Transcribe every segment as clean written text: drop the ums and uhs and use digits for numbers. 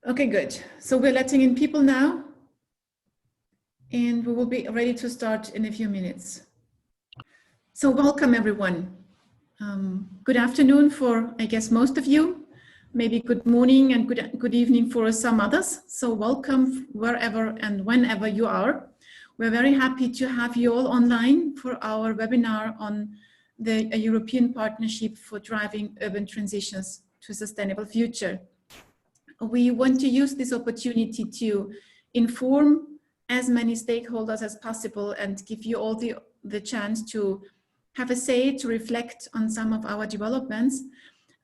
Okay, good. So we're letting in people now, and we will be ready to start in a few minutes. So welcome everyone. Good afternoon for, I guess, most of you. Maybe good morning and good evening for some others. So welcome wherever and whenever you are. We're very happy to have you all online for our webinar on the European Partnership for Driving Urban Transitions to a Sustainable Future. We want to use this opportunity to inform as many stakeholders as possible and give you all the chance to have a say, to reflect on some of our developments.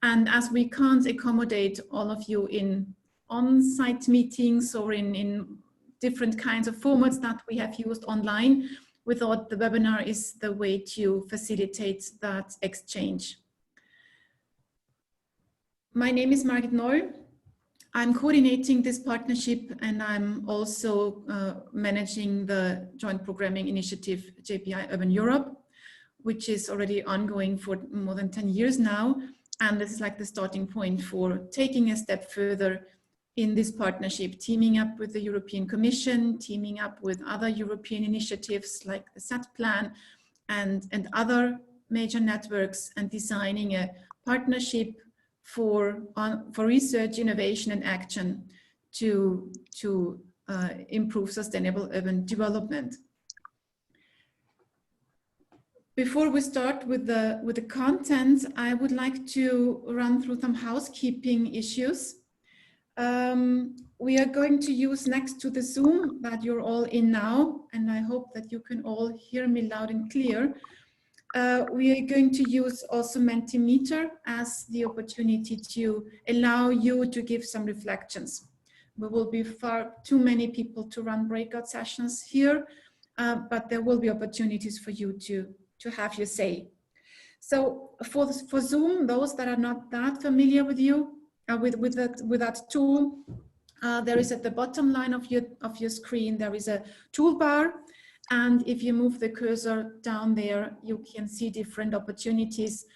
And as we can't accommodate all of you in on-site meetings or in different kinds of formats that we have used online, we thought the webinar is the way to facilitate that exchange. My name is Margit Noll. I'm coordinating this partnership, and I'm also managing the Joint Programming Initiative JPI Urban Europe, which is already ongoing for more than 10 years now. And this is like the starting point for taking a step further in this partnership, teaming up with the European Commission, teaming up with other European initiatives like the SAT plan and other major networks, and designing a partnership for research, innovation and action to improve sustainable urban development. Before we start with the content, I would like to run through some housekeeping issues. We are going to use, next to the Zoom that you're all in now, and I hope that you can all hear me loud and clear, we are going to use also Mentimeter as the opportunity to allow you to give some reflections. We will be far too many people to run breakout sessions here, but there will be opportunities for you to have your say. So for Zoom, those that are not that familiar with you, with that tool, there is at the bottom line of your screen, there is a toolbar. And if you move the cursor down there, you can see different opportunities.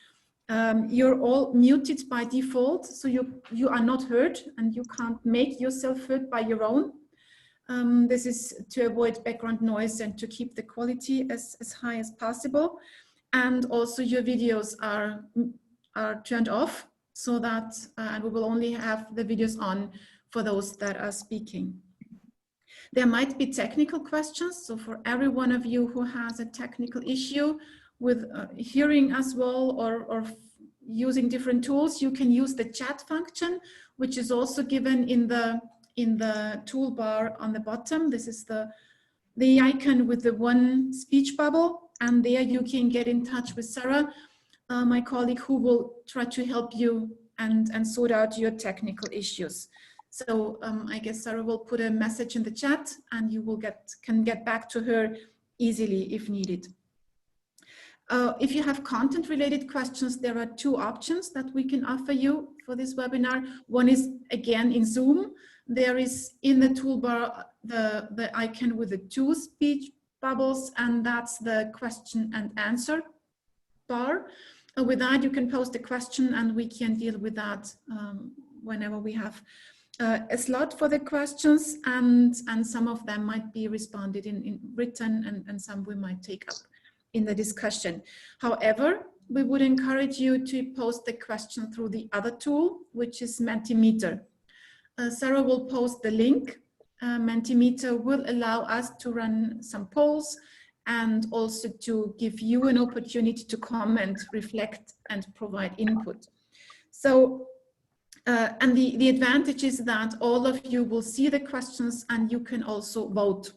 You're all muted by default, so you are not heard and you can't make yourself heard by your own. This is to avoid background noise and to keep the quality as high as possible. And also your videos are turned off, so that we will only have the videos on for those that are speaking. There might be technical questions, so for every one of you who has a technical issue with hearing as well or using different tools, you can use the chat function, which is also given in the toolbar on the bottom. This is the icon with the one speech bubble, and there you can get in touch with Sarah, my colleague, who will try to help you and sort out your technical issues. So I guess Sarah will put a message in the chat, and you will can get back to her easily if needed. If you have content related questions, there are two options that we can offer you for this webinar. One is, again, in Zoom. There is in the toolbar the icon with the two speech bubbles, and that's the question and answer bar. With that, you can post a question and we can deal with that whenever we have a slot for the questions, and some of them might be responded in written, and some we might take up in the discussion. However, we would encourage you to post the question through the other tool, which is Mentimeter. Sarah will post the link. Mentimeter will allow us to run some polls and also to give you an opportunity to comment, reflect, and provide input. So, and the advantage is that all of you will see the questions and you can also vote.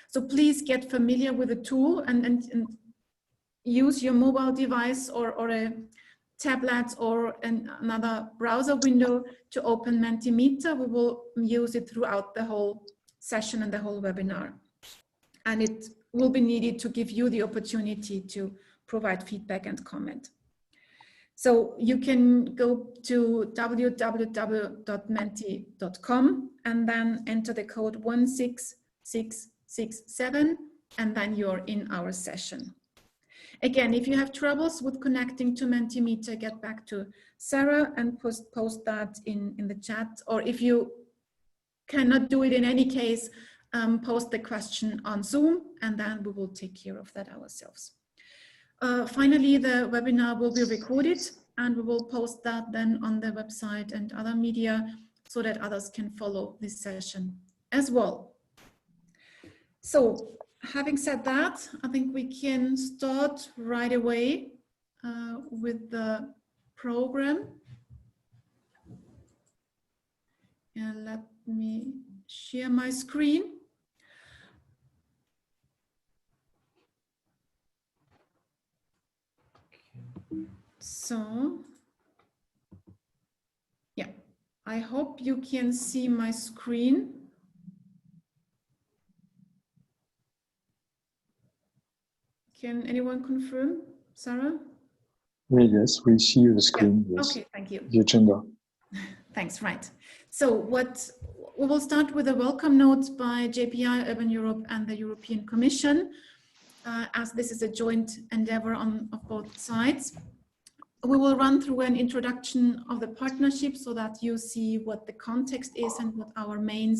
So please get familiar with the tool and use your mobile device or a tablet or another browser window to open Mentimeter. We will use it throughout the whole session and the whole webinar. And it will be needed to give you the opportunity to provide feedback and comment. So you can go to www.menti.com and then enter the code 16667, and then you're in our session. Again, if you have troubles with connecting to Mentimeter, get back to Sarah and post that in the chat. Or if you cannot do it in any case, post the question on Zoom, and then we will take care of that ourselves. Finally, the webinar will be recorded, and we will post that then on the website and other media so that others can follow this session as well. So, having said that, I think we can start right away with the program. And let me share my screen. So, yeah, I hope you can see my screen. Can anyone confirm, Sarah? Yes, we see the screen. Yeah. Yes. Okay, thank you. The agenda. Thanks, right. So we will start with a welcome note by JPI Urban Europe and the European Commission, as this is a joint endeavor of both sides. We will run through an introduction of the partnership so that you see what the context is and what our main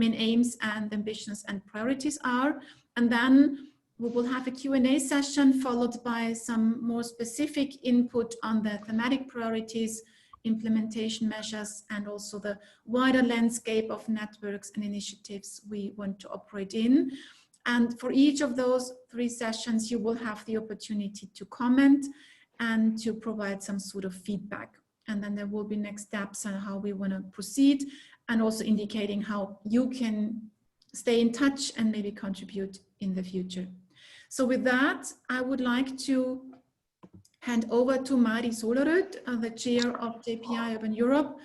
aims and ambitions and priorities are. And then we will have a Q&A session followed by some more specific input on the thematic priorities, implementation measures, and also the wider landscape of networks and initiatives we want to operate in. And for each of those 3 sessions, you will have the opportunity to comment and to provide some sort of feedback. And then there will be next steps on how we want to proceed, and also indicating how you can stay in touch and maybe contribute in the future. So with that, I would like to hand over to Mari Solerud, the chair of JPI Urban Europe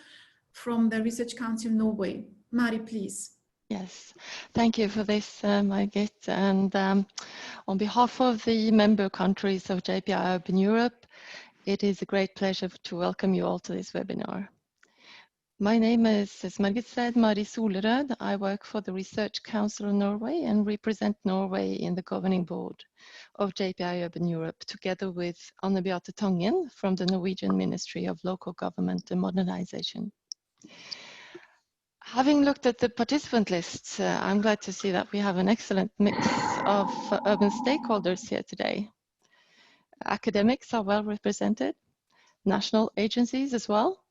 from the Research Council Norway. Mari, please. Yes, thank you for this, Margit. And on behalf of the member countries of JPI Urban Europe, it is a great pleasure to welcome you all to this webinar. My name is, as Margit said, Mari Solerud. I work for the Research Council of Norway and represent Norway in the governing board of JPI Urban Europe, together with Anne Beate Tangen from the Norwegian Ministry of Local Government and Modernization. Having looked at the participant lists, I'm glad to see that we have an excellent mix of urban stakeholders here today. Academics are well represented, national agencies as well,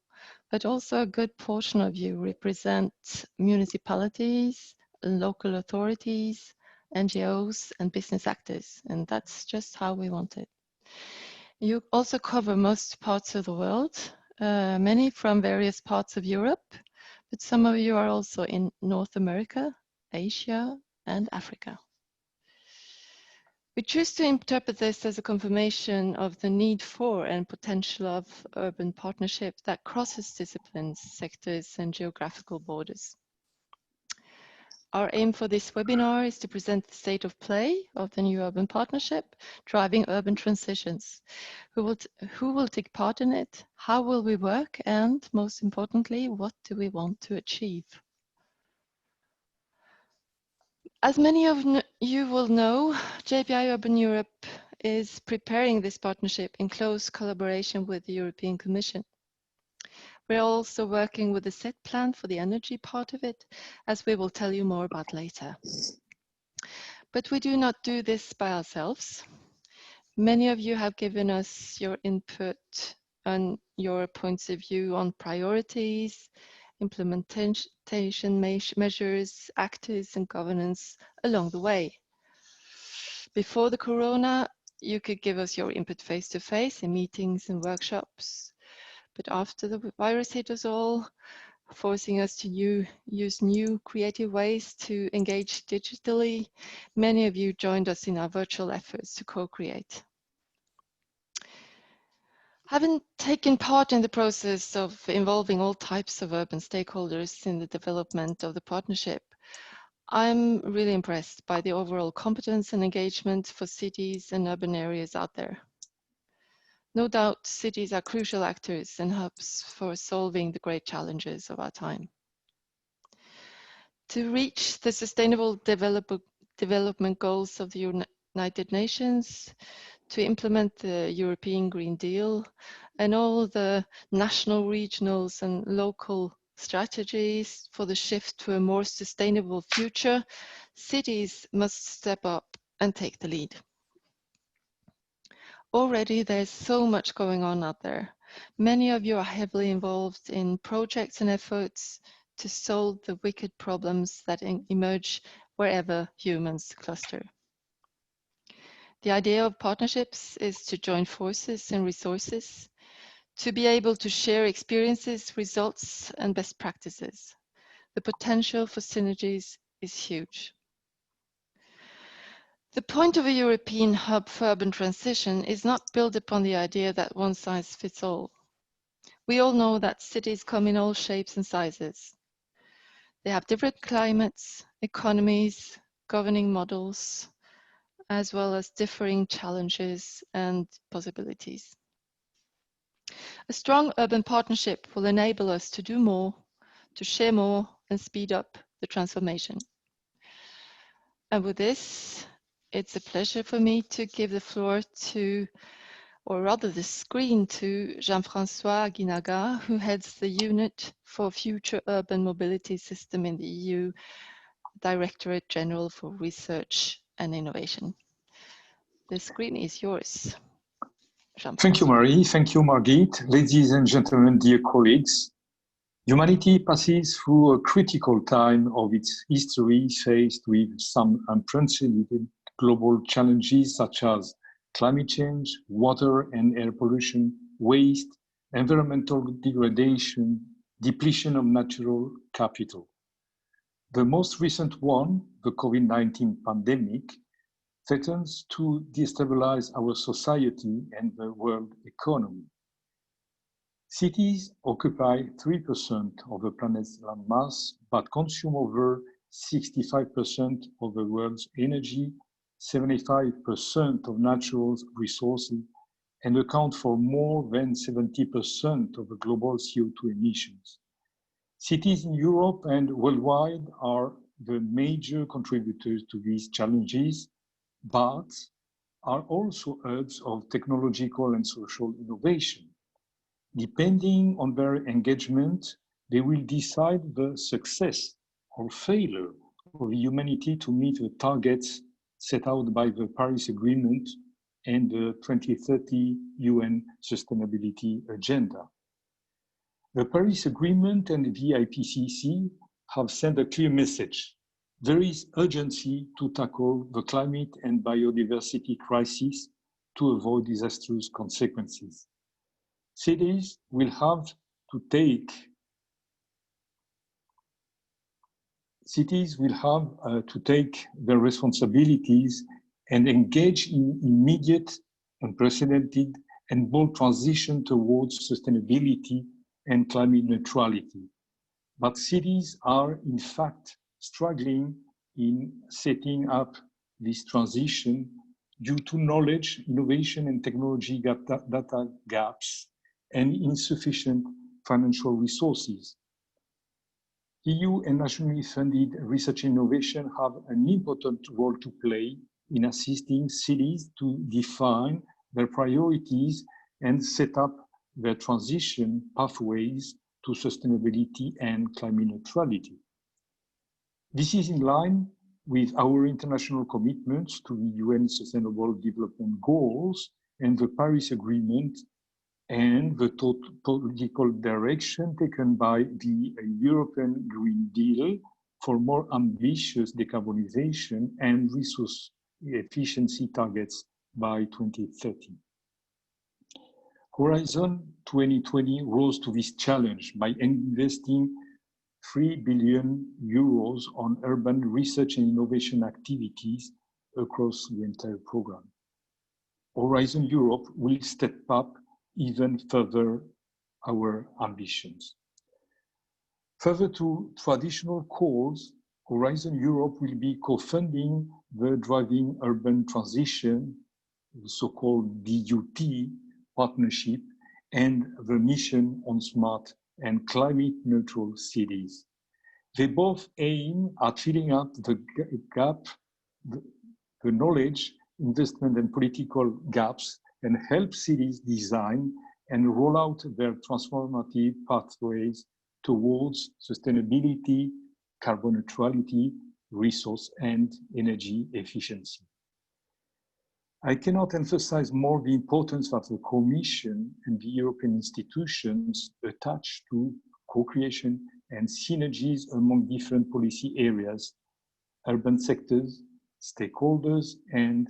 but also a good portion of you represent municipalities, local authorities, NGOs, and business actors, and that's just how we want it. You also cover most parts of the world, many from various parts of Europe, but some of you are also in North America, Asia, and Africa. We choose to interpret this as a confirmation of the need for and potential of urban partnership that crosses disciplines, sectors, and geographical borders. Our aim for this webinar is to present the state of play of the new urban partnership, driving urban transitions. Who will take part in it? How will we work? And most importantly, what do we want to achieve? As many of you will know, JPI Urban Europe is preparing this partnership in close collaboration with the European Commission. We're also working with a set plan for the energy part of it, as we will tell you more about later. But we do not do this by ourselves. Many of you have given us your input and your points of view on priorities, implementation measures, actors, and governance along the way. Before the corona, you could give us your input face-to-face in meetings and workshops. But after the virus hit us all, forcing us to use new creative ways to engage digitally, many of you joined us in our virtual efforts to co-create. Having taken part in the process of involving all types of urban stakeholders in the development of the partnership, I'm really impressed by the overall competence and engagement for cities and urban areas out there. No doubt, cities are crucial actors and hubs for solving the great challenges of our time. To reach the sustainable development goals of the United Nations, to implement the European Green Deal, and all the national, regionals, and local strategies for the shift to a more sustainable future, cities must step up and take the lead. Already there's so much going on out there. Many of you are heavily involved in projects and efforts to solve the wicked problems that emerge wherever humans cluster. The idea of partnerships is to join forces and resources, to be able to share experiences, results, and best practices. The potential for synergies is huge. The point of a European hub for urban transition is not built upon the idea that one size fits all. We all know that cities come in all shapes and sizes. They have different climates, economies, governing models, as well as differing challenges and possibilities. A strong urban partnership will enable us to do more, to share more, and speed up the transformation. And with this, it's a pleasure for me to give the floor to, or rather the screen to Jean-François Guinaga, who heads the Unit for Future Urban Mobility System in the EU, Directorate General for Research and Innovation. The screen is yours. Thank you, Marie. Thank you, Margit. Ladies and gentlemen, dear colleagues, humanity passes through a critical time of its history, faced with some unprecedented global challenges such as climate change, water and air pollution, waste, environmental degradation, depletion of natural capital. The most recent one, the COVID-19 pandemic, threatens to destabilize our society and the world economy. Cities occupy 3% of the planet's landmass, but consume over 65% of the world's energy, 75% of natural resources, and account for more than 70% of the global CO2 emissions. Cities in Europe and worldwide are the major contributors to these challenges, but are also hubs of technological and social innovation. Depending on their engagement, they will decide the success or failure of humanity to meet the targets set out by the Paris Agreement and the 2030 UN Sustainability Agenda. The Paris Agreement and the IPCC have sent a clear message. There is urgency to tackle the climate and biodiversity crisis to avoid disastrous consequences. Cities will have to take their responsibilities and engage in immediate, unprecedented, and bold transition towards sustainability and climate neutrality. But cities are, in fact, struggling in setting up this transition due to knowledge, innovation, and technology data gaps and insufficient financial resources. EU and nationally funded research and innovation have an important role to play in assisting cities to define their priorities and set up their transition pathways to sustainability and climate neutrality. This is in line with our international commitments to the UN Sustainable Development Goals and the Paris Agreement and the political direction taken by the European Green Deal for more ambitious decarbonization and resource efficiency targets by 2030. Horizon 2020 rose to this challenge by investing €3 billion on urban research and innovation activities across the entire program. Horizon Europe will step up even further our ambitions. Further to traditional calls, Horizon Europe will be co-funding the Driving Urban Transition, the so-called DUT partnership, and the Mission on Smart and Climate Neutral Cities. They both aim at filling up the gap, the knowledge, investment, and political gaps, and help cities design and roll out their transformative pathways towards sustainability, carbon neutrality, resource and energy efficiency. I cannot emphasize more the importance that the Commission and the European institutions attach to co-creation and synergies among different policy areas, urban sectors, stakeholders, and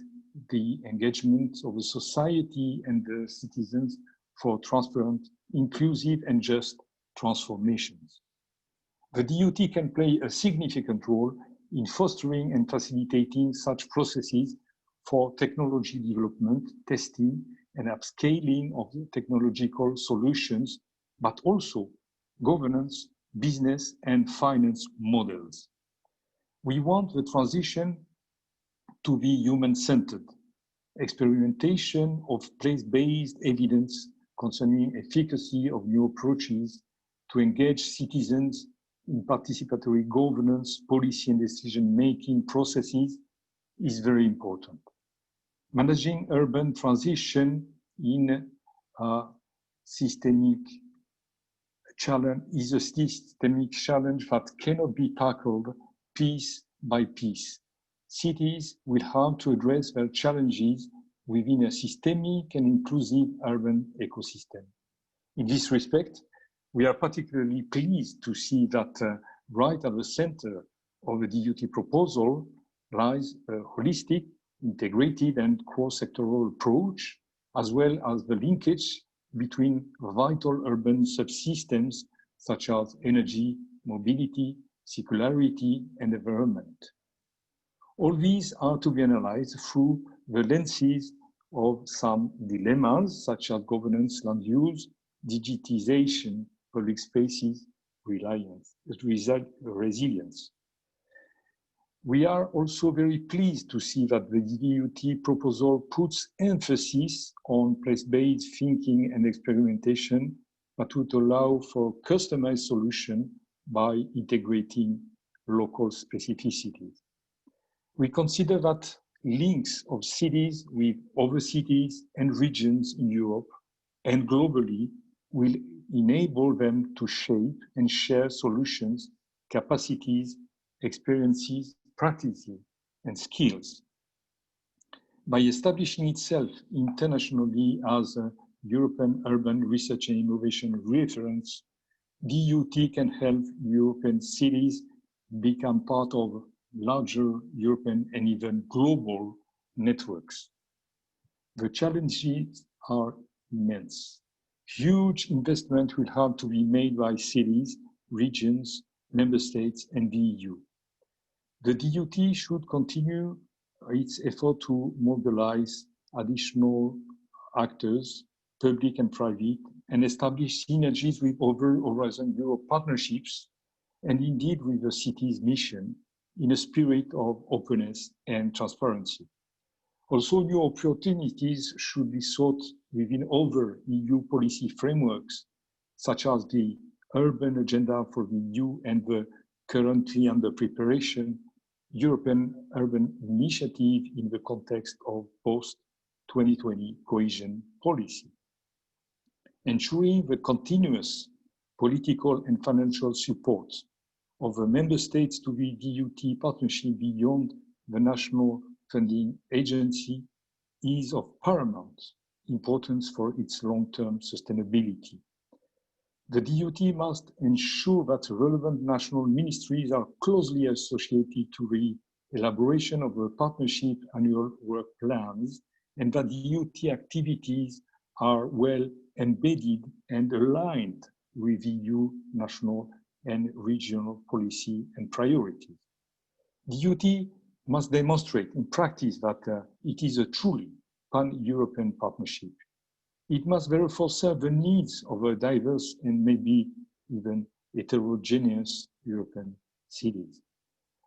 the engagement of the society and the citizens for transparent, inclusive, and just transformations. The DUT can play a significant role in fostering and facilitating such processes for technology development, testing, and upscaling of the technological solutions, but also governance, business, and finance models. We want the transition to be human-centered. Experimentation of place-based evidence concerning efficacy of new approaches to engage citizens in participatory governance, policy, and decision-making processes is very important. Managing urban transition in a systemic challenge is a systemic challenge that cannot be tackled piece by piece. Cities will have to address their challenges within a systemic and inclusive urban ecosystem. In this respect, we are particularly pleased to see that right at the center of the DUT proposal lies a holistic, integrated, and cross-sectoral approach, as well as the linkage between vital urban subsystems such as energy, mobility, circularity, and environment. All these are to be analyzed through the lenses of some dilemmas such as governance, land use, digitization, public spaces, resilience. We are also very pleased to see that the DUT proposal puts emphasis on place-based thinking and experimentation, but would allow for customized solution by integrating local specificities. We consider that links of cities with other cities and regions in Europe and globally will enable them to shape and share solutions, capacities, experiences, practices, and skills. By establishing itself internationally as a European urban research and innovation reference, DUT can help European cities become part of larger European and even global networks. The challenges are immense. Huge investment will have to be made by cities, regions, member states, and the EU. The DUT should continue its effort to mobilize additional actors, public and private, and establish synergies with other Horizon Europe partnerships, and indeed with the city's mission in a spirit of openness and transparency. Also, new opportunities should be sought within other EU policy frameworks, such as the Urban Agenda for the EU and the currently under preparation European Urban Initiative in the context of post-2020 cohesion policy. Ensuring the continuous political and financial support of the member states to the DUT partnership beyond the national funding agency is of paramount importance for its long-term sustainability. The DUT must ensure that relevant national ministries are closely associated to the elaboration of the partnership annual work plans, and that DUT activities are well embedded and aligned with EU national and regional policy and priorities. DUT must demonstrate in practice that it is a truly pan-European partnership. It must therefore serve the needs of a diverse and maybe even heterogeneous European cities.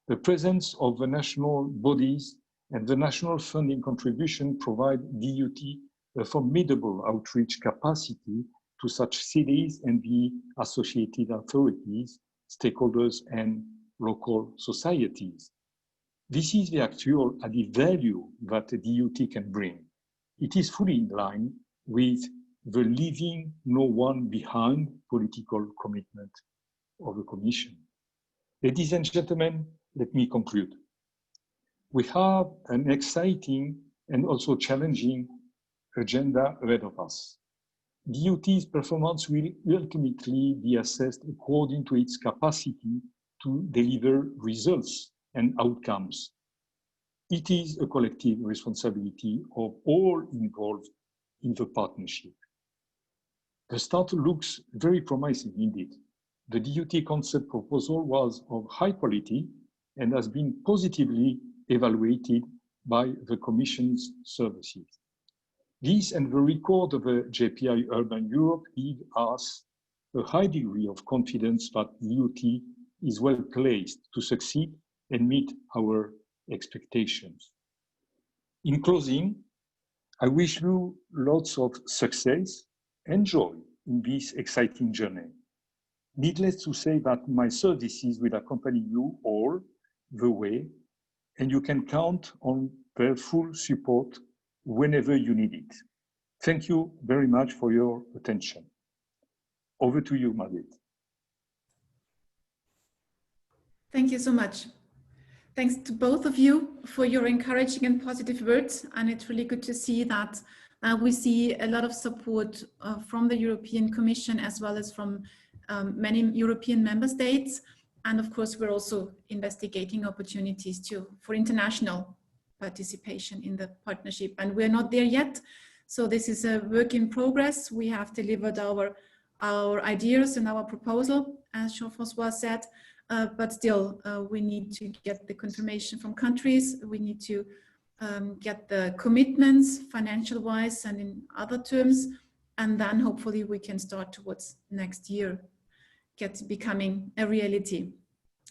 The presence of the national bodies and the national funding contribution provide DUT a formidable outreach capacity to such cities and the associated authorities, stakeholders, and local societies. This is the actual added value that the DUT can bring. It is fully in line with the leaving no one behind political commitment of the Commission. Ladies and gentlemen, let me conclude. We have an exciting and also challenging agenda ahead of us. DUT's performance will ultimately be assessed according to its capacity to deliver results and outcomes. It is a collective responsibility of all involved in the partnership. The start looks very promising indeed. The DUT concept proposal was of high quality and has been positively evaluated by the Commission's services. This and the record of the JPI Urban Europe give us a high degree of confidence that DUT is well placed to succeed and meet our expectations. In closing, I wish you lots of success and joy in this exciting journey. Needless to say that my services will accompany you all the way, and you can count on their full support whenever you need it. Thank you very much for your attention. Over to you, Margaret. Thank you so much. Thanks to both of you for your encouraging and positive words. And it's really good to see that we see a lot of support from the European Commission as well as from many European member states. And of course, we're also investigating opportunities for international participation in the partnership. And we're not there yet. So this is a work in progress. We have delivered our ideas and our proposal, as Jean-François said, but still we need to get the confirmation from countries. We need to get the commitments financial wise and in other terms. And then hopefully we can start towards next year, becoming a reality.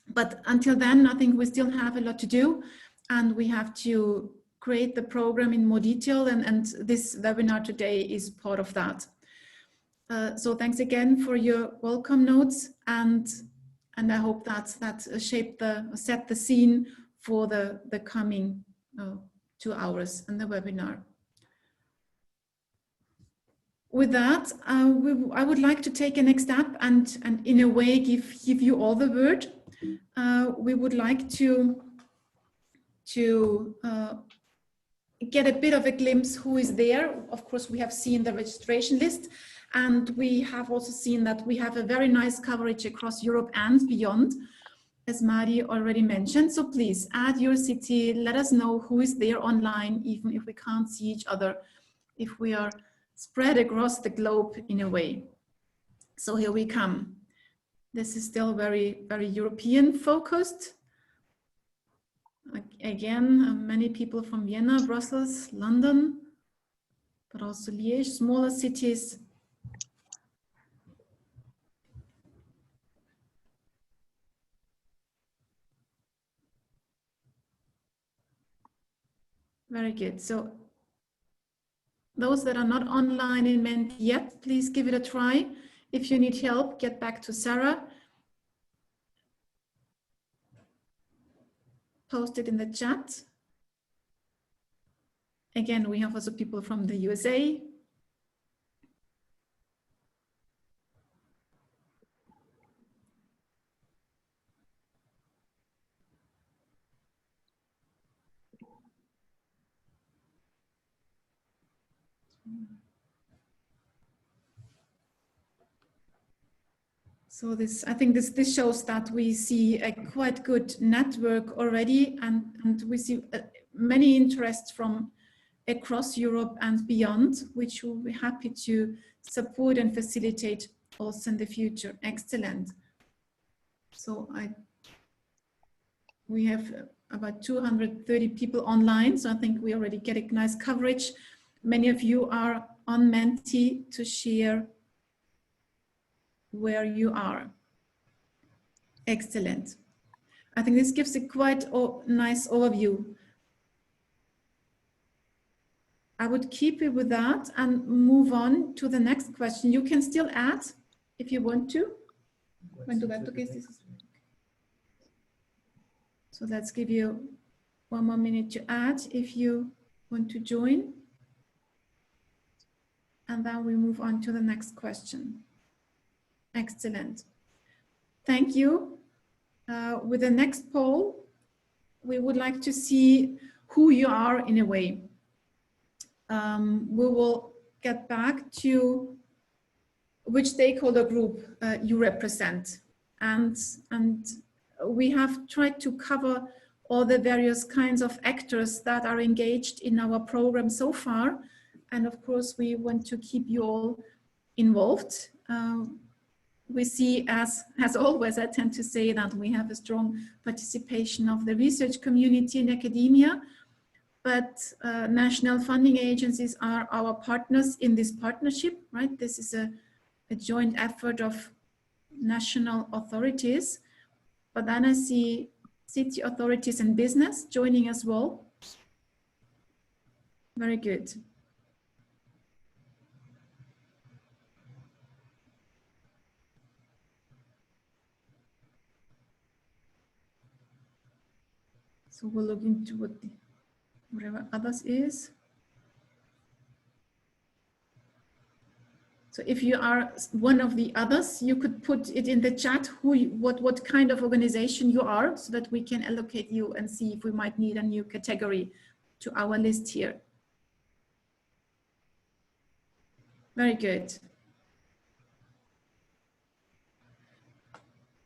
But until then, I think we still have a lot to do, and we have to create the program in more detail, and this webinar today is part of that. So thanks again for your welcome notes, and I hope that set the scene for the coming 2 hours in the webinar. With that, I would like to take a next step and in a way give you all the word. We would like to get a bit of a glimpse who is there. Of course, we have seen the registration list, and we have also seen that we have a very nice coverage across Europe and beyond, as Mari already mentioned. So please add your city, let us know who is there online, even if we can't see each other, if we are spread across the globe in a way. So here we come. This is still very, very European focused. Again, many people from Vienna, Brussels, London, but also Liège, smaller cities. Very good. So those that are not online in Ment yet, please give it a try. If you need help, get back to Sarah. Post it in the chat. Again, we have also people from the USA. So I think this shows that we see a quite good network already, and we see many interests from across Europe and beyond, which we'll be happy to support and facilitate also in the future. Excellent. So we have about 230 people online, so I think we already get a nice coverage. Many of you are on Menti to share where you are. Excellent. I think this gives a quite nice overview. I would keep it with that and move on to the next question. You can still add if you want to. So let's give you 1 more minute to add if you want to join. And then we move on to the next question. Excellent. Thank you. With the next poll, we would like to see who you are in a way. We will get back to which stakeholder group you represent. And we have tried to cover all the various kinds of actors that are engaged in our program so far. And of course, we want to keep you all involved. We see, as always, I tend to say that we have a strong participation of the research community in academia, but national funding agencies are our partners in this partnership, right? This is a joint effort of national authorities, but then I see city authorities and business joining as well. Very good. So we'll look into whatever others is. So if you are one of the others, you could put it in the chat what kind of organization you are, so that we can allocate you and see if we might need a new category to our list here. Very good.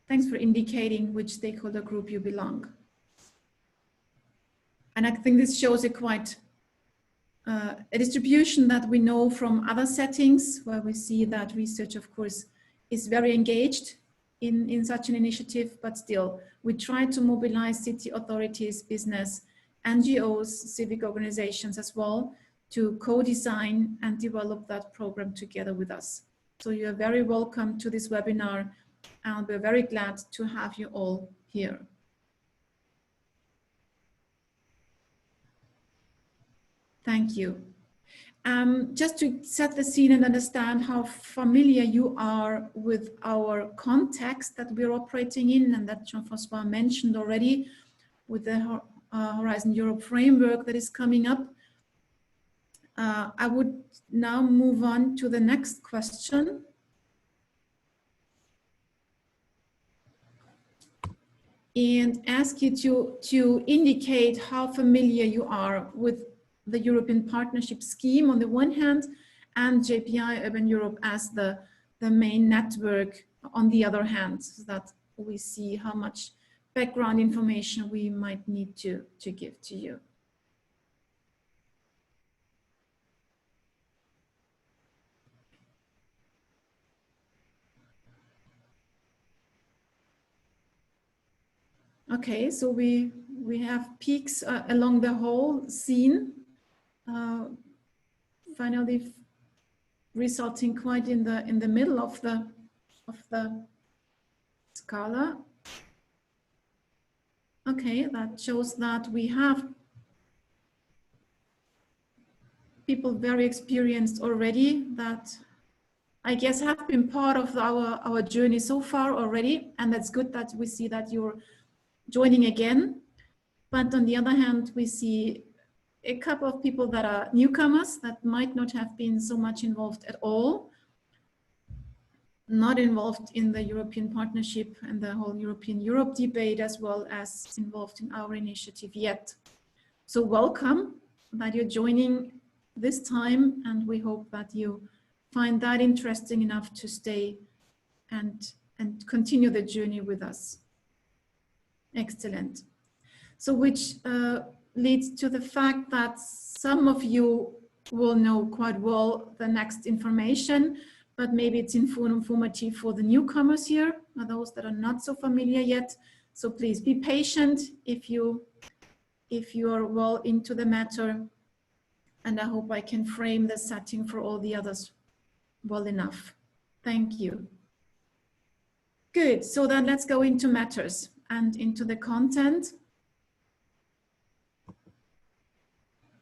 Thanks for indicating which stakeholder group you belong. And I think this shows a distribution that we know from other settings, where we see that research, of course, is very engaged in such an initiative, but still, we try to mobilize city authorities, business, NGOs, civic organizations as well, to co-design and develop that program together with us. So you are very welcome to this webinar, and we're very glad to have you all here. Thank you. Just to set the scene and understand how familiar you are with our context that we're operating in, and that Jean-François mentioned already, with the Horizon Europe framework that is coming up. I would now move on to the next question. And ask you to indicate how familiar you are with the European Partnership Scheme on the one hand, and JPI Urban Europe as the main network on the other hand, so that we see how much background information we might need to give to you. Okay, so we have peaks along the whole scene, finally resulting quite in the middle of the scala. Okay, that shows that we have people very experienced already, that I guess have been part of our journey so far already, and that's good that we see that you're joining again. But on the other hand, we see a couple of people that are newcomers that might not have been so much involved at all, not involved in the European partnership and the whole Europe debate, as well as involved in our initiative yet. So welcome that you're joining this time, and we hope that you find that interesting enough to stay and continue the journey with us. Excellent. So which leads to the fact that some of you will know quite well the next information, but maybe it's informative for the newcomers here, or those that are not so familiar yet. So please be patient if you are well into the matter, and I hope I can frame the setting for all the others well enough. Thank you. Good, so then let's go into matters and into the content.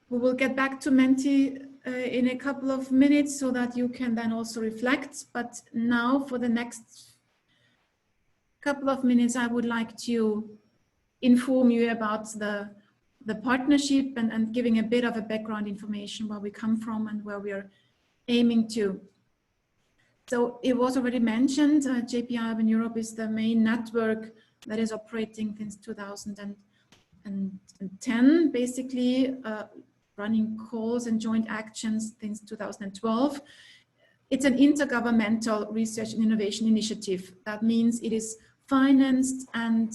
We will get back to Menti in a couple of minutes so that you can then also reflect. But now for the next couple of minutes, I would like to inform you about the partnership and giving a bit of a background information where we come from and where we are aiming to. So it was already mentioned, JPI Urban Europe is the main network that is operating since 2010, basically running calls and joint actions since 2012. It's an intergovernmental research and innovation initiative. That means it is financed and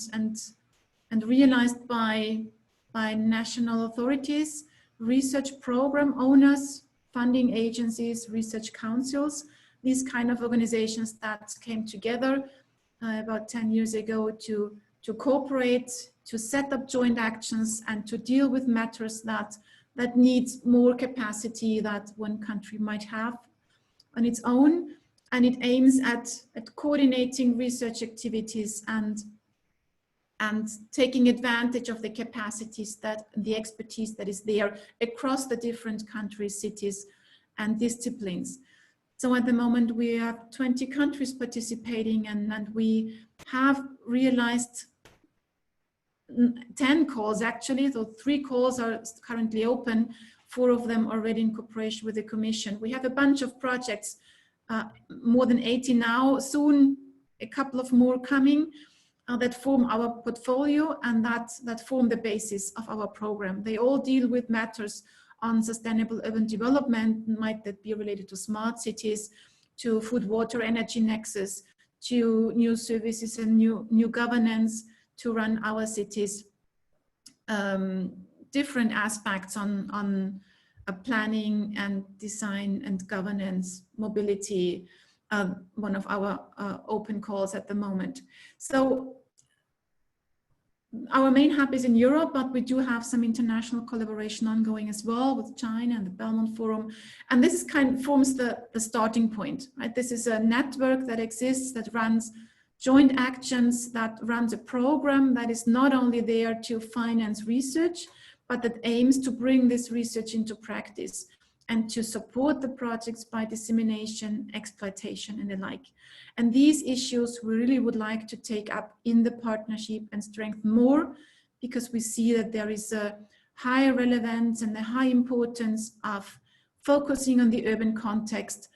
realized by national authorities, research program owners, funding agencies, research councils, these kind of organizations that came together about 10 years ago to cooperate, to set up joint actions and to deal with matters that needs more capacity that one country might have on its own. And it aims at coordinating research activities and taking advantage of the capacities the expertise that is there across the different countries, cities, and disciplines. So at the moment we have 20 countries participating, and we have realized 10 calls actually, so 3 calls are currently open, 4 of them already in cooperation with the Commission. We have a bunch of projects, more than 80 now, soon a couple of more coming, that form our portfolio and that form the basis of our program. They all deal with matters on sustainable urban development, might that be related to smart cities, to food, water, energy nexus, to new services and new governance to run our cities, different aspects on planning and design and governance, mobility, one of our open calls at the moment. So our main hub is in Europe, but we do have some international collaboration ongoing as well with China and the Belmont Forum. And this is forms the starting point, right? This is a network that exists, that runs joint actions, that runs a program that is not only there to finance research, but that aims to bring this research into practice and to support the projects by dissemination, exploitation, and the like. And these issues we really would like to take up in the partnership and strengthen more, because we see that there is a high relevance and a high importance of focusing on the urban context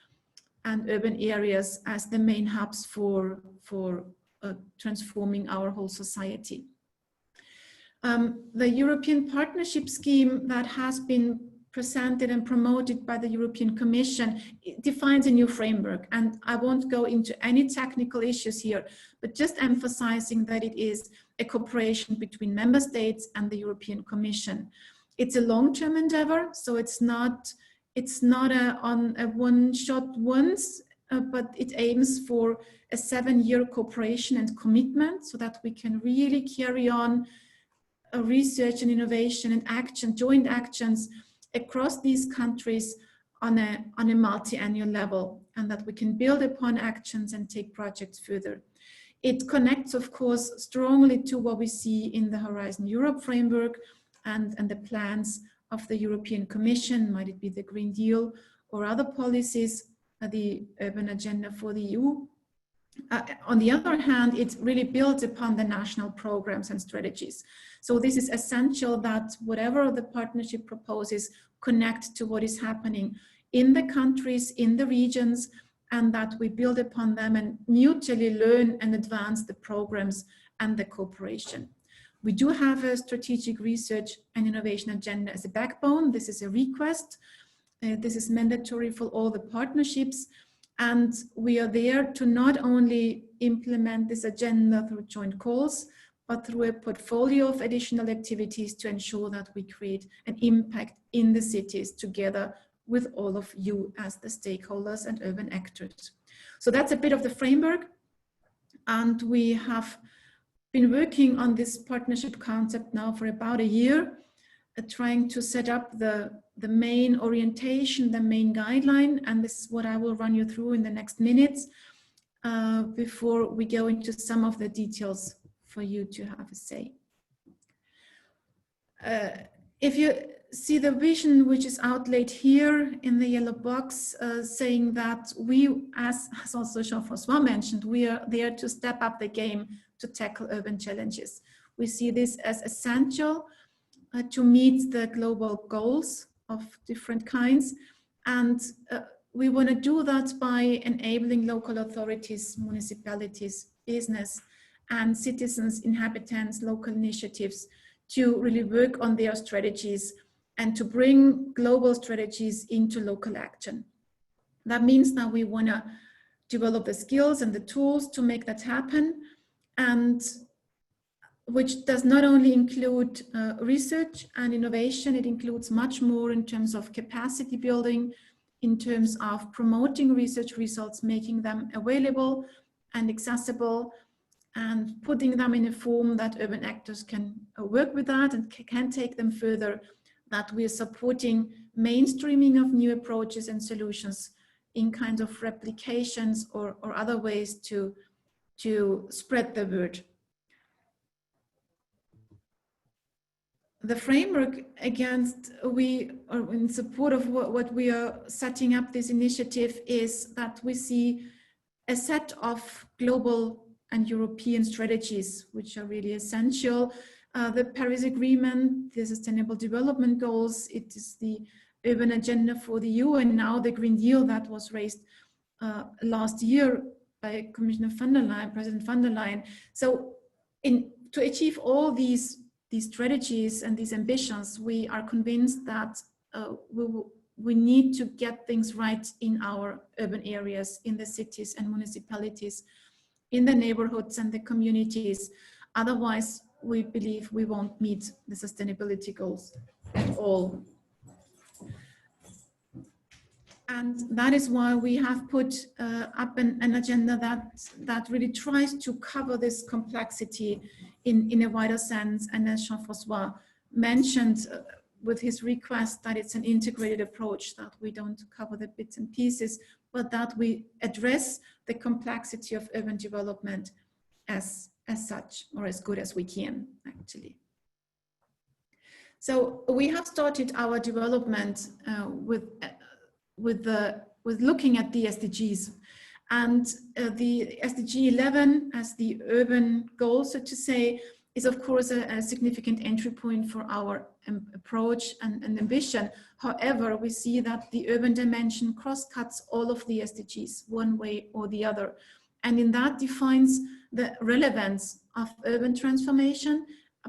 and urban areas as the main hubs for transforming our whole society. The European Partnership Scheme that has been presented and promoted by the European Commission, it defines a new framework. And I won't go into any technical issues here, but just emphasizing that it is a cooperation between member states and the European Commission. It's a long-term endeavor, so it's not on a one-shot once, but it aims for a 7-year cooperation and commitment so that we can really carry on research and innovation and action, joint actions across these countries on a multi-annual level, and that we can build upon actions and take projects further. It connects, of course, strongly to what we see in the Horizon Europe framework and the plans of the European Commission, might it be the Green Deal or other policies, the urban agenda for the EU. On the other hand, it really builds upon the national programs and strategies. So this is essential that whatever the partnership proposes connect to what is happening in the countries, in the regions, and that we build upon them and mutually learn and advance the programs and the cooperation. We do have a strategic research and innovation agenda as a backbone. This is a request. This is mandatory for all the partnerships. And we are there to not only implement this agenda through joint calls, but through a portfolio of additional activities to ensure that we create an impact in the cities together with all of you as the stakeholders and urban actors. So that's a bit of the framework. And we have been working on this partnership concept now for about a year, trying to set up the main orientation, the main guideline, and this is what I will run you through in the next minutes before we go into some of the details for you to have a say. If you see the vision which is outlaid here in the yellow box, saying that we, as also Jean-François mentioned, we are there to step up the game to tackle urban challenges. We see this as essential to meet the global goals of different kinds, and we want to do that by enabling local authorities, municipalities, business, and citizens, inhabitants, local initiatives to really work on their strategies and to bring global strategies into local action. That means that we want to develop the skills and the tools to make that happen, and which does not only include research and innovation, it includes much more in terms of capacity building, in terms of promoting research results, making them available and accessible, and putting them in a form that urban actors can work with that and can take them further, that we are supporting mainstreaming of new approaches and solutions in kind of replications or other ways to spread the word. The framework in support of what we are setting up this initiative is that we see a set of global and European strategies, which are really essential. The Paris Agreement, the Sustainable Development Goals, it is the Urban Agenda for the EU, and now the Green Deal that was raised last year by Commissioner von der Leyen, President von der Leyen. So to achieve all these strategies and these ambitions, we are convinced that we need to get things right in our urban areas, in the cities and municipalities, in the neighborhoods and the communities. Otherwise, we believe we won't meet the sustainability goals at all. And that is why we have put up an agenda that really tries to cover this complexity in a wider sense. And as Jean-François mentioned with his request, that it's an integrated approach, that we don't cover the bits and pieces, but that we address the complexity of urban development as such, or as good as we can, actually. So we have started our development with looking at the SDGs, and the SDG 11 as the urban goal, so to say, is of course a significant entry point for our approach and ambition. However, we see that the urban dimension cross-cuts all of the SDGs one way or the other, and in that defines the relevance of urban transformation,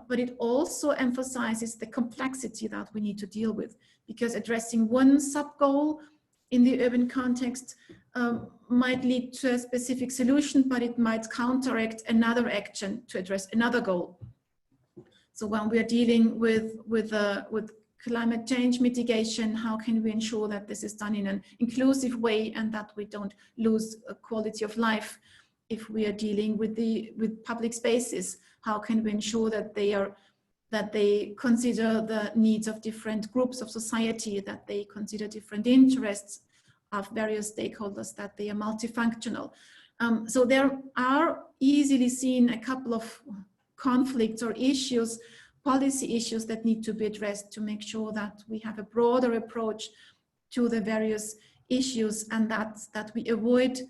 but it also emphasizes the complexity that we need to deal with, because addressing one sub-goal in the urban context might lead to a specific solution, but it might counteract another action to address another goal. So when we are dealing with climate change mitigation, how can we ensure that this is done in an inclusive way and that we don't lose quality of life? If we are dealing with public spaces, how can we ensure that they consider the needs of different groups of society, that they consider different interests of various stakeholders, that they are multifunctional. So there are easily seen a couple of conflicts or issues, policy issues that need to be addressed to make sure that we have a broader approach to the various issues, and that we avoid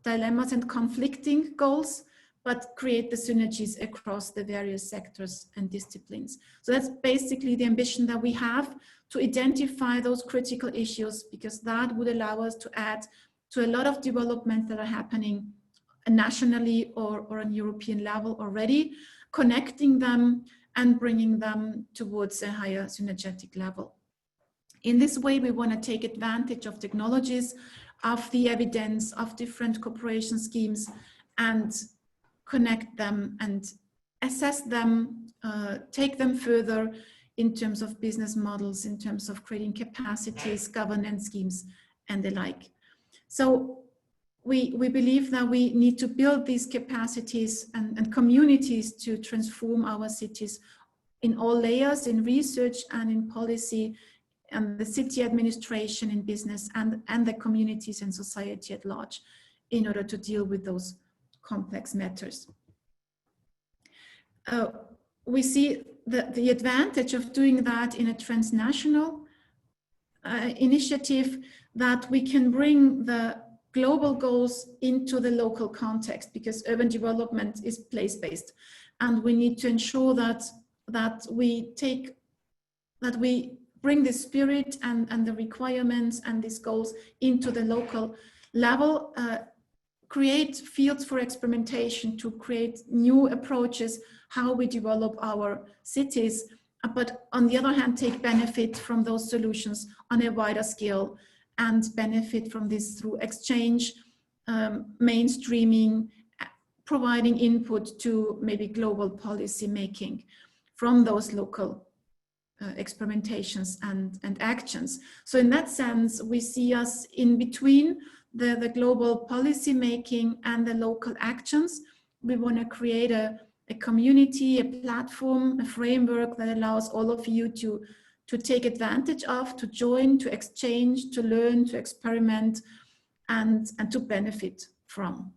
dilemmas and conflicting goals, but create the synergies across the various sectors and disciplines. So that's basically the ambition that we have, to identify those critical issues, because that would allow us to add to a lot of developments that are happening nationally or on European level already, connecting them and bringing them towards a higher synergetic level. In this way, we want to take advantage of technologies, of the evidence, of different cooperation schemes, and connect them and assess them, take them further in terms of business models, in terms of creating capacities, governance schemes, and the like. So we believe that we need to build these capacities and communities to transform our cities in all layers, in research and in policy, and the city administration, in business, and the communities and society at large, in order to deal with those complex matters. We see the advantage of doing that in a transnational initiative, that we can bring the global goals into the local context, because urban development is place-based, and we need to ensure that we bring the spirit and the requirements and these goals into the local level, create fields for experimentation to create new approaches, how we develop our cities, but on the other hand, take benefit from those solutions on a wider scale and benefit from this through exchange, mainstreaming, providing input to maybe global policy making from those local experimentations and actions. So in that sense, we see us in between the global policy making and the local actions. We want to create a community, a platform, a framework that allows all of you to take advantage of, to join, to exchange, to learn, to experiment, and to benefit from.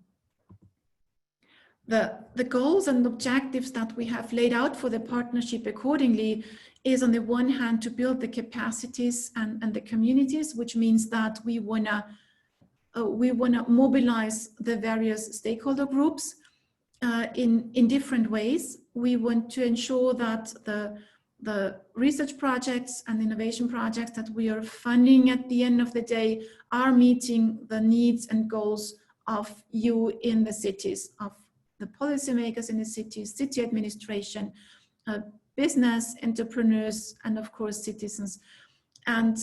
The goals and objectives that we have laid out for the partnership accordingly is, on the one hand, to build the capacities and the communities, which means that we wanna mobilize the various stakeholder groups in different ways. We want to ensure that the research projects and innovation projects that we are funding at the end of the day are meeting the needs and goals of you in the cities, of the policymakers in the cities, city administration, business, entrepreneurs, and of course citizens. And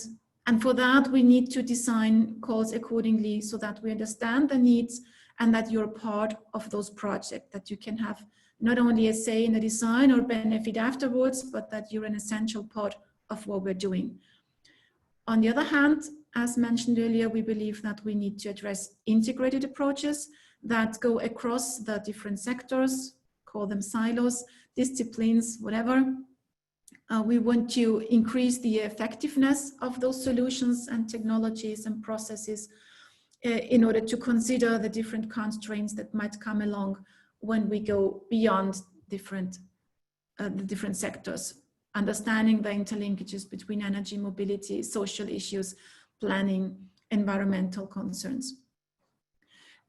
for that, we need to design calls accordingly so that we understand the needs and that you're part of those projects, that you can have not only a say in the design or benefit afterwards, but that you're an essential part of what we're doing. On the other hand, as mentioned earlier, we believe that we need to address integrated approaches that go across the different sectors, call them silos, disciplines, whatever. We want to increase the effectiveness of those solutions and technologies and processes in order to consider the different constraints that might come along when we go beyond the different sectors, understanding the interlinkages between energy, mobility, social issues, planning, environmental concerns.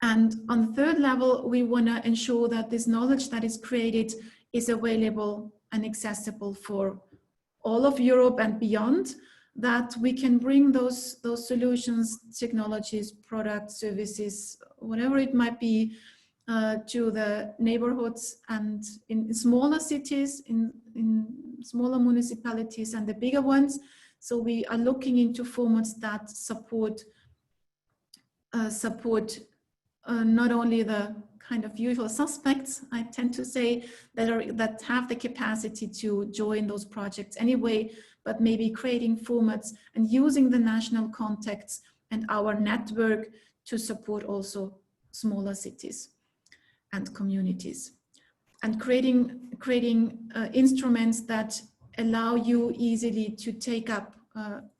And on the third level, we want to ensure that this knowledge that is created is available and accessible for all of Europe and beyond, that we can bring those solutions, technologies, products, services, whatever it might be, to the neighborhoods and in smaller cities, in smaller municipalities and the bigger ones. So we are looking into formats that support not only the kind of usual suspects, I tend to say, that have the capacity to join those projects anyway, but maybe creating formats and using the national contexts and our network to support also smaller cities and communities, and creating instruments that allow you easily to take up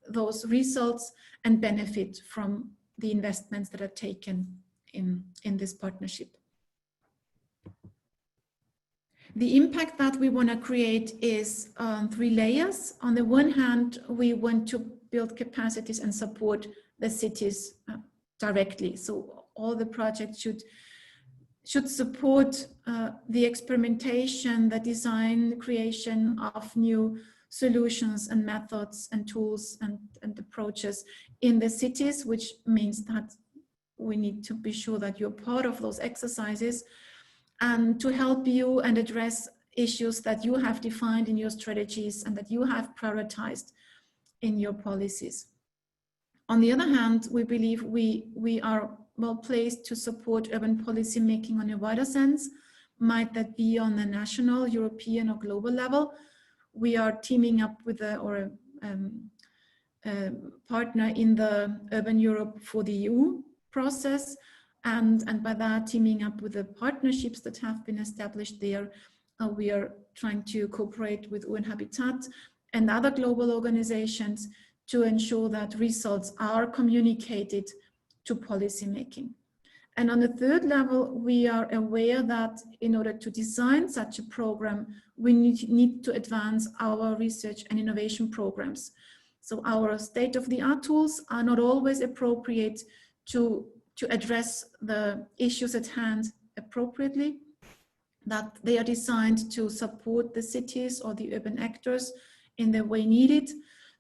those results and benefit from the investments that are taken in this partnership. The impact that we want to create is on 3 layers. On the one hand, we want to build capacities and support the cities directly. So all the projects should support the experimentation, the design, creation of new solutions and methods and tools and approaches in the cities, which means that we need to be sure that you're part of those exercises and to help you and address issues that you have defined in your strategies and that you have prioritized in your policies. On the other hand, we believe we are well placed to support urban policy making on a wider sense, might that be on the national, European or global level. We are teaming up with a partner in the Urban Europe for the EU process, and by that teaming up with the partnerships that have been established there. We are trying to cooperate with UN Habitat and other global organizations to ensure that results are communicated to policymaking. And on the third level, we are aware that in order to design such a program, we need to advance our research and innovation programs. So our state-of-the-art tools are not always appropriate to address the issues at hand appropriately, that they are designed to support the cities or the urban actors in the way needed.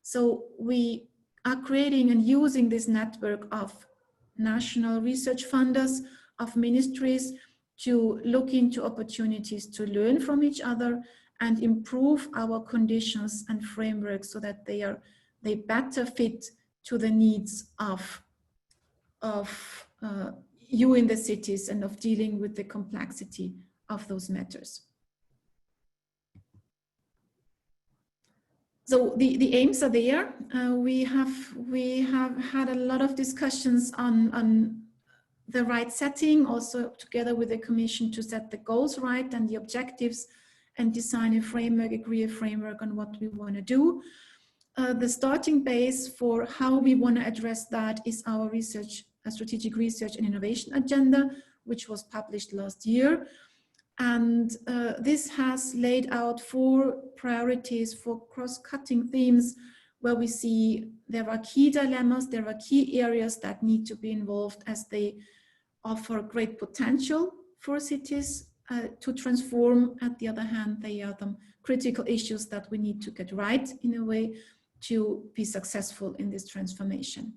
So we are creating and using this network of national research funders, of ministries, to look into opportunities to learn from each other and improve our conditions and frameworks so that they better fit to the needs of you in the cities and of dealing with the complexity of those matters. So the aims are there. We have had a lot of discussions on the right setting, also together with the Commission, to set the goals right and the objectives and design a framework, agree a framework on what we want to do. The starting base for how we want to address that is our research, strategic research and innovation agenda, which was published last year. And this has laid out 4 priorities, 4 cross-cutting themes, where we see there are key dilemmas, there are key areas that need to be involved, as they offer great potential for cities to transform. At the other hand, they are the critical issues that we need to get right in a way to be successful in this transformation.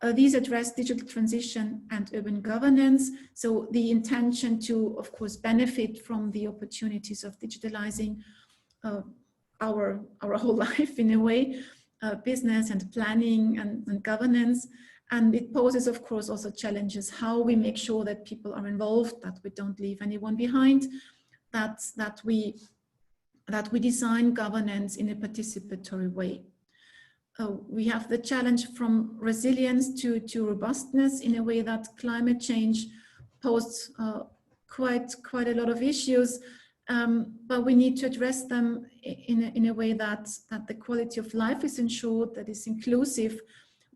These address digital transition and urban governance. So the intention to, of course, benefit from the opportunities of digitalizing our whole life in a way, business and planning and governance. And it poses, of course, also challenges how we make sure that people are involved, that we don't leave anyone behind, that we design governance in a participatory way. We have the challenge from resilience to robustness, in a way that climate change poses quite a lot of issues, but we need to address them in a way that the quality of life is ensured, that is inclusive,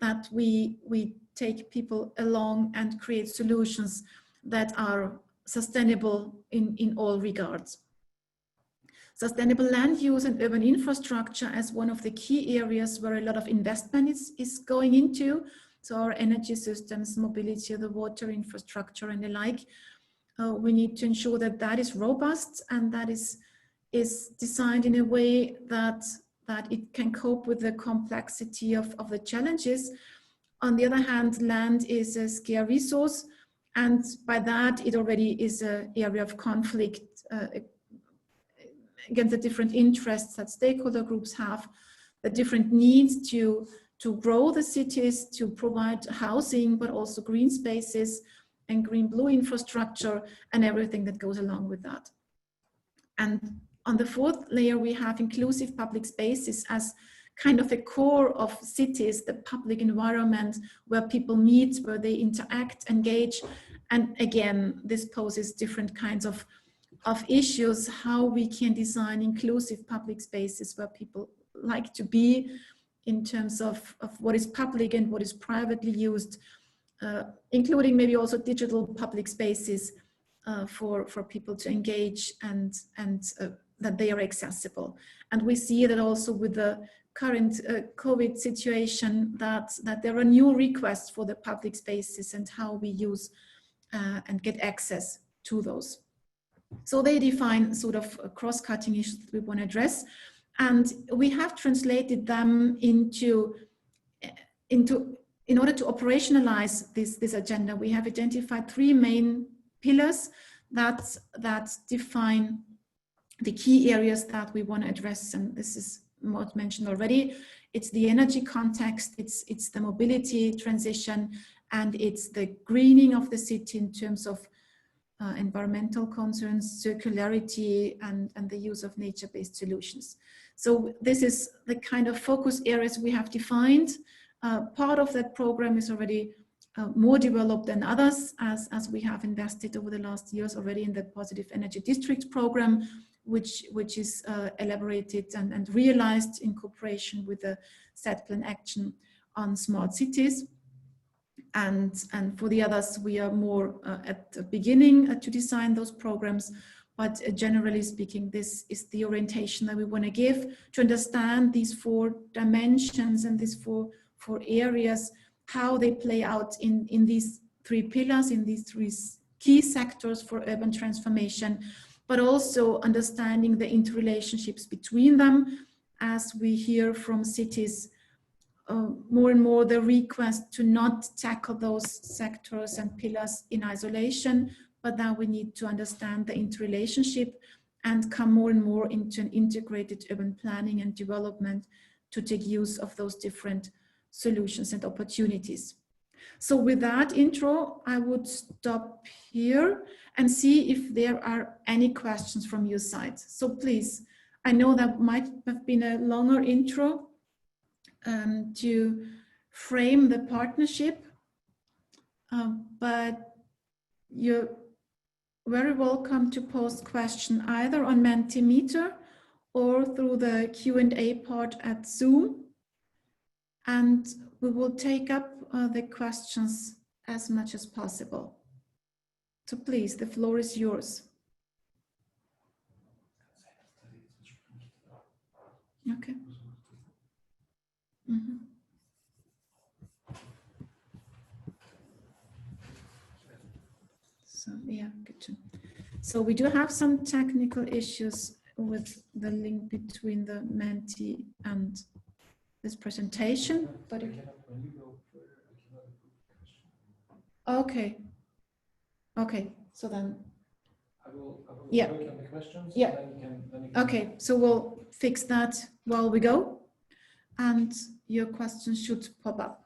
that we take people along and create solutions that are sustainable in all regards. Sustainable land use and urban infrastructure as one of the key areas where a lot of investment is going into. So our energy systems, mobility, the water infrastructure and the like. We need to ensure that that is robust and that is designed in a way that it can cope with the complexity of the challenges. On the other hand, land is a scarce resource, and by that it already is an area of conflict against the different interests that stakeholder groups have, the different needs to grow the cities, to provide housing, but also green spaces and green-blue infrastructure and everything that goes along with that. And on the 4th layer, we have inclusive public spaces as kind of a core of cities, the public environment where people meet, where they interact, engage. And again, this poses different kinds of issues, how we can design inclusive public spaces where people like to be in terms of what is public and what is privately used, including maybe also digital public spaces for people to engage and that they are accessible. And we see that also with the current COVID situation, that there are new requests for the public spaces and how we use and get access to those. So they define sort of cross-cutting issues that we want to address, and we have translated them in order to operationalize this agenda. We have identified 3 main pillars that define the key areas that we want to address, and this is what mentioned already. It's the energy context, it's the mobility transition, and it's the greening of the city in terms of environmental concerns, circularity, and the use of nature-based solutions. So this is the kind of focus areas we have defined. Part of that program is already more developed than others, as we have invested over the last years already in the Positive Energy District program, which is elaborated and realized in cooperation with the set plan action on smart cities. And for the others, we are more at the beginning to design those programs. But generally speaking, this is the orientation that we want to give to understand these 4 dimensions and these four areas, how they play out in these 3 pillars, in these 3 key sectors for urban transformation, but also understanding the interrelationships between them, as we hear from cities more and more the request to not tackle those sectors and pillars in isolation, but now we need to understand the interrelationship and come more and more into an integrated urban planning and development to take use of those different solutions and opportunities. So with that intro, I would stop here and see if there are any questions from your side. So please, I know that might have been a longer intro to frame the partnership, but you're very welcome to post question either on Mentimeter or through the Q&A part at Zoom, and we will take up the questions as much as possible. So please, the floor is yours. Okay. Mm-hmm. So yeah, good. So we do have some technical issues with the link between the Menti and this presentation, but okay. Okay, so then I will yeah. work on the questions. Yeah. Then you can Okay, so we'll fix that while we go, and your questions should pop up.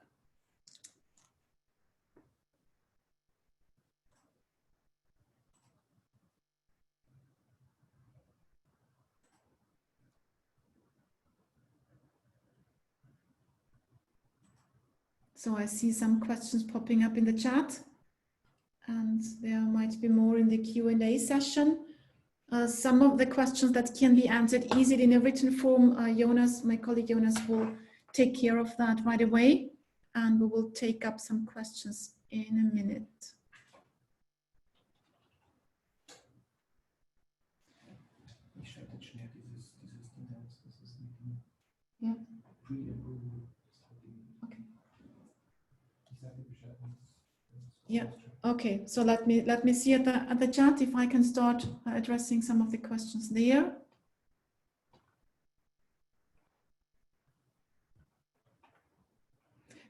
So I see some questions popping up in the chat, and there might be more in the Q&A session. Some of the questions that can be answered easily in a written form, Jonas, my colleague Jonas, will take care of that right away, and we will take up some questions in a minute. Yeah. Okay. Yeah. Okay. So let me see at the chat if I can start addressing some of the questions there.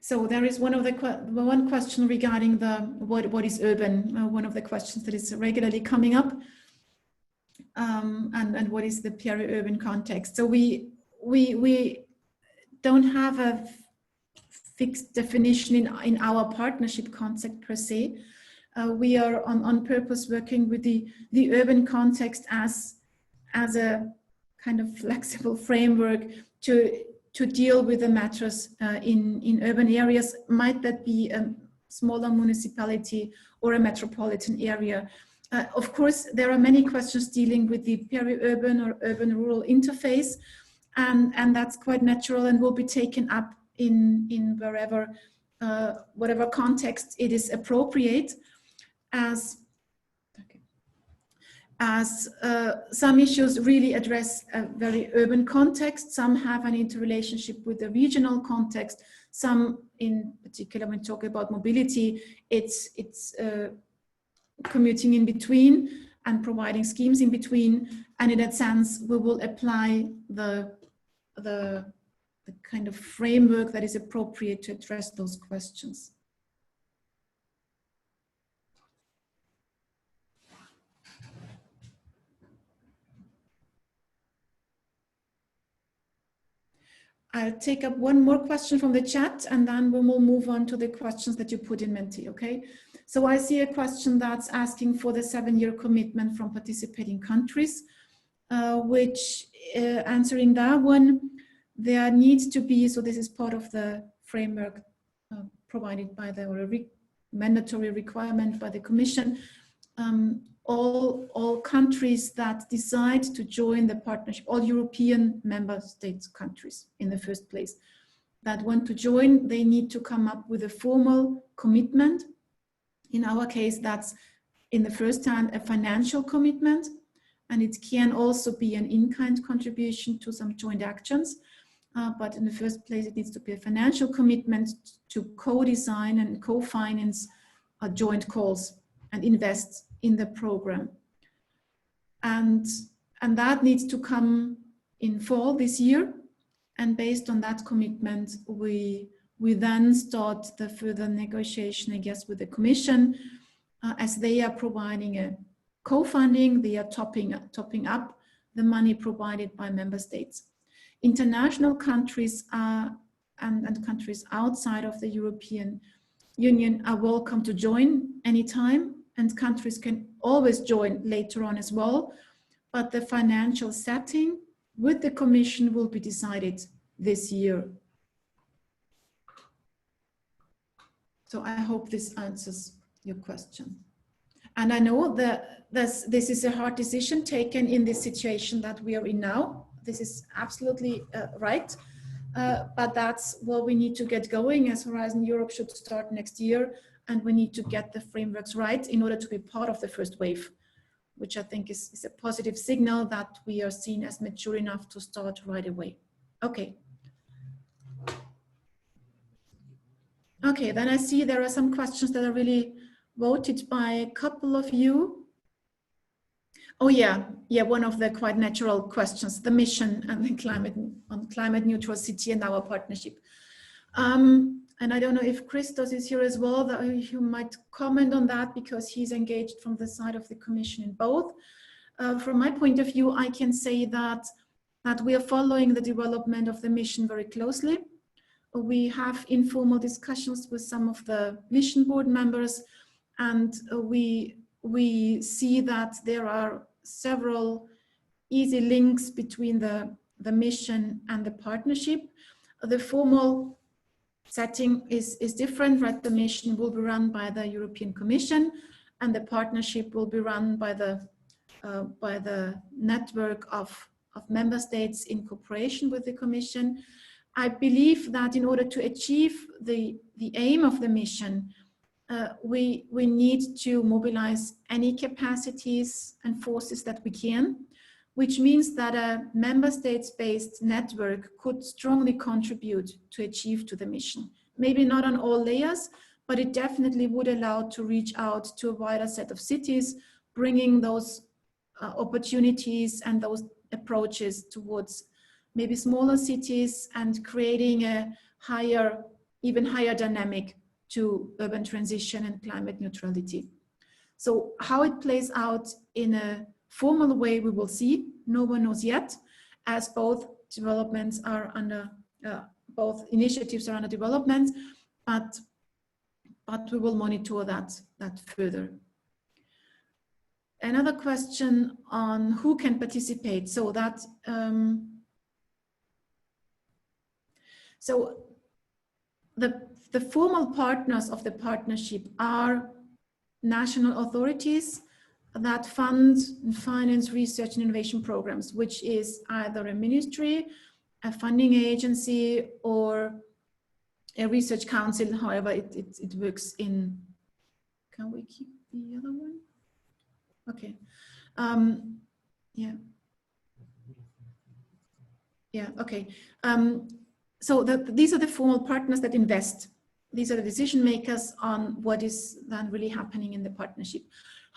So there is one question regarding the what is urban. One of the questions that is regularly coming up, and what is the peri-urban context. So we don't have a fixed definition in our partnership concept per se. We are on purpose working with the urban context as a kind of flexible framework to deal with the matters in urban areas. Might that be a smaller municipality or a metropolitan area? Of course, there are many questions dealing with the peri-urban or urban-rural interface, and that's quite natural and will be taken up in wherever, whatever context it is appropriate. As some issues really address a very urban context, some have an interrelationship with the regional context, some in particular when talking about mobility, it's commuting in between and providing schemes in between, and in that sense we will apply the kind of framework that is appropriate to address those questions. I'll take up one more question from the chat, and then we will move on to the questions that you put in Menti, okay? So I see a question that's asking for the 7-year commitment from participating countries, which answering that one, there needs to be, so this is part of the framework provided by the mandatory requirement by the Commission, all countries that decide to join the partnership, all European member states countries in the first place, that want to join, they need to come up with a formal commitment. In our case, that's in the first hand a financial commitment, and it can also be an in-kind contribution to some joint actions. But in the first place, it needs to be a financial commitment to co-design and co-finance joint calls and invest in the program. And that needs to come in fall this year. And based on that commitment, we then start the further negotiation, I guess, with the Commission, as they are providing a co-funding, they are topping up the money provided by member states. International countries and countries outside of the European Union are welcome to join anytime, and countries can always join later on as well. But the financial setting with the Commission will be decided this year. So I hope this answers your question. And I know that this is a hard decision taken in this situation that we are in now. This is absolutely right. But that's what we need to get going, as Horizon Europe should start next year. And we need to get the frameworks right in order to be part of the first wave, which I think is a positive signal that we are seen as mature enough to start right away. Okay. Okay, then I see there are some questions that are really voted by a couple of you. Oh yeah, one of the quite natural questions, the mission and the climate neutral city and our partnership. And I don't know if Christos is here as well, that you might comment on that, because he's engaged from the side of the Commission in both. From my point of view, I can say that we are following the development of the mission very closely. We have informal discussions with some of the mission board members, and we see that there are several easy links between the mission and the partnership. The formal setting is different, right? The mission will be run by the European Commission, and the partnership will be run by the network of member states in cooperation with the Commission. I believe that in order to achieve the aim of the mission, we need to mobilize any capacities and forces that we can, which means that a member states-based network could strongly contribute to achieve to the mission. Maybe not on all layers, but it definitely would allow to reach out to a wider set of cities, bringing those opportunities and those approaches towards maybe smaller cities, and creating a even higher dynamic to urban transition and climate neutrality. So how it plays out in a formal way, we will see. No one knows yet, as both developments are under, both initiatives are under development, but we will monitor that further. Another question on who can participate. So that, so the formal partners of the partnership are national authorities that fund and finance research and innovation programs, which is either a ministry, a funding agency, or a research council. However, it works in, can we keep the other one? Okay. Yeah, okay. So these are the formal partners that invest. These are the decision makers on what is then really happening in the partnership.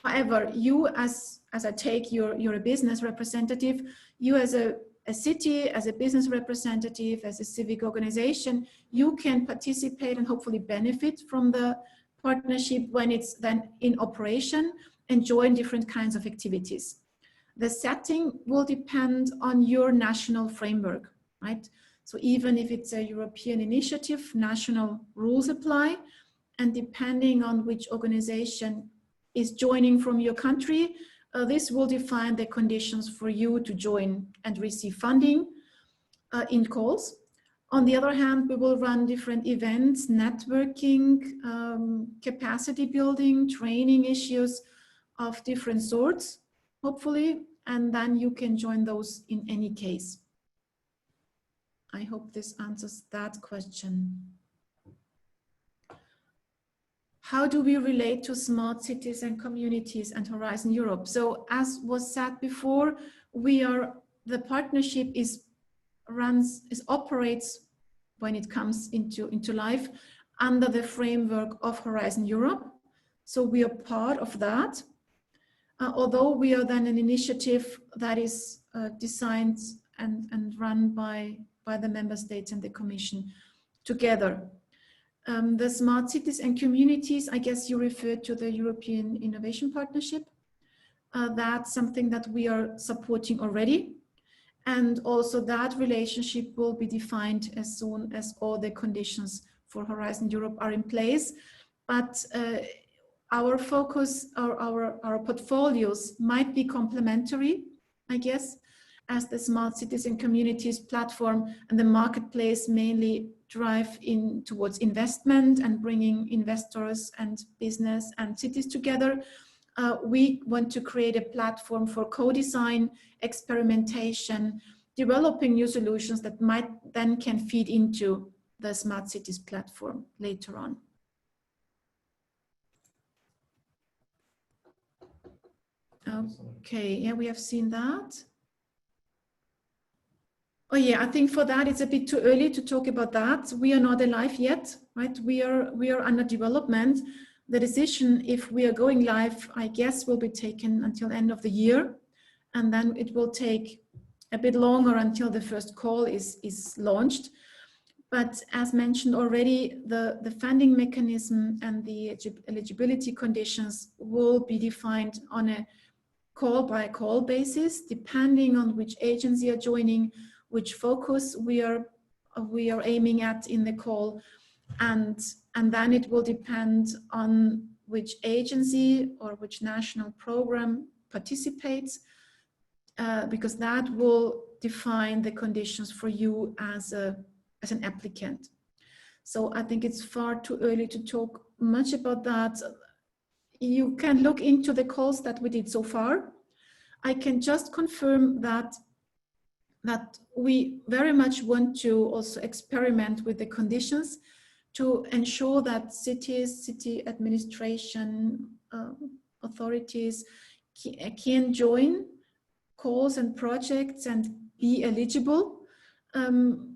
However, you as I take, you're a business representative, you as a city, as a business representative, as a civic organization, you can participate and hopefully benefit from the partnership when it's then in operation and join different kinds of activities. The setting will depend on your national framework, right? So even if it's a European initiative, national rules apply, and depending on which organization is joining from your country, this will define the conditions for you to join and receive funding in calls. On the other hand, we will run different events, networking, capacity building, training issues of different sorts, hopefully, and then you can join those in any case. I hope this answers that question. How do we relate to smart cities and communities and Horizon Europe? So as was said before, the partnership operates when it comes into life under the framework of Horizon Europe. So we are part of that. Although we are then an initiative that is designed and run by by the member states and the Commission together. The smart cities and communities, I guess you referred to the European Innovation Partnership. That's something that we are supporting already. And also that relationship will be defined as soon as all the conditions for Horizon Europe are in place. But our focus, our portfolios might be complementary, I guess, as the Smart Cities and Communities platform and the marketplace mainly drive in towards investment and bringing investors and business and cities together. We want to create a platform for co-design, experimentation, developing new solutions that might then can feed into the Smart Cities platform later on. Okay, yeah, we have seen that. Oh yeah, I think for that it's a bit too early to talk about that. We are not alive yet, right? We are under development. The decision if we are going live, I guess, will be taken until end of the year, and then it will take a bit longer until the first call is launched. But as mentioned already, the funding mechanism and the eligibility conditions will be defined on a call-by-call basis, depending on which agency are joining, which focus we are aiming at in the call, and then it will depend on which agency or which national program participates, because that will define the conditions for you as an applicant. So I think it's far too early to talk much about that. You can look into the calls that we did so far. I can just confirm that we very much want to also experiment with the conditions to ensure that cities, city administration, authorities can join calls and projects and be eligible.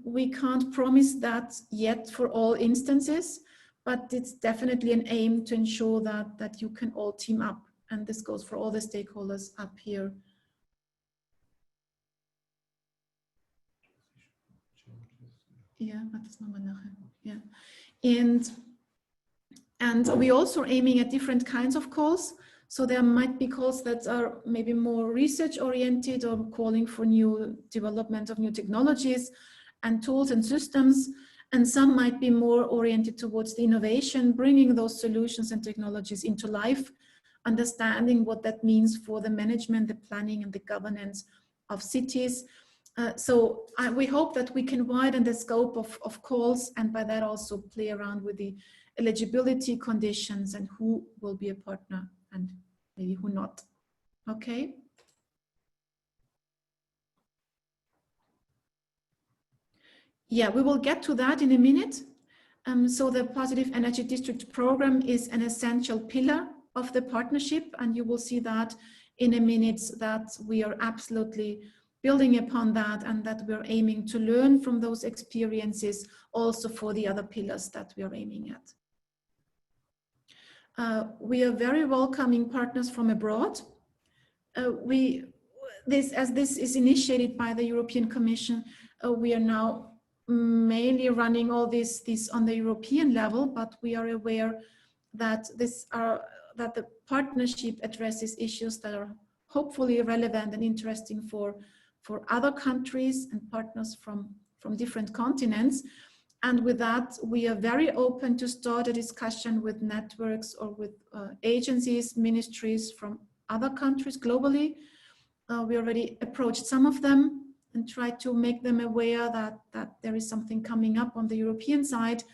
We can't promise that yet for all instances, but it's definitely an aim to ensure that you can all team up. And this goes for all the stakeholders up here. Yeah, that's yeah. And we also are aiming at different kinds of calls. So there might be calls that are maybe more research oriented or calling for new development of new technologies and tools and systems. And some might be more oriented towards the innovation, bringing those solutions and technologies into life, understanding what that means for the management, the planning and the governance of cities. So we hope that we can widen the scope of calls, and by that also play around with the eligibility conditions and who will be a partner and maybe who not. Okay. Yeah, we will get to that in a minute. So the Positive Energy District program is an essential pillar of the partnership, and you will see that in a minute that we are absolutely building upon that, and that we're aiming to learn from those experiences also for the other pillars that we are aiming at. We are very welcoming partners from abroad. As this is initiated by the European Commission, we are now mainly running all this on the European level, but we are aware that that the partnership addresses issues that are hopefully relevant and interesting for other countries and partners from different continents. And with that, we are very open to start a discussion with networks or with agencies, ministries from other countries globally. We already approached some of them and tried to make them aware that there is something coming up on the European side.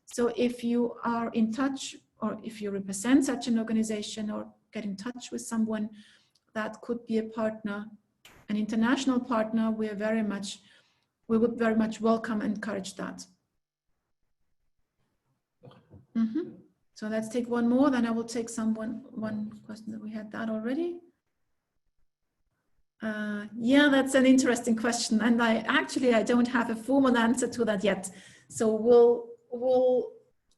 So if you are in touch, or if you represent such an organization or get in touch with someone that could be a partner, an international partner, we would very much welcome and encourage that. So let's take one more, then I will take one question that we had that already. Yeah, that's an interesting question, and I don't have a formal answer to that yet. So will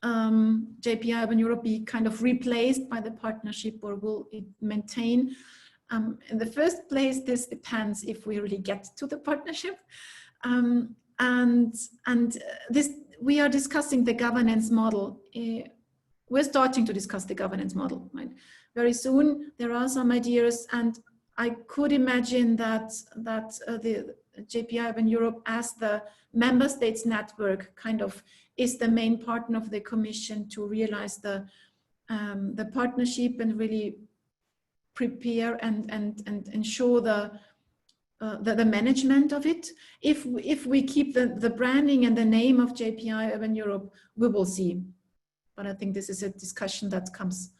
JPI Urban Europe be kind of replaced by the partnership, or will it maintain? In the first place, this depends if we really get to the partnership. And this, we are discussing the governance model. We're starting to discuss the governance model, right? Very soon, there are some ideas, and I could imagine that the JPI Urban Europe, as the member states network, kind of is the main partner of the Commission to realize the partnership and really prepare and ensure the management of it. If we keep the branding and the name of JPI Urban Europe, we will see. But I think this is a discussion that comes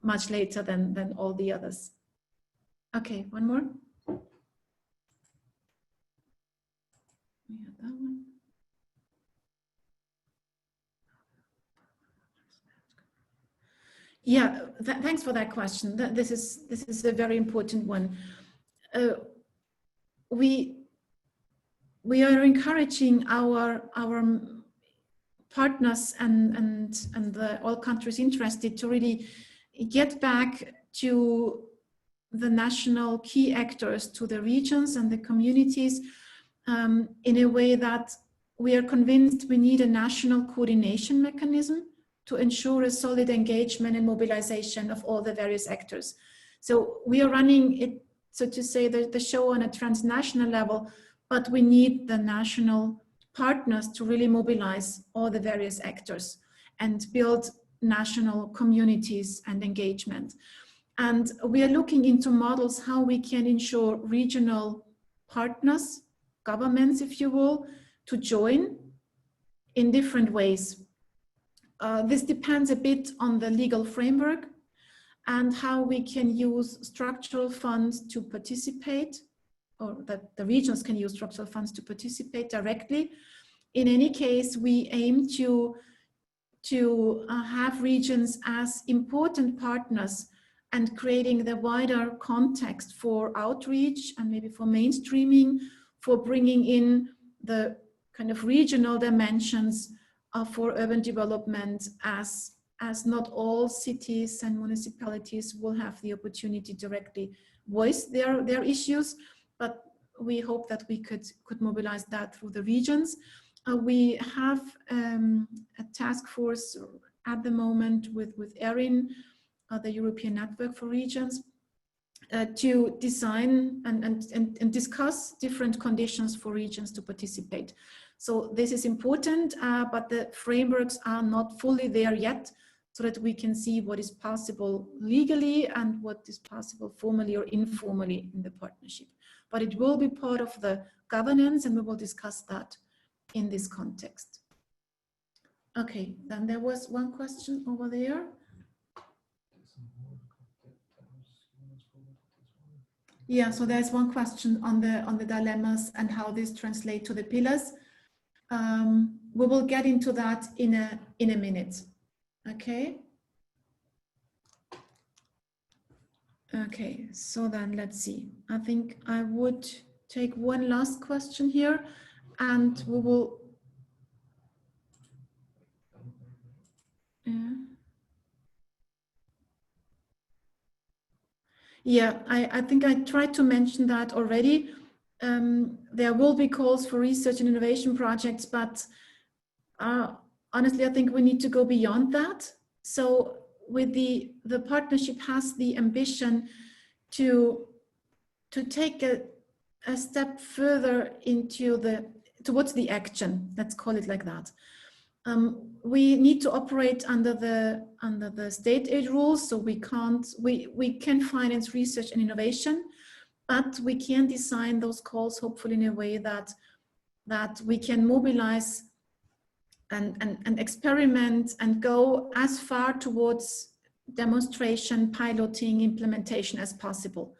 much later than all the others. Okay, one more. We have that one. Yeah, thanks for that question. This is a very important one. We are encouraging our partners and all countries interested to really get back to the national key actors, to the regions and the communities, in a way that we are convinced we need a national coordination mechanism to ensure a solid engagement and mobilization of all the various actors. So we are running it, so to say, the show on a transnational level, but we need the national partners to really mobilize all the various actors and build national communities and engagement. And we are looking into models how we can ensure regional partners, governments, if you will, to join in different ways. This depends a bit on the legal framework and how we can use structural funds to participate, or that the regions can use structural funds to participate directly. In any case, we aim to have regions as important partners and creating the wider context for outreach and maybe for mainstreaming, for bringing in the kind of regional dimensions for urban development, as not all cities and municipalities will have the opportunity to directly voice their issues, but we hope that we could mobilize that through the regions. We have a task force at the moment with ERIN, the European Network for Regions, to design and discuss different conditions for regions to participate. So this is important, but the frameworks are not fully there yet, so that we can see what is possible legally and what is possible formally or informally in the partnership. But it will be part of the governance, and we will discuss that in this context. Okay, then there was one question over there. Yeah, so there's one question on the dilemmas and how this translates to the pillars. We will get into that in a minute. Okay. Okay, so then let's see. I think I would take one last question here, and we will. Yeah, I think I tried to mention that already. There will be calls for research and innovation projects, but honestly, I think we need to go beyond that. So with the partnership has the ambition to take a step further into towards the action. Let's call it like that. We need to operate under the state aid rules, so we can finance research and innovation, but we can design those calls hopefully in a way that we can mobilize and experiment and go as far towards demonstration, piloting, implementation as possible.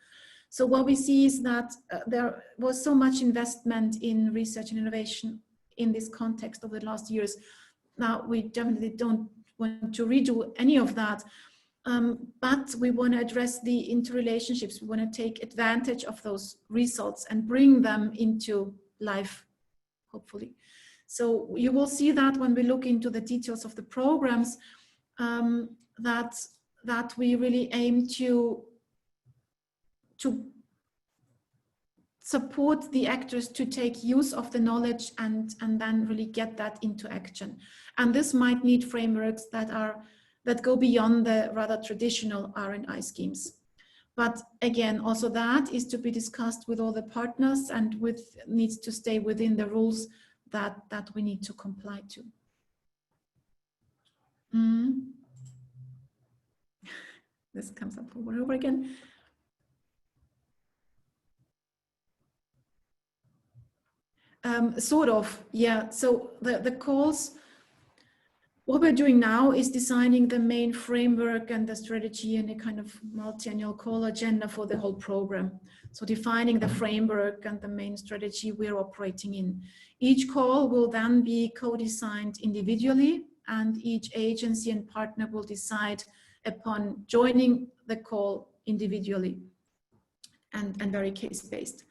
So what we see is that there was so much investment in research and innovation in this context over the last years. Now, we definitely don't want to redo any of that, but we want to address the interrelationships. We want to take advantage of those results and bring them into life, hopefully. So you will see that when we look into the details of the programs, that we really aim to support the actors to take use of the knowledge and then really get that into action. And this might need frameworks that go beyond the rather traditional R&I schemes. But again, also that is to be discussed with all the partners and needs to stay within the rules that we need to comply to. This comes up over and over again. Sort of, yeah. So the calls, what we're doing now is designing the main framework and the strategy and a kind of multi-annual call agenda for the whole program. So defining the framework and the main strategy we're operating in. Each call will then be co-designed individually, and each agency and partner will decide upon joining the call individually and very case-based.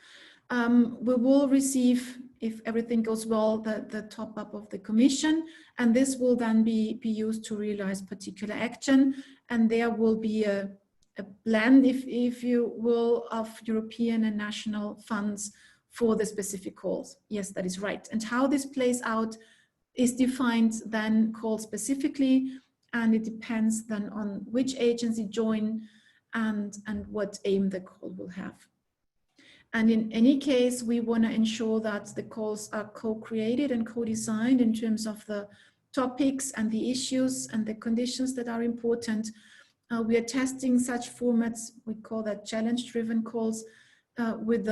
We will receive, if everything goes well, the top up of the commission, and this will then be used to realize particular action. And there will be a blend, if you will, of European and national funds for the specific calls. Yes, that is right. And how this plays out is defined then called specifically, and it depends then on which agency join and what aim the call will have. And in any case, we want to ensure that the calls are co-created and co-designed in terms of the topics and the issues and the conditions that are important. We are testing such formats, we call that challenge-driven calls, with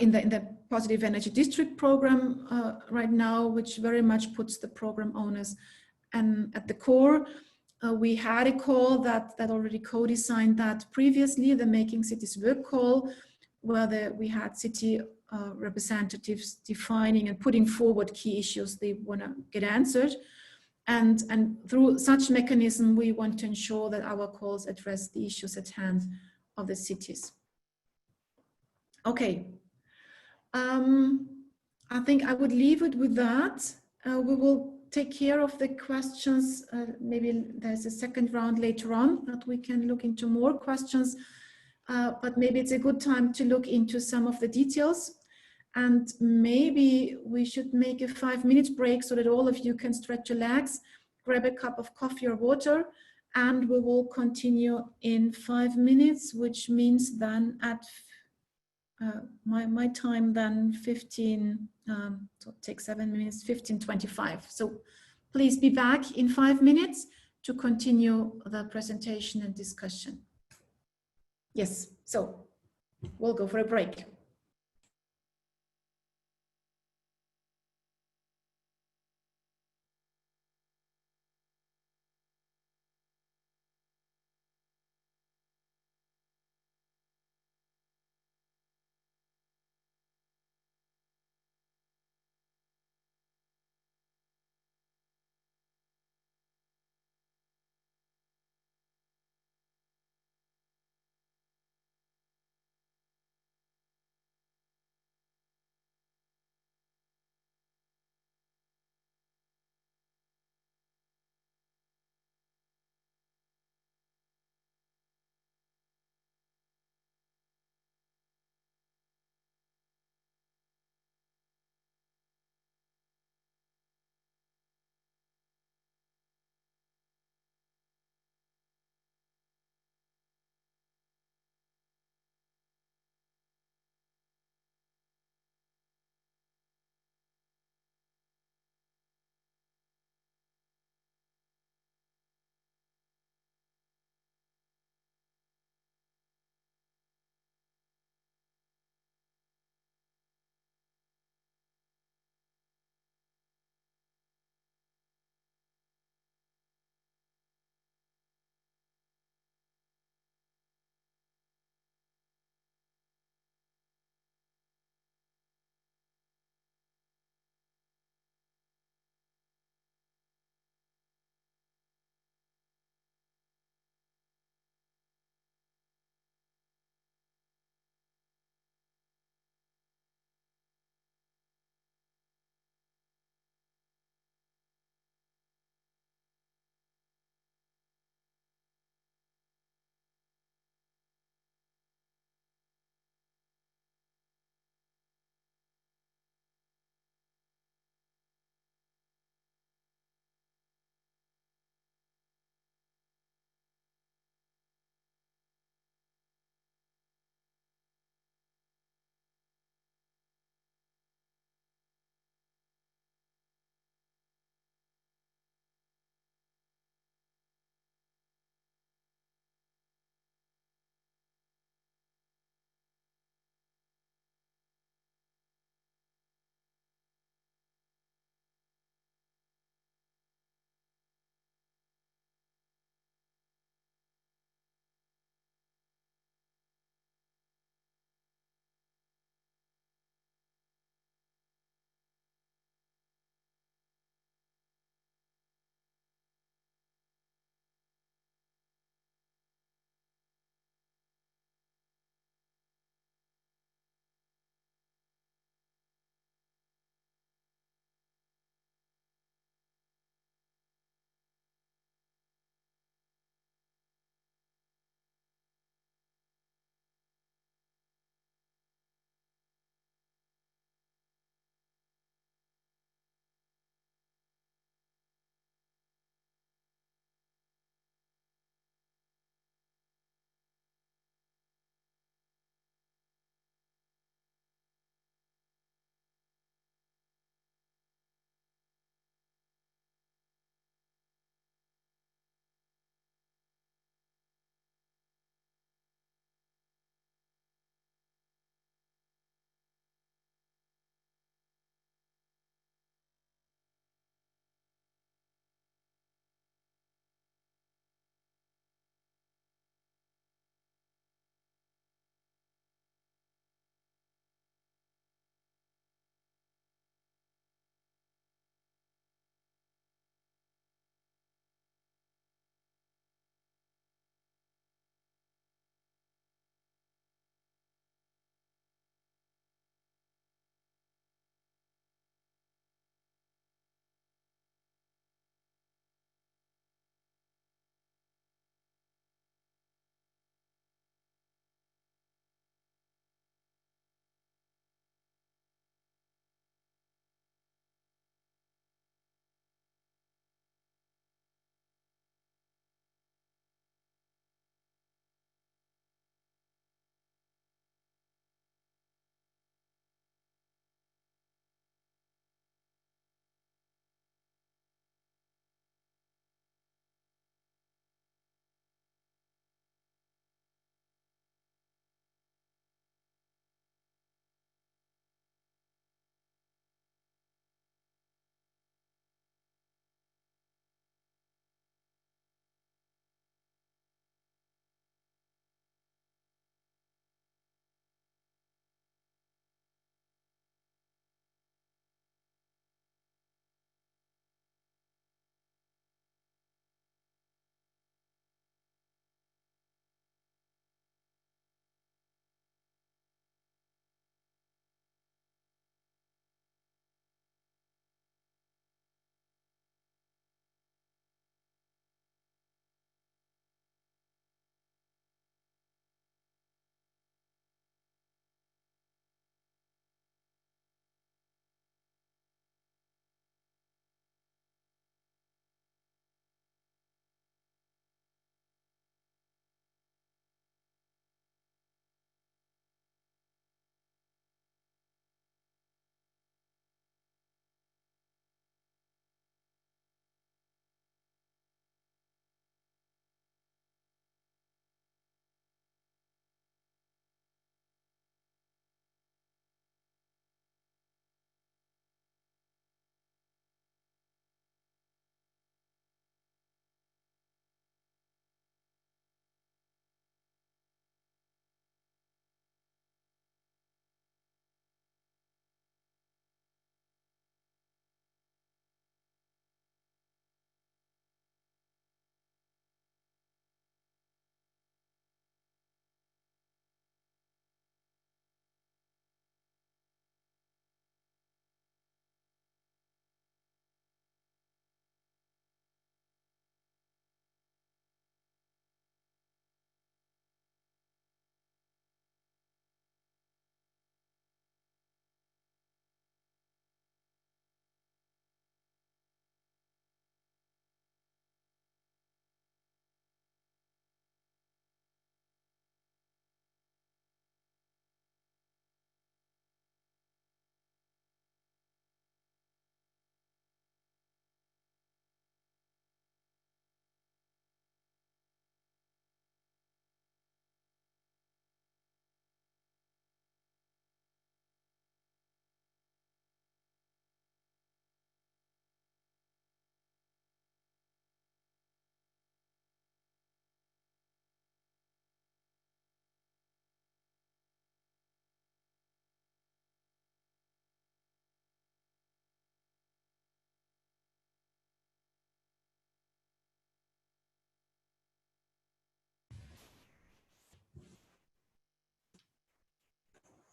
in the Positive Energy District program right now, which very much puts the program owners at the core. We had a call that already co-designed that previously, the Making Cities Work call, where we had city representatives defining and putting forward key issues they want to get answered. And through such mechanism, we want to ensure that our calls address the issues at hand of the cities. Okay. I think I would leave it with that. We will take care of the questions. Maybe there's a second round later on that we can look into more questions, but maybe it's a good time to look into some of the details. And maybe we should make a 5-minute break so that all of you can stretch your legs, grab a cup of coffee or water, and we will continue in 5 minutes, which means then at my time then 15, so it takes 7 minutes, 15:25. So please be back in 5 minutes to continue the presentation and discussion. Yes, so we'll go for a break.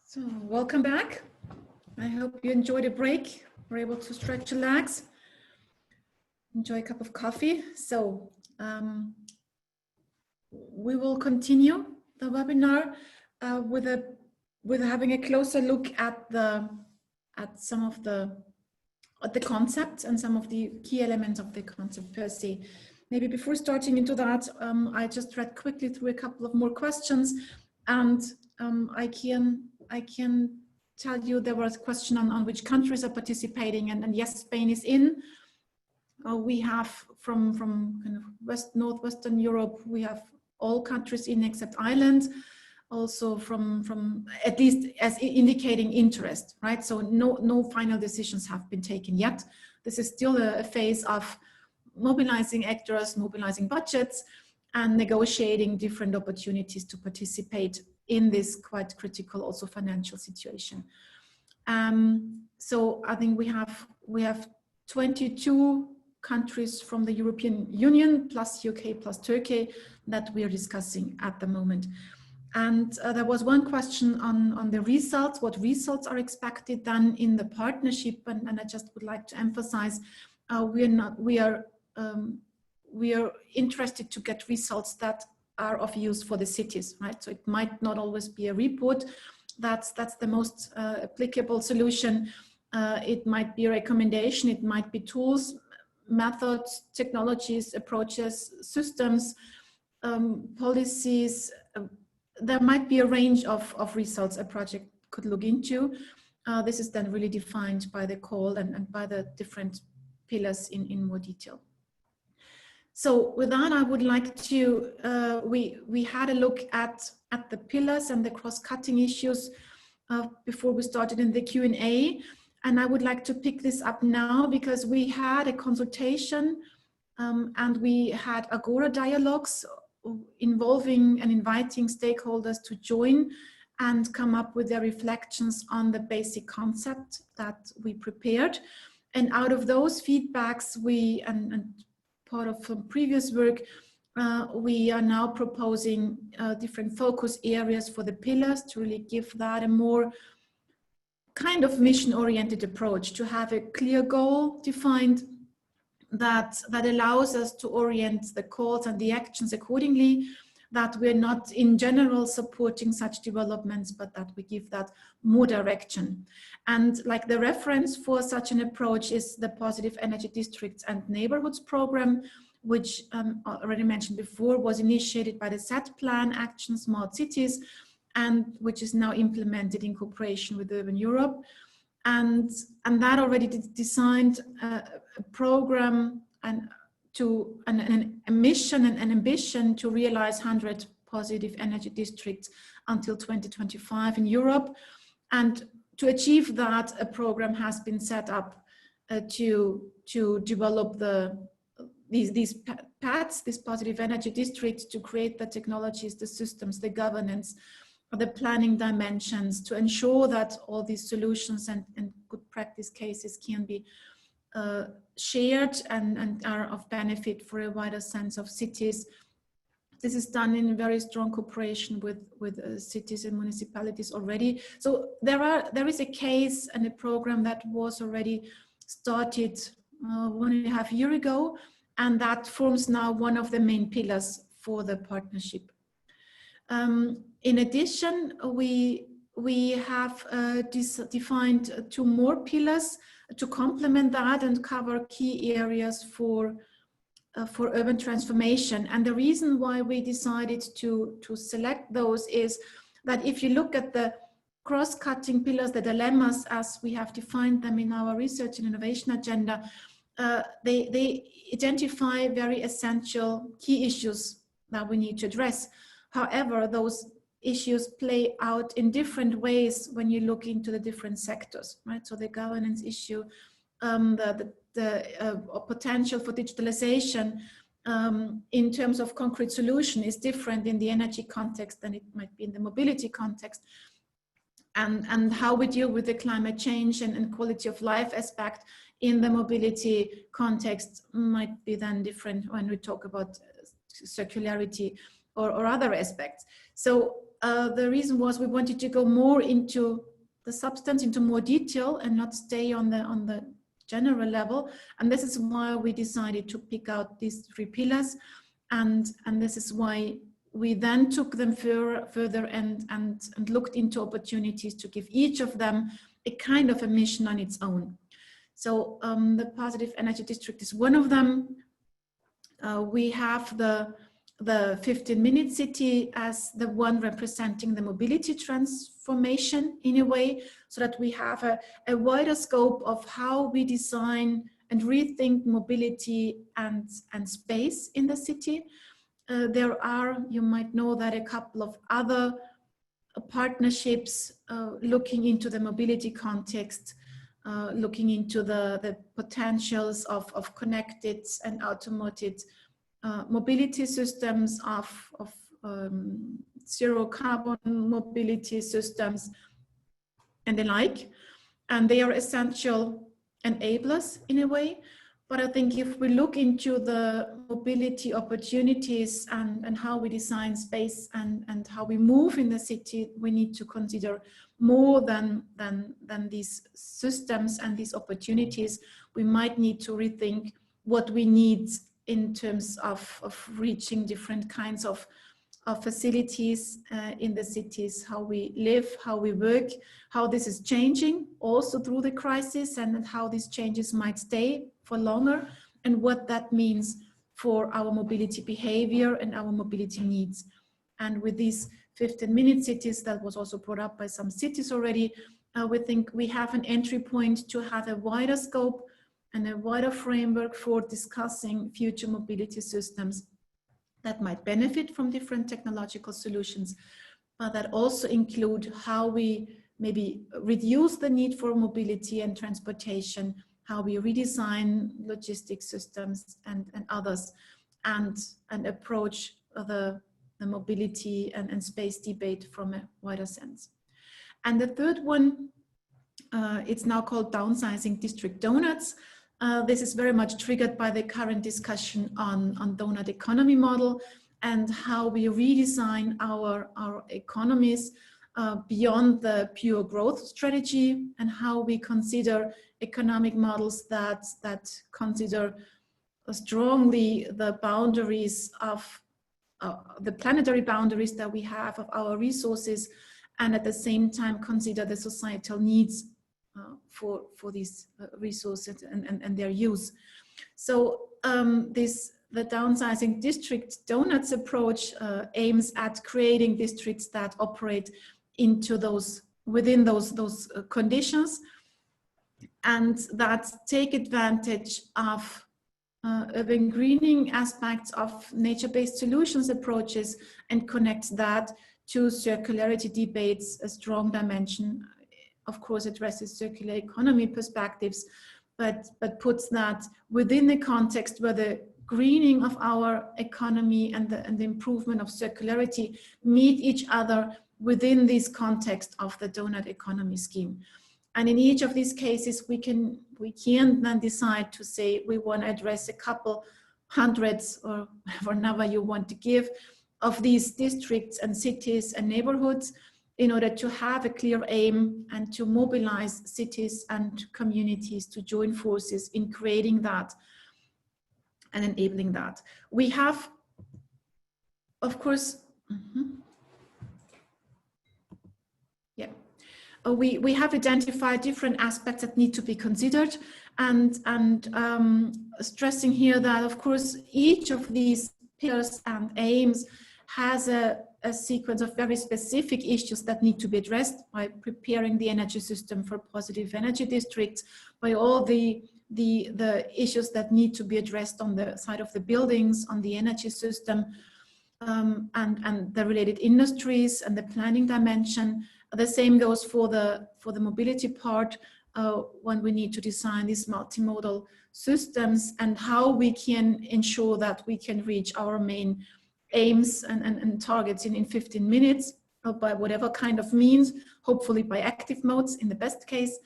So welcome back. I hope you enjoyed a break, were able to stretch your legs, enjoy a cup of coffee. So we will continue the webinar with having a closer look at some of the concepts and some of the key elements of the concept per se. Maybe before starting into that, I just read quickly through a couple of more questions, and I can tell you there was a question on which countries are participating, and yes, Spain is in. We have from kind of northwestern Europe, we have all countries in except Ireland. Also from at least as indicating interest, right? So no final decisions have been taken yet. This is still a phase of mobilizing actors, mobilizing budgets, and negotiating different opportunities to participate in this quite critical also financial situation. So I think we have 22 countries from the European Union plus UK plus Turkey that we are discussing at the moment. And there was one question on the results, what results are expected then in the partnership, and I just would like to emphasize we are interested to get results that are of use for the cities, right? So it might not always be a report that's the most applicable solution. It might be a recommendation, it might be tools, methods, technologies, approaches, systems, policies. There might be a range of results a project could look into. This is then really defined by the call and by the different pillars in more detail. So with that, I would like to, we had a look at the pillars and the cross-cutting issues before we started in the Q&A. And I would like to pick this up now because we had a consultation and we had Agora dialogues involving and inviting stakeholders to join and come up with their reflections on the basic concept that we prepared. And out of those feedbacks, and part of some previous work, we are now proposing different focus areas for the pillars to really give that a more kind of mission-oriented approach, to have a clear goal defined that allows us to orient the calls and the actions accordingly, that we're not in general supporting such developments, but that we give that more direction. And like the reference for such an approach is the Positive Energy Districts and Neighbourhoods program, which already mentioned before, was initiated by the SET Plan Action Smart Cities, and which is now implemented in cooperation with Urban Europe. And that already designed a program and a mission and an ambition to realize 100 positive energy districts until 2025 in Europe. And to achieve that, a program has been set up to develop these paths, these positive energy districts, to create the technologies, the systems, the governance, the planning dimensions, to ensure that all these solutions and good practice cases can be shared and are of benefit for a wider sense of cities. This is done in very strong cooperation with cities and municipalities already. So there is a case and a program that was already started 1.5 years ago, and that forms now one of the main pillars for the partnership. In addition, we have defined 2 more pillars to complement that and cover key areas for urban transformation. And the reason why we decided to select those is that if you look at the cross-cutting pillars, the dilemmas as we have defined them in our research and innovation agenda, they identify very essential key issues that we need to address. However, those issues play out in different ways when you look into the different sectors, right? So the governance issue, the potential for digitalization in terms of concrete solution is different in the energy context than it might be in the mobility context. And how we deal with the climate change and quality of life aspect in the mobility context might be then different when we talk about circularity or other aspects. So the reason was we wanted to go more into the substance, into more detail, and not stay on the general level. And this is why we decided to pick out these 3 pillars. And this is why we then took them further and looked into opportunities to give each of them a kind of a mission on its own. So the positive energy district is one of them. We have the 15-minute city as the one representing the mobility transformation in a way, so that we have a wider scope of how we design and rethink mobility and space in the city. There are, you might know that, a couple of other partnerships looking into the mobility context, looking into the potentials of connected and automated mobility systems, of zero carbon mobility systems and the like. And they are essential enablers in a way. But I think if we look into the mobility opportunities and how we design space and how we move in the city, we need to consider more than these systems and these opportunities. We might need to rethink what we need in terms of reaching different kinds of facilities in the cities, how we live, how we work, how this is changing also through the crisis, and how these changes might stay for longer, and what that means for our mobility behavior and our mobility needs. And with these 15-minute cities, that was also brought up by some cities already, we think we have an entry point to have a wider scope and a wider framework for discussing future mobility systems that might benefit from different technological solutions, but that also include how we maybe reduce the need for mobility and transportation, how we redesign logistics systems and others, and approach the mobility and space debate from a wider sense. And the third one, it's now called Downsizing District Doughnuts. This is very much triggered by the current discussion on donut economy model and how we redesign our economies beyond the pure growth strategy, and how we consider economic models that consider strongly the boundaries of the planetary boundaries that we have of our resources, and at the same time consider the societal needs for these resources and their use. So the Downsizing District Doughnuts approach aims at creating districts that operate into within those conditions, and that take advantage of urban greening aspects of nature-based solutions approaches, and connects that to circularity debates. A strong dimension, of course, addresses circular economy perspectives, but puts that within the context where the greening of our economy and the improvement of circularity meet each other within this context of the donut economy scheme. And in each of these cases, we can then decide to say we want to address a couple hundreds, or whatever number you want to give, of these districts and cities and neighborhoods, in order to have a clear aim and to mobilize cities and communities to join forces in creating that and enabling that. We have, of course, we have identified different aspects that need to be considered, and stressing here that, of course, each of these pillars and aims has a sequence of very specific issues that need to be addressed by preparing the energy system for positive energy districts, by all the issues that need to be addressed on the side of the buildings, on the energy system, and the related industries and the planning dimension. The same goes for the mobility part, when we need to design these multimodal systems and how we can ensure that we can reach our main aims and targets in 15 minutes, or by whatever kind of means, hopefully by active modes in the best case.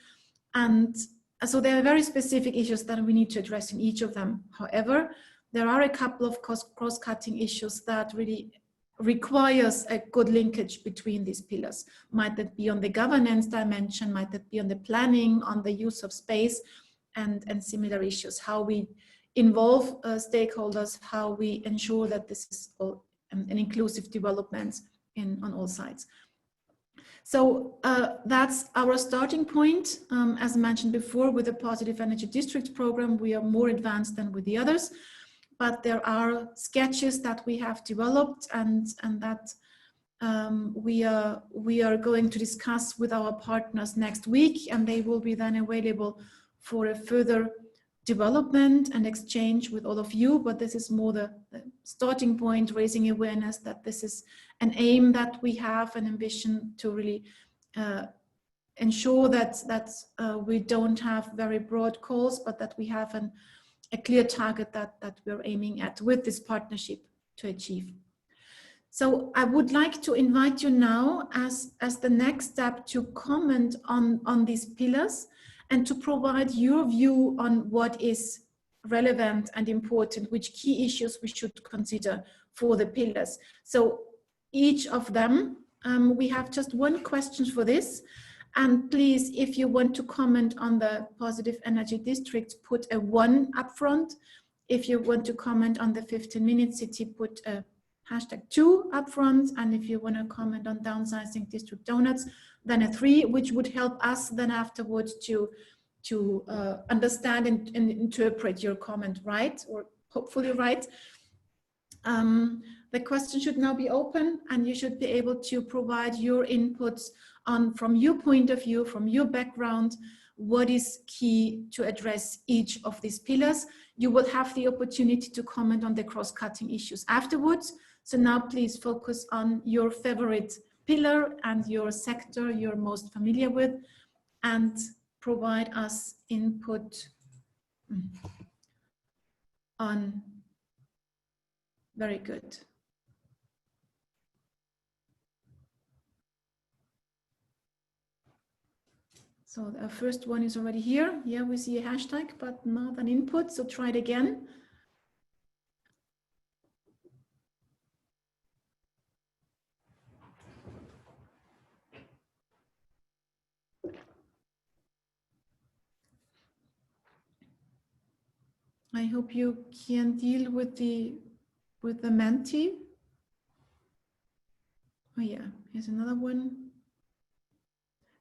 And so there are very specific issues that we need to address in each of them. However, there are a couple of cross-cutting issues that really requires a good linkage between these pillars. Might that be on the governance dimension, might that be on the planning, on the use of space, and similar issues, how we involve stakeholders, how we ensure that this is all an inclusive development on all sides. So that's our starting point. As mentioned before, with the Positive Energy District program, we are more advanced than with the others, but there are sketches that we have developed and that we are going to discuss with our partners next week, and they will be then available for a further development and exchange with all of you. But this is more the starting point, raising awareness that this is an aim that we have, an ambition to really ensure that we don't have very broad calls, but that we have a clear target that we're aiming at with this partnership to achieve. So I would like to invite you now as the next step to comment on these pillars and to provide your view on what is relevant and important, which key issues we should consider for the pillars. So each of them, we have just one question for this. And please, if you want to comment on the Positive Energy District, put a 1 up front. If you want to comment on the 15-minute city, put a #2 up front. And if you want to comment on Downsizing District Doughnuts, then a 3, which would help us then afterwards to understand and interpret your comment right, or hopefully right. The question should now be open, and you should be able to provide your inputs on, from your point of view, from your background, what is key to address each of these pillars. You will have the opportunity to comment on the cross-cutting issues afterwards. So now please focus on your favorite pillar and your sector you're most familiar with, and provide us input on. Very good. So the first one is already here. Yeah, we see a hashtag, but not an input. So try it again. I hope you can deal with the Menti. Oh yeah, here's another one.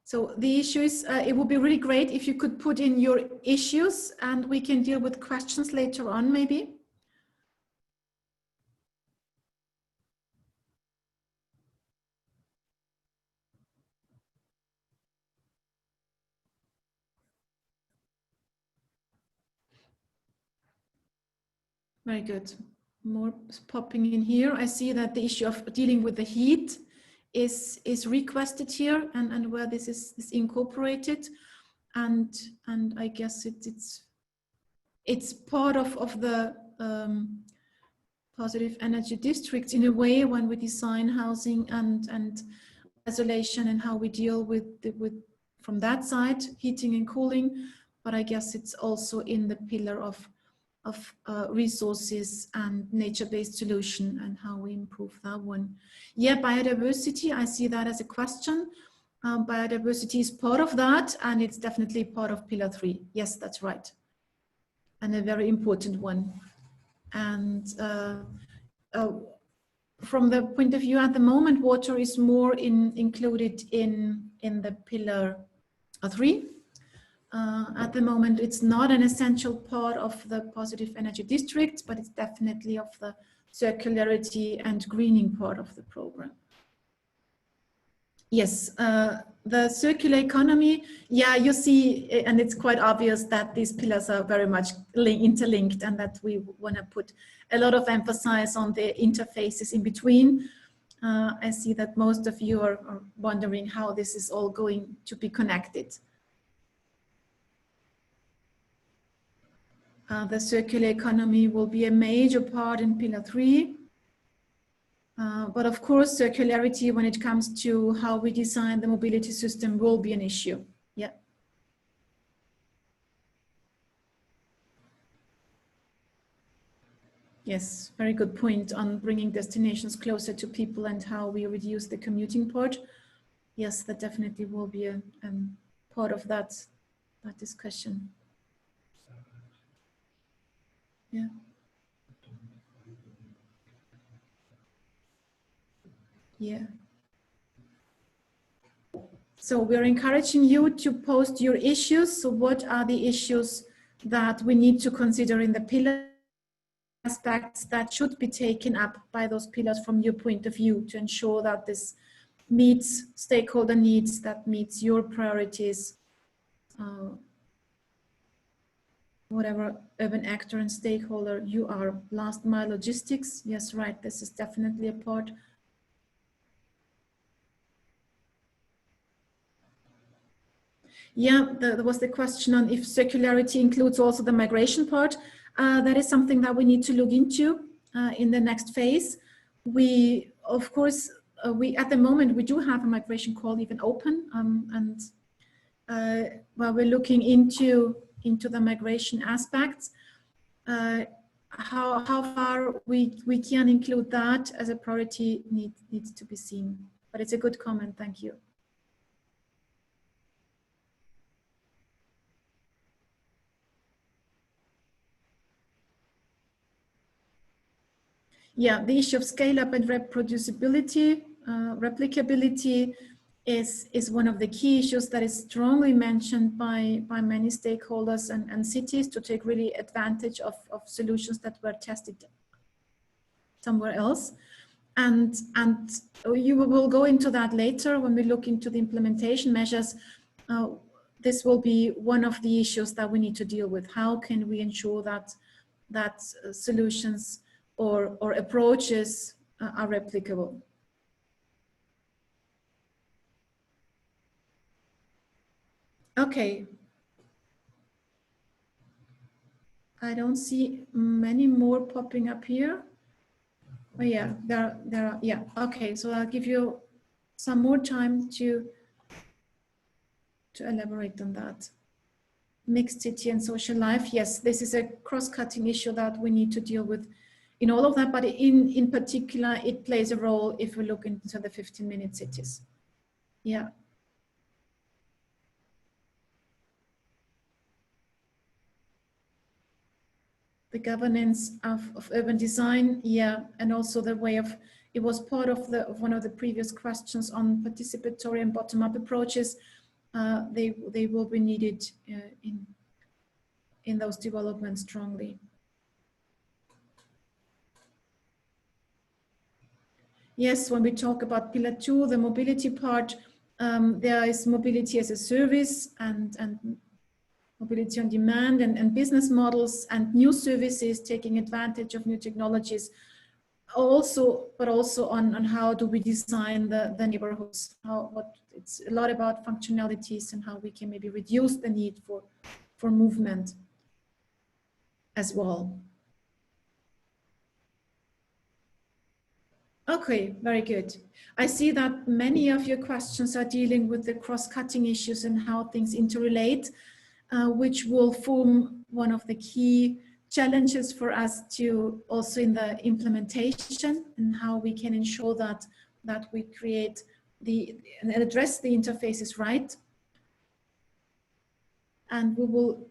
So the issue is, it would be really great if you could put in your issues and we can deal with questions later on, maybe. Very good. More popping in here. I see that the issue of dealing with the heat is requested here, and where this is incorporated, and I guess it's part of the Positive Energy District in a way, when we design housing and isolation and how we deal with from that side, heating and cooling. But I guess it's also in the pillar of resources and nature-based solution and how we improve that one. Yeah, biodiversity, I see that as a question. Biodiversity is part of that, and it's definitely part of pillar 3. Yes, that's right. And a very important one. And from the point of view at the moment, water is more included in the pillar 3. At the moment, it's not an essential part of the Positive Energy District, but it's definitely of the circularity and greening part of the program. Yes, the circular economy, yeah, you see, and it's quite obvious that these pillars are very much interlinked, and that we want to put a lot of emphasis on the interfaces in between. I see that most of you are wondering how this is all going to be connected. The circular economy will be a major part in pillar 3. But of course, circularity when it comes to how we design the mobility system will be an issue. Yeah. Yes, very good point on bringing destinations closer to people and how we reduce the commuting part. Yes, that definitely will be a part of that discussion. Yeah. Yeah. So we're encouraging you to post your issues. So what are the issues that we need to consider in the pillar aspects that should be taken up by those pillars from your point of view to ensure that this meets stakeholder needs, that meets your priorities, whatever urban actor and stakeholder you are. Last mile logistics, yes, right, this is definitely a part. Yeah, there was the question on if circularity includes also the migration part. That is something that we need to look into in the next phase. We, of course, we at the moment, we do have a migration call even open, and while we're looking into the migration aspects, how far we can include that as a priority needs to be seen. But it's a good comment, thank you. Yeah, the issue of scale up and reproducibility, replicability is one of the key issues that is strongly mentioned by many stakeholders and cities to take really advantage of solutions that were tested somewhere else. And you will go into that later when we look into the implementation measures. This will be one of the issues that we need to deal with. How can we ensure that solutions or approaches are replicable? Okay. I don't see many more popping up here. Oh yeah, there are, yeah, okay. So I'll give you some more time to elaborate on that. Mixed city and social life. Yes, this is a cross-cutting issue that we need to deal with in all of that, but in particular, it plays a role if we look into the 15-minute cities. Yeah. The governance of urban design, yeah, and also the way of, it was part of one of the previous questions on participatory and bottom-up approaches. They will be needed in those developments strongly. Yes, when we talk about pillar 2, the mobility part, there is mobility as a service and mobility on demand and business models and new services taking advantage of new technologies. But also on how do we design the neighborhoods? It's a lot about functionalities and how we can maybe reduce the need for movement as well. Okay, very good. I see that many of your questions are dealing with the cross-cutting issues and how things interrelate, which will form one of the key challenges for us to also in the implementation and how we can ensure that we create and address the interfaces right. And we will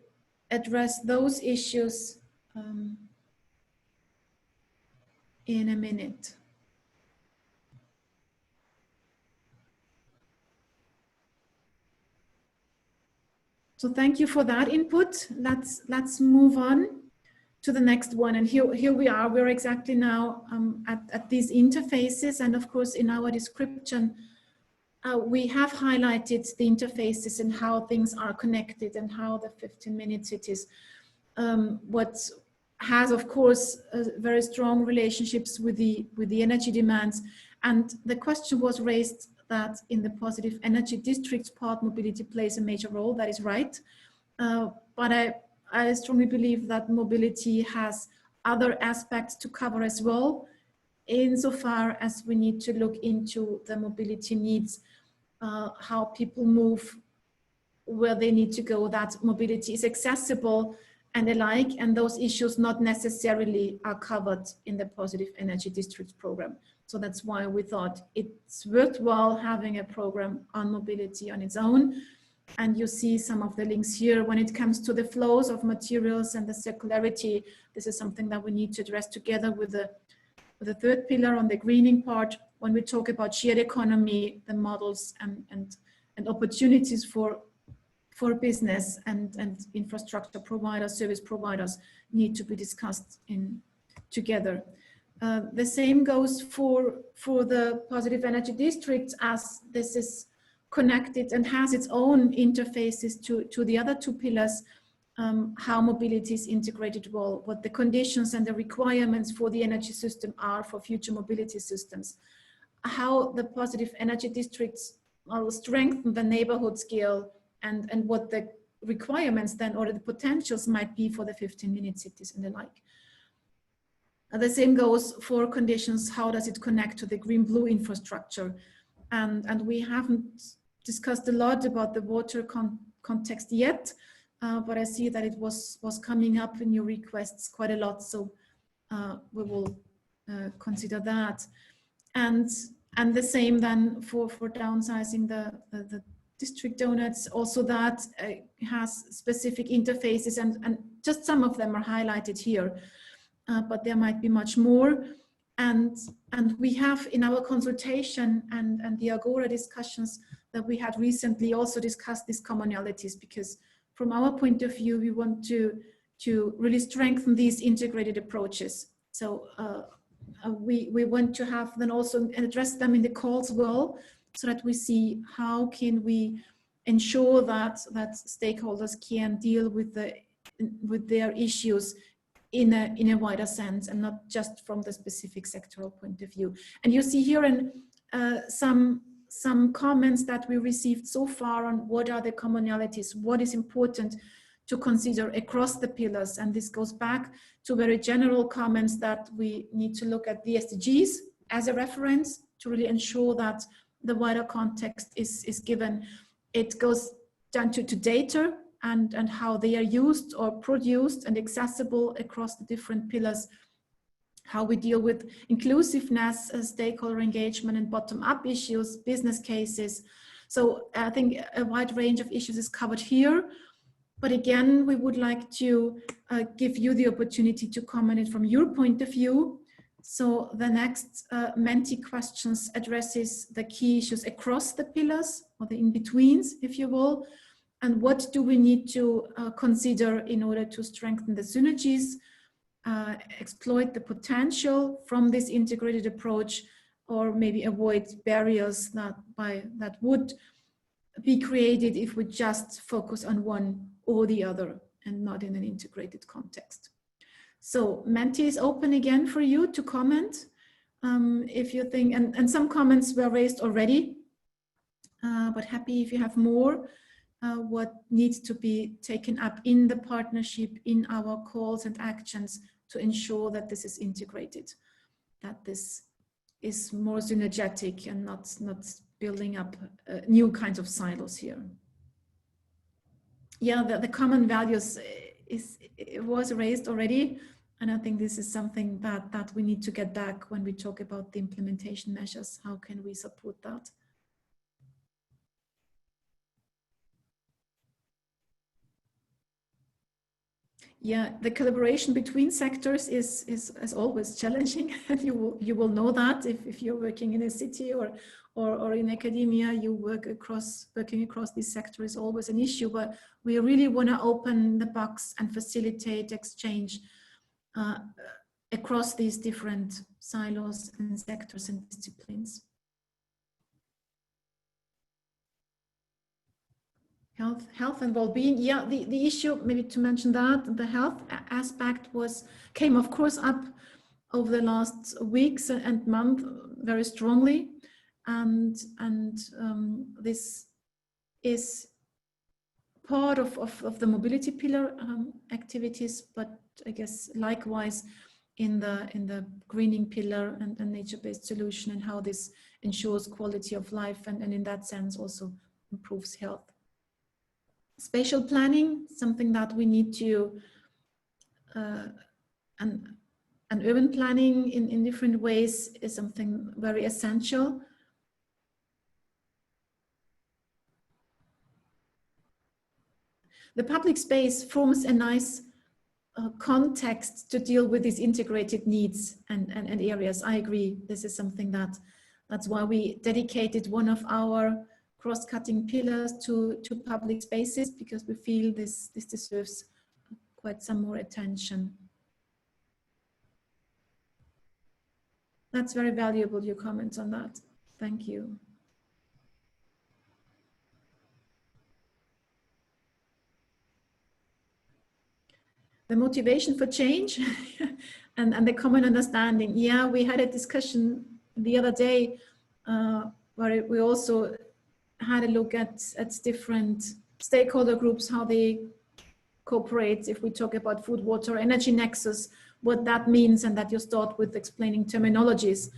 address those issues in a minute. So thank you for that input. Let's move on to the next one. And here we are. We're exactly now at these interfaces. And of course, in our description, we have highlighted the interfaces and how things are connected and how the 15-minute cities, what has, of course, very strong relationships with the energy demands. And the question was raised that in the positive energy districts part, mobility plays a major role. That is right. But I strongly believe that mobility has other aspects to cover as well, insofar as we need to look into the mobility needs, how people move, where they need to go, that mobility is accessible and the like, and those issues not necessarily are covered in the Positive Energy Districts program. So that's why we thought it's worthwhile having a program on mobility on its own. And you see some of the links here. When it comes to the flows of materials and the circularity, this is something that we need to address together with the third pillar on the greening part. When we talk about shared economy, the models and opportunities for business and infrastructure providers, service providers need to be discussed together. The same goes for the Positive Energy Districts, as this is connected and has its own interfaces to the other two pillars, how mobility is integrated well, what the conditions and the requirements for the energy system are for future mobility systems, how the Positive Energy Districts will strengthen the neighborhood scale, and what the requirements then or the potentials might be for the 15-minute cities and the like. The same goes for conditions. How does it connect to the green-blue infrastructure? And we haven't discussed a lot about the water context yet, but I see that it was coming up in your requests quite a lot, so we will consider that. And the same then for downsizing the district donuts, also that has specific interfaces, and just some of them are highlighted here, but there might be much more. And we have in our consultation and the Agora discussions that we had recently also discussed these commonalities, because from our point of view, we want to really strengthen these integrated approaches. So we want to have then also address them in the calls well, so that we see how can we ensure that stakeholders can deal with their issues in a wider sense, and not just from the specific sectoral point of view. And you see here in some comments that we received so far on what are the commonalities, what is important to consider across the pillars. And this goes back to very general comments that we need to look at the SDGs as a reference to really ensure that the wider context is given. It goes down to data and how they are used or produced and accessible across the different pillars, how we deal with inclusiveness, stakeholder engagement, and bottom-up issues, business cases. So I think a wide range of issues is covered here. But again, we would like to give you the opportunity to comment it from your point of view. So the next Menti questions addresses the key issues across the pillars, or the in-betweens, if you will. And what do we need to consider in order to strengthen the synergies, exploit the potential from this integrated approach, or maybe avoid barriers that would be created if we just focus on one or the other and not in an integrated context. So Menti is open again for you to comment if you think, and some comments were raised already, but happy if you have more, what needs to be taken up in the partnership, in our calls and actions to ensure that this is integrated, that this is more synergetic and not building up new kinds of silos here. Yeah, the common values it was raised already, and I think this is something that we need to get back when we talk about the implementation measures. How can we support that? Yeah, the collaboration between sectors is always challenging, and you will know that if you're working in a city or in academia, you working across this sector is always an issue. But we really want to open the box and facilitate exchange across these different silos and sectors and disciplines. Health and well-being. Yeah, the issue, maybe to mention that the health aspect came of course up over the last weeks and month very strongly, and this is part of the mobility pillar activities, but I guess likewise in the greening pillar and nature-based solution, and how this ensures quality of life and in that sense also improves health. Spatial planning, something that we need to and urban planning in different ways is something very essential. The public space forms a nice context to deal with these integrated needs and areas. I agree. This is something that's why we dedicated one of our cross-cutting pillars to public spaces, because we feel this deserves quite some more attention. That's very valuable, your comments on that. Thank you. The motivation for change and the common understanding. Yeah, we had a discussion the other day where we also had a look at different stakeholder groups, how they cooperate. If we talk about food, water, energy nexus, what that means, and that you start with explaining terminologies.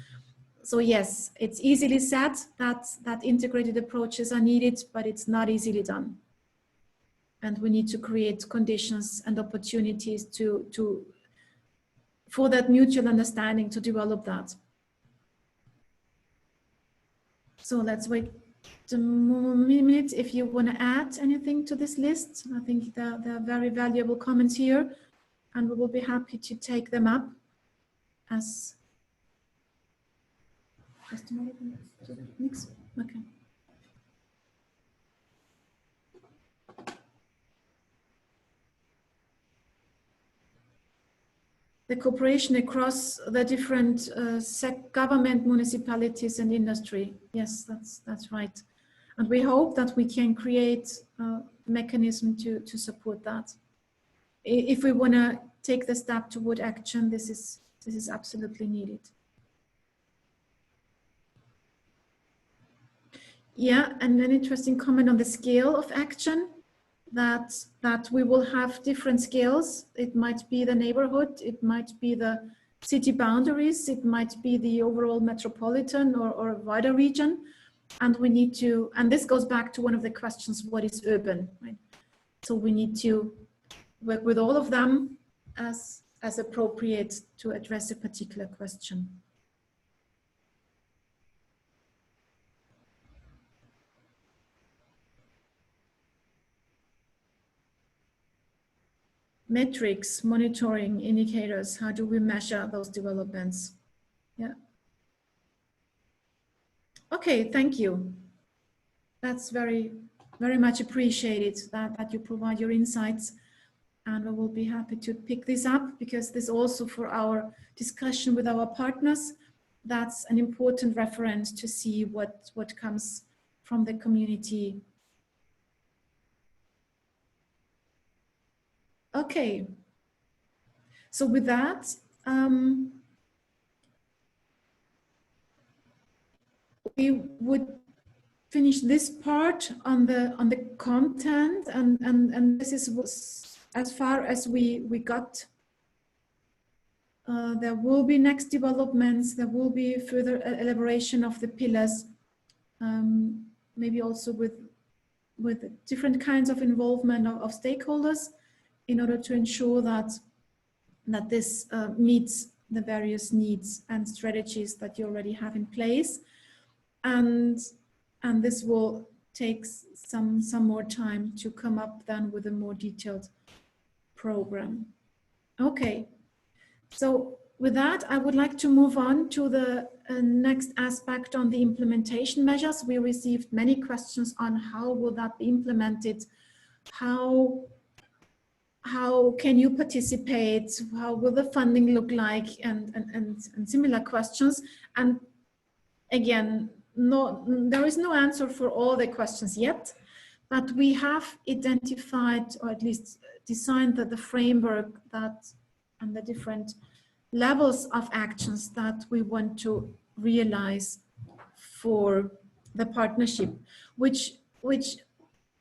So yes, it's easily said that integrated approaches are needed, but it's not easily done. And we need to create conditions and opportunities for that mutual understanding to develop that. So let's wait a minute if you want to add anything to this list. I think there are very valuable comments here, and we will be happy to take them up as just a minute. Okay. The cooperation across the different government, municipalities and industry. Yes, that's right. And we hope that we can create a mechanism to support that. If we want to take the step toward action, this is absolutely needed. Yeah, and an interesting comment on the scale of action. That we will have different scales. It might be the neighborhood, it might be the city boundaries, it might be the overall metropolitan or wider region. And we need to, and this goes back to one of the questions, what is urban, right? So we need to work with all of them as appropriate to address a particular question. Metrics, monitoring, indicators, how do we measure those developments? Yeah. Okay, thank you. That's very much appreciated that you provide your insights, and we will be happy to pick this up, because this also for our discussion with our partners, that's an important reference to see what comes from the community. Okay, so with that, we would finish this part on the content, and this is as far as we got. There will be next developments. There will be further elaboration of the pillars, maybe also with different kinds of involvement of stakeholders, in order to ensure that this meets the various needs and strategies that you already have in place, and this will take some more time to come up then with a more detailed program. Okay, so with that, I would like to move on to the next aspect on the implementation measures. We received many questions on how will that be implemented, how can you participate, how will the funding look like, and similar questions. And again, there is no answer for all the questions yet, but we have identified, or at least designed the framework and the different levels of actions that we want to realize for the partnership, which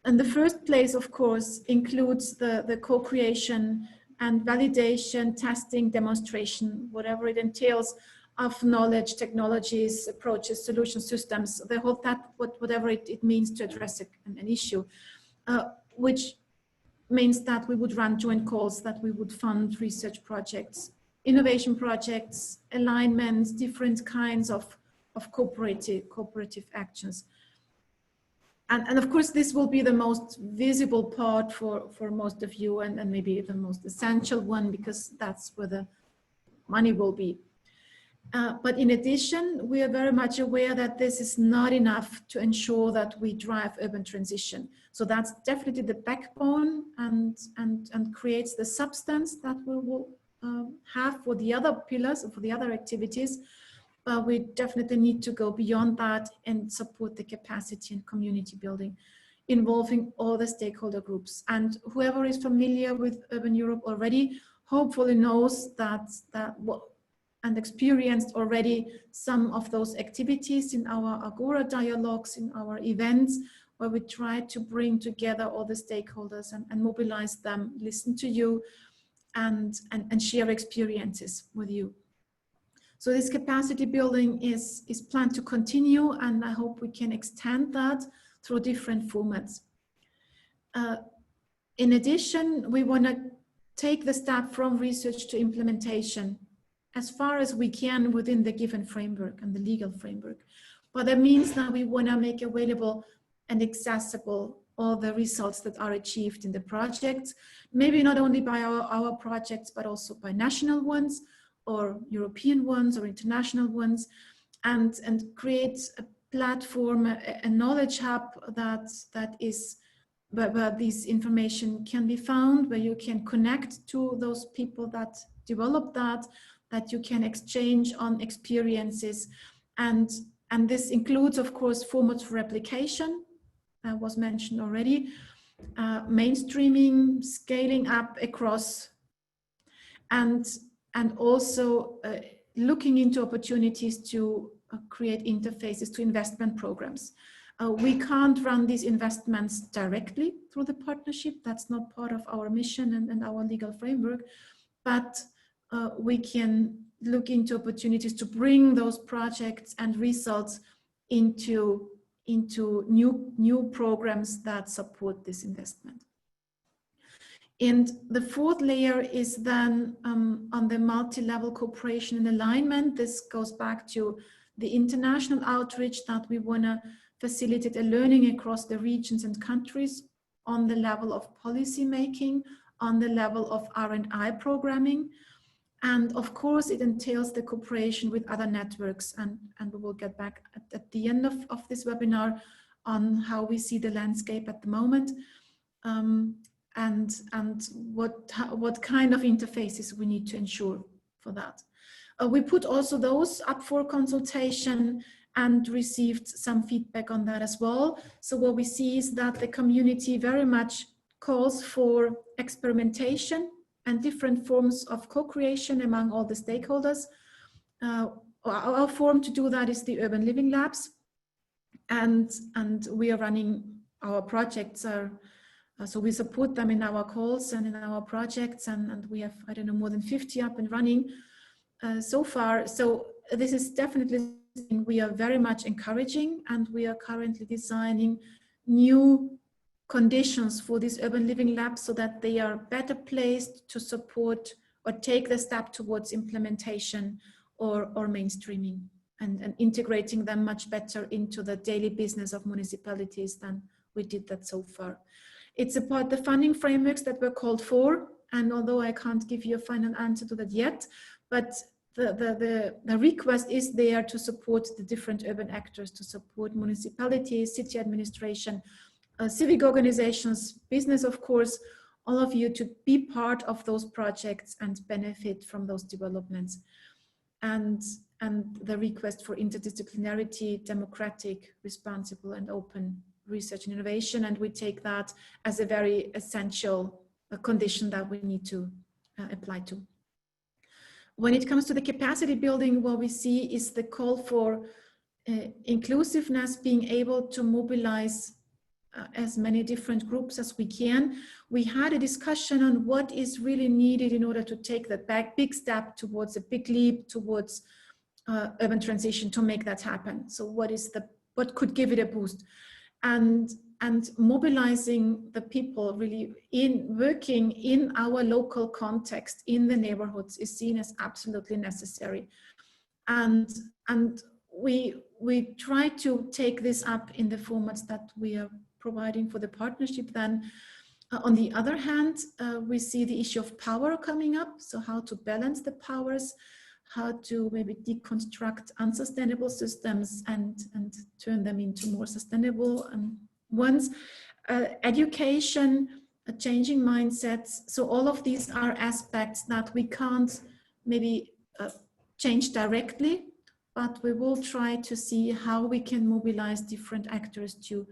in the first place, of course, includes the co-creation and validation, testing, demonstration, whatever it entails, of knowledge, technologies, approaches, solution systems, the whole whatever it means to address an issue, which means that we would run joint calls, that we would fund research projects, innovation projects, alignments, different kinds of cooperative actions. And of course, this will be the most visible part for most of you, and maybe the most essential one, because that's where the money will be. But in addition, we are very much aware that this is not enough to ensure that we drive urban transition. So that's definitely the backbone and creates the substance that we will have for the other pillars, or for the other activities. But we definitely need to go beyond that and support the capacity and community building, involving all the stakeholder groups. And whoever is familiar with Urban Europe already, hopefully knows and experienced already some of those activities in our Agora dialogues, in our events, where we try to bring together all the stakeholders and mobilize them, listen to you, and share experiences with you. So this capacity building is planned to continue, and I hope we can extend that through different formats. In addition, we want to take the step from research to implementation as far as we can within the given framework and the legal framework. But that means that we want to make available and accessible all the results that are achieved in the projects, maybe not only by our projects, but also by national ones, or European ones, or international ones, and create a platform, a knowledge hub that is where this information can be found, where you can connect to those people that develop that you can exchange on experiences. And this includes, of course, formats for replication, that was mentioned already, mainstreaming, scaling up across, and also looking into opportunities to create interfaces to investment programs. We can't run these investments directly through the partnership. That's not part of our mission and our legal framework, but we can look into opportunities to bring those projects and results into new programs that support this investment. And the fourth layer is then on the multi-level cooperation and alignment. This goes back to the international outreach, that we want to facilitate a learning across the regions and countries on the level of policy making, on the level of R&I programming. And of course, it entails the cooperation with other networks. And we will get back at the end of this webinar on how we see the landscape at the moment, and what kind of interfaces we need to ensure for that. We put also those up for consultation and received some feedback on that as well. So what we see is that the community very much calls for experimentation and different forms of co-creation among all the stakeholders. Our forum to do that is the Urban Living Labs, and we are running our projects. So we support them in our calls and in our projects, and we have, I don't know, more than 50 up and running so far. So this is definitely something we are very much encouraging, and we are currently designing new conditions for these urban living labs so that they are better placed to support or take the step towards implementation or mainstreaming, and integrating them much better into the daily business of municipalities than we did that so far. It's about the funding frameworks that were called for, and although I can't give you a final answer to that yet, but the request is there to support the different urban actors, to support municipalities, city administration, civic organizations, business, of course, all of you, to be part of those projects and benefit from those developments. And the request for interdisciplinarity, democratic, responsible, and open research and innovation. And we take that as a very essential condition that we need to apply to. When it comes to the capacity building, what we see is the call for inclusiveness, being able to mobilize as many different groups as we can. We had a discussion on what is really needed in order to take that big step towards a big leap towards urban transition to make that happen. So what could give it a boost? And and mobilizing the people really in working in our local context in the neighborhoods is seen as absolutely necessary. And we try to take this up in the formats that we are providing for the partnership. Then on the other hand, we see the issue of power coming up. So how to balance the powers, how to maybe deconstruct unsustainable systems and turn them into more sustainable ones. Education, changing mindsets. So all of these are aspects that we can't maybe change directly, but we will try to see how we can mobilize different actors to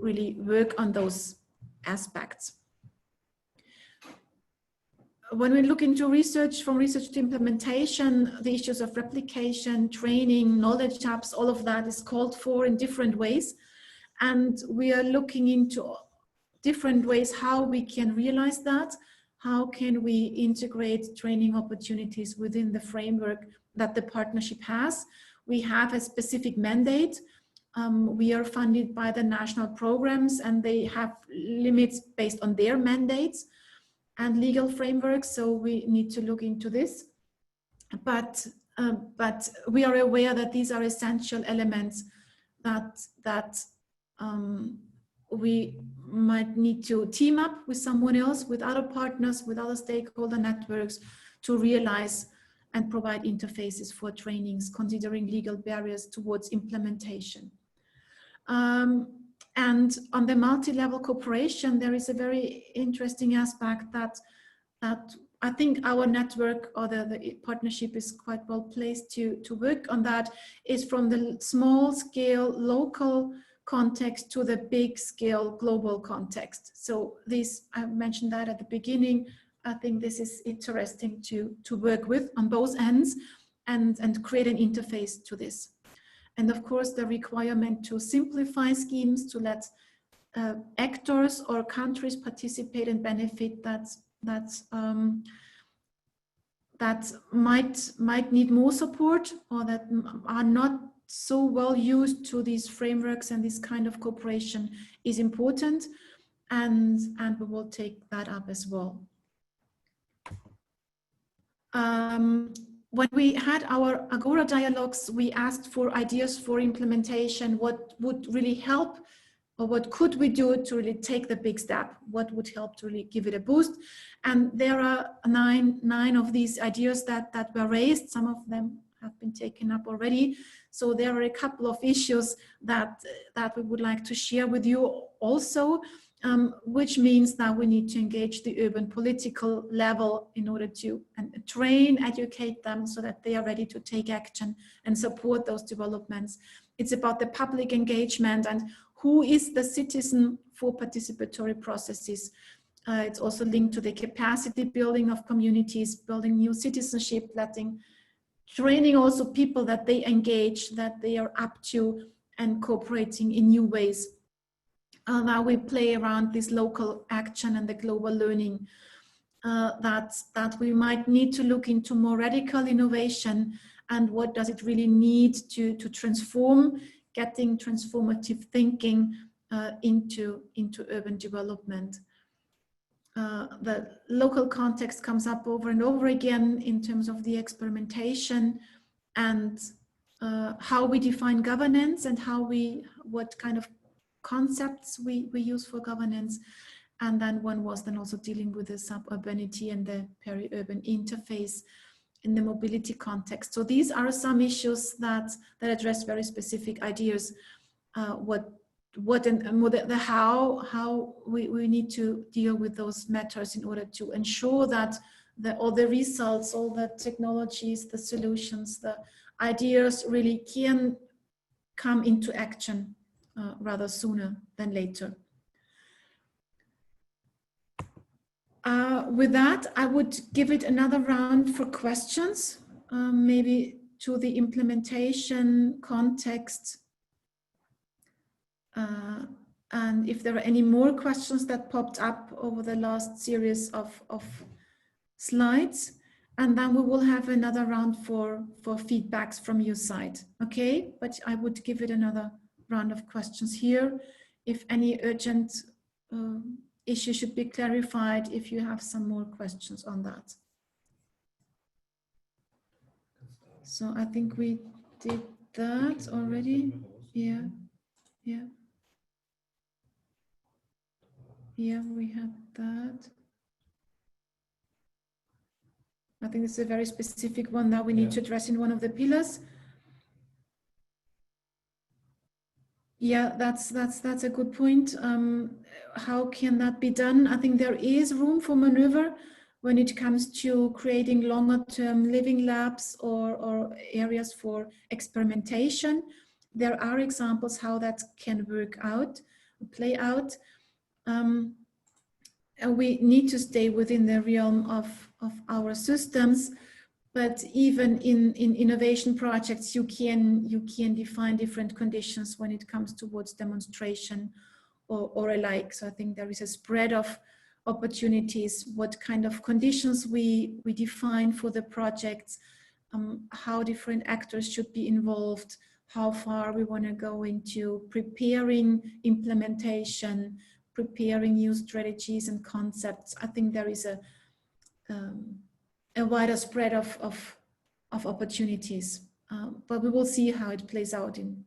really work on those aspects. When we look into research, from research to implementation, the issues of replication, training, knowledge hubs, all of that is called for in different ways. And we are looking into different ways how we can realize that. How can we integrate training opportunities within the framework that the partnership has? We have a specific mandate. We are funded by the national programs, and they have limits based on their mandates and legal frameworks, so we need to look into this. But we are aware that these are essential elements that we might need to team up with someone else, with other partners, with other stakeholder networks to realize and provide interfaces for trainings, considering legal barriers towards implementation. And on the multi-level cooperation, there is a very interesting aspect that I think our network or the partnership is quite well placed to work on. That is from the small scale local context to the big scale global context. So this, I mentioned that at the beginning. I think this is interesting to work with on both ends and create an interface to this. And of course, the requirement to simplify schemes, to let actors or countries participate and benefit that might need more support, or that are not so well used to these frameworks and this kind of cooperation is important, and we will take that up as well. When we had our Agora dialogues, we asked for ideas for implementation. What would really help, or what could we do to really take the big step? What would help to really give it a boost? And there are nine of these ideas that were raised. Some of them have been taken up already. So there are a couple of issues that we would like to share with you also. Which means that we need to engage the urban political level in order to train, educate them so that they are ready to take action and support those developments. It's about the public engagement and who is the citizen for participatory processes. It's also linked to the capacity building of communities, building new citizenship, training also people that they engage, that they are up to and cooperating in new ways. Now we play around this local action and the global learning, that we might need to look into more radical innovation and what does it really need to transform, getting transformative thinking into urban development. The local context comes up over and over again in terms of the experimentation and how we define governance and what kind of concepts we use for governance. And then one was then also dealing with the suburbanity and the peri-urban interface in the mobility context. So these are some issues that address very specific ideas, the how we need to deal with those matters in order to ensure that all the results, all the technologies, the solutions, the ideas really can come into action rather sooner than later. With that, I would give it another round for questions, maybe to the implementation context. And if there are any more questions that popped up over the last series of slides, and then we will have another round for feedbacks from your side, okay? But I would give it another round of questions here if any urgent issue should be clarified, if you have some more questions on that. So I think we did that already. Yeah, yeah. Yeah, we had that. I think it's a very specific one that we need to address in one of the pillars. Yeah, that's a good point. How can that be done? I think there is room for maneuver when it comes to creating longer-term living labs or areas for experimentation. There are examples how that can work out, play out. And we need to stay within the realm of our systems, but even in innovation projects, you can define different conditions when it comes towards demonstration or alike. So I think there is a spread of opportunities, what kind of conditions we define for the projects, how different actors should be involved, how far we want to go into preparing implementation, preparing new strategies and concepts. I think there is a wider spread of opportunities, but we will see how it plays out in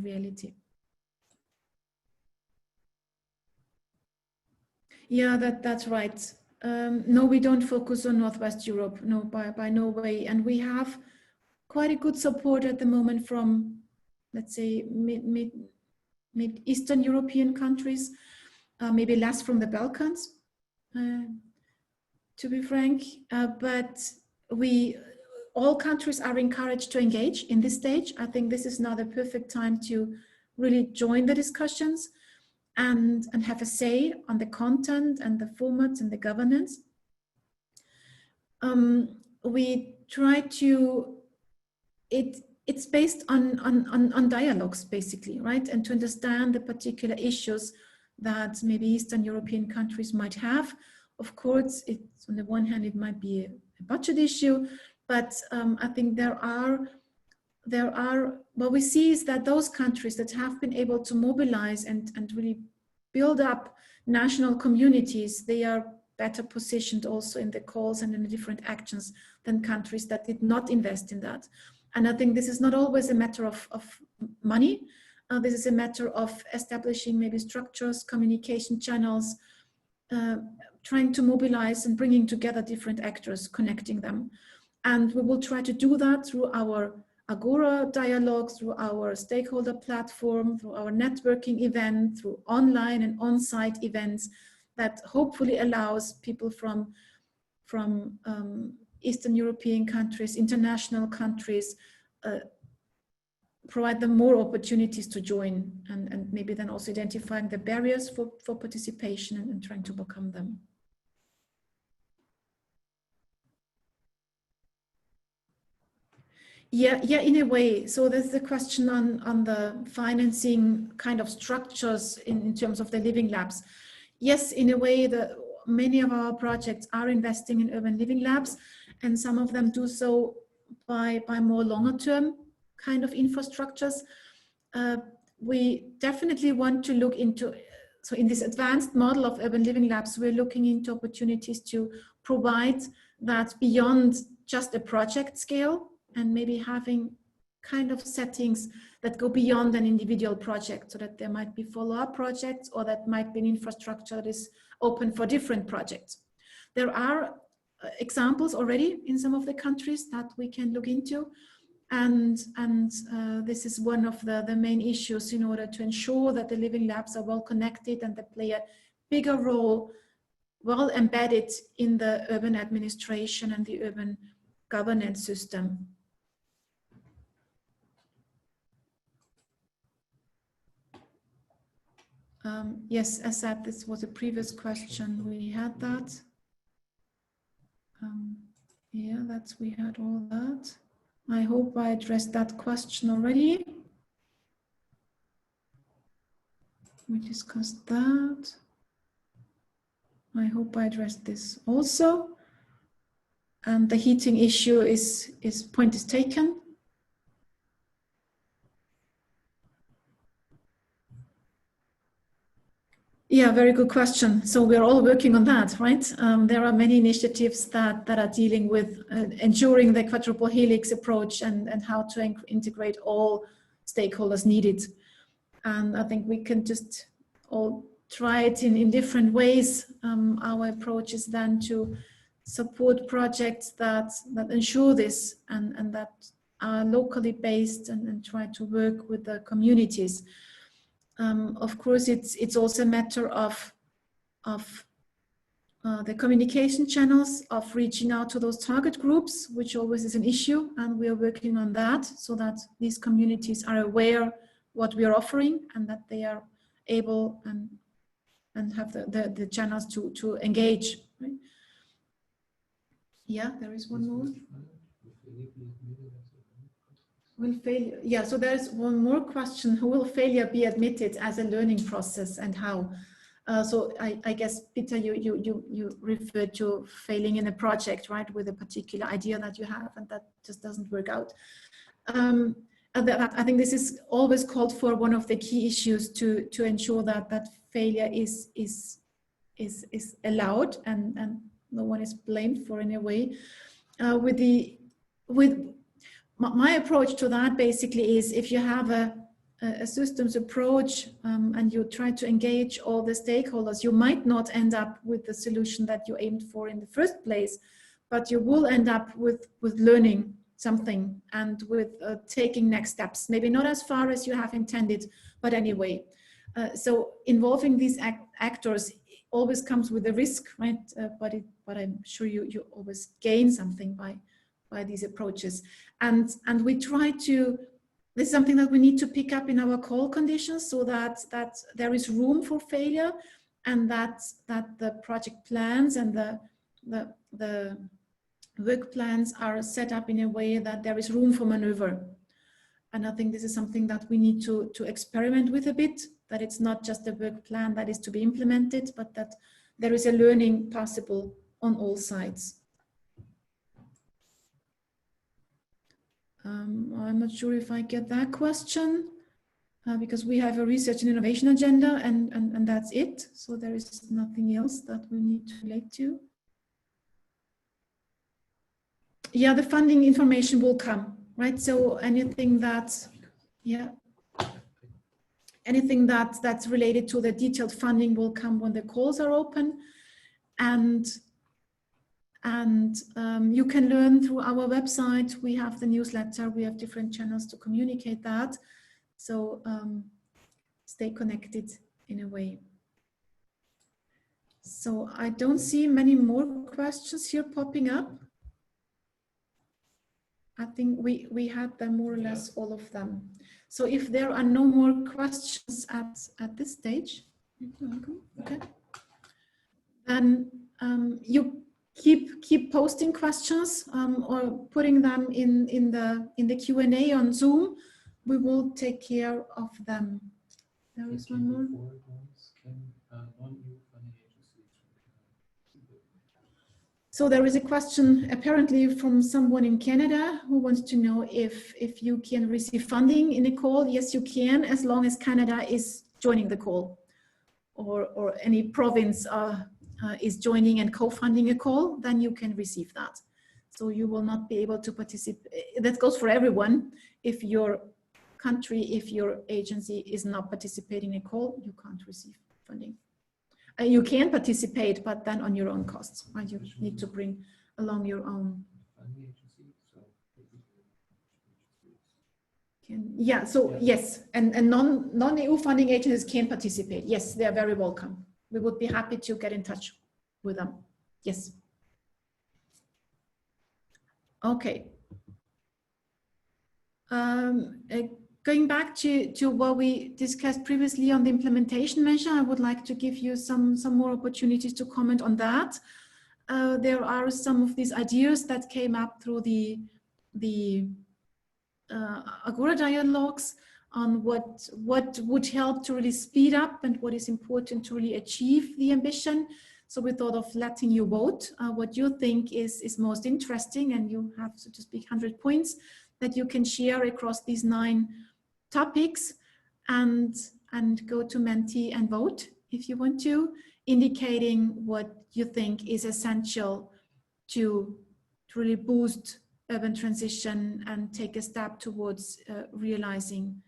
reality. Yeah, that's right. No, we don't focus on Northwest Europe, no, by no way. And we have quite a good support at the moment from, let's say, mid-Eastern European countries, maybe less from the Balkans, to be frank, but all countries are encouraged to engage in this stage. I think this is now the perfect time to really join the discussions and have a say on the content and the formats and the governance. We try to, it's based on dialogues basically, right? And to understand the particular issues that maybe Eastern European countries might have. Of course, it's on the one hand, it might be a budget issue, but I think there are, what we see is that those countries that have been able to mobilize and really build up national communities, they are better positioned also in the calls and in the different actions than countries that did not invest in that. And I think this is not always a matter of money. This is a matter of establishing maybe structures, communication channels, trying to mobilize and bringing together different actors, connecting them. And we will try to do that through our Agora dialogue, through our stakeholder platform, through our networking event, through online and on-site events that hopefully allows people from Eastern European countries, international countries, provide them more opportunities to join and maybe then also identifying the barriers for participation and trying to overcome them. Yeah, in a way. So there's the question on the financing kind of structures in terms of the living labs. Yes, in a way, many of our projects are investing in urban living labs, and some of them do so by more longer term kind of infrastructures. We definitely want to look into, so in this advanced model of urban living labs, we're looking into opportunities to provide that beyond just a project scale, and maybe having kind of settings that go beyond an individual project, so that there might be follow-up projects, or that might be an infrastructure that is open for different projects. There are examples already in some of the countries that we can look into, and this is one of the main issues in order to ensure that the living labs are well connected and they play a bigger role, well embedded in the urban administration and the urban governance system. Yes, as said, this was a previous question. We had that. Yeah, we had all that. I hope I addressed that question already. We discussed that. I hope I addressed this also. And the heating issue point is taken. Yeah, very good question. So we're all working on that, right? There are many initiatives that are dealing with ensuring the quadruple helix approach and how to integrate all stakeholders needed. And I think we can just all try it in different ways. Our approach is then to support projects that ensure this and that are locally based and try to work with the communities. Of course, it's also a matter of the communication channels, of reaching out to those target groups, which always is an issue, and we are working on that so that these communities are aware what we are offering and that they are able and have the channels to engage. Right? Yeah, there is one more. Will failure? Yeah, so there's one more question. Will failure be admitted as a learning process and how? So I guess, Peter, you referred to failing in a project, right, with a particular idea that you have and that just doesn't work out. I think this is always called for one of the key issues to ensure that failure is allowed and no one is blamed for in a way. My approach to that basically is if you have a systems approach and you try to engage all the stakeholders, you might not end up with the solution that you aimed for in the first place, but you will end up with learning something and with taking next steps, maybe not as far as you have intended, but anyway. So involving these actors always comes with a risk, right? But I'm sure you always gain something by these approaches. And we try to, this is something that we need to pick up in our call conditions so that there is room for failure and that the project plans and the work plans are set up in a way that there is room for maneuver. And I think this is something that we need to experiment with a bit, that it's not just a work plan that is to be implemented, but that there is a learning possible on all sides. I'm not sure if I get that question because we have a research and innovation agenda and that's it. So there is nothing else that we need to relate to. Yeah, the funding information will come, right? So anything that, yeah, anything that's related to the detailed funding will come when the calls are open. And you can learn through our website. We have the newsletter, we have different channels to communicate that. So stay connected in a way. So I don't see many more questions here popping up. I think we had them more or less all of them. So if there are no more questions at this stage, okay, then you keep posting questions or putting them in the Q&A on Zoom. We will take care of them. There is one more. So there is a question apparently from someone in Canada who wants to know if you can receive funding in a call. Yes, you can, as long as Canada is joining the call or any province is joining and co-funding a call, then you can receive that. So you will not be able to participate. That goes for everyone. If your country, if your agency is not participating in a call, you can't receive funding. You can participate, but then on your own costs, right? You need to bring along your own. Yeah, so yes, and non-EU funding agencies can participate. Yes, they are very welcome. We would be happy to get in touch with them. Yes. Okay. Going back to what we discussed previously on the implementation measure, I would like to give you some more opportunities to comment on that. There are some of these ideas that came up through the Agora dialogues on what would help to really speed up and what is important to really achieve the ambition. So we thought of letting you vote what you think is most interesting, and you have, so to speak, 100 points that you can share across these 9 topics and go to Menti and vote if you want to, indicating what you think is essential to really boost urban transition and take a step towards realizing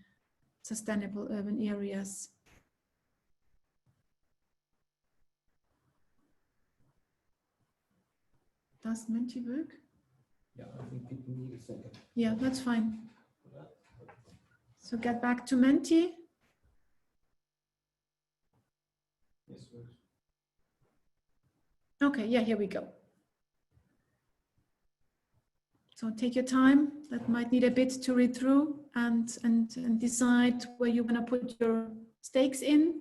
sustainable urban areas. Does Menti work? Yeah, I think people need a second. Yeah, that's fine. for that. So get back to Menti. Yes, works. Okay, yeah, here we go. So take your time. That might need a bit to read through and decide where you want to put your stakes in.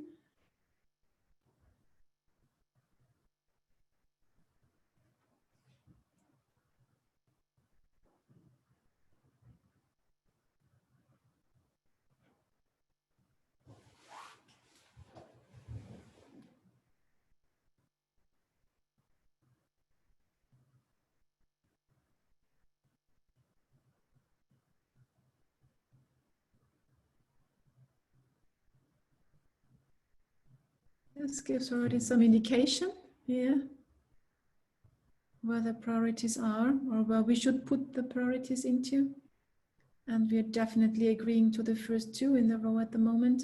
This gives already some indication here where the priorities are or where we should put the priorities into. And we're definitely agreeing to the first two in the row at the moment.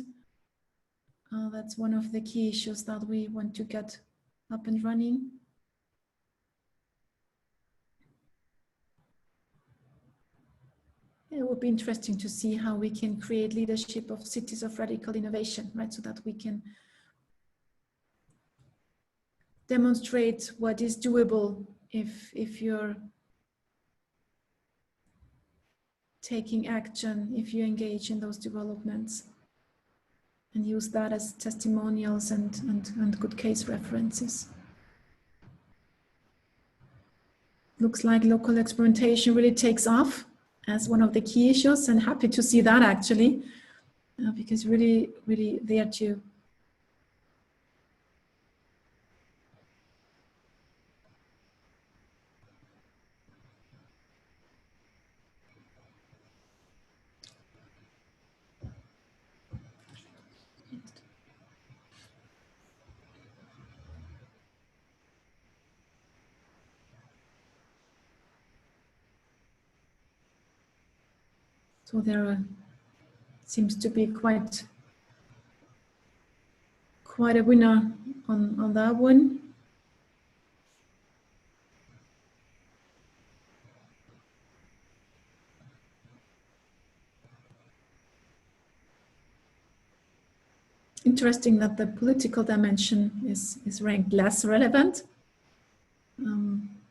That's one of the key issues that we want to get up and running. It would be interesting to see how we can create leadership of cities of radical innovation, right? So that we can demonstrate what is doable if you're taking action, if you engage in those developments and use that as testimonials and good case references. Looks like local experimentation really takes off as one of the key issues, and happy to see that actually, because really there too. So there seems to be quite a winner on that one. Interesting that the political dimension is ranked less relevant.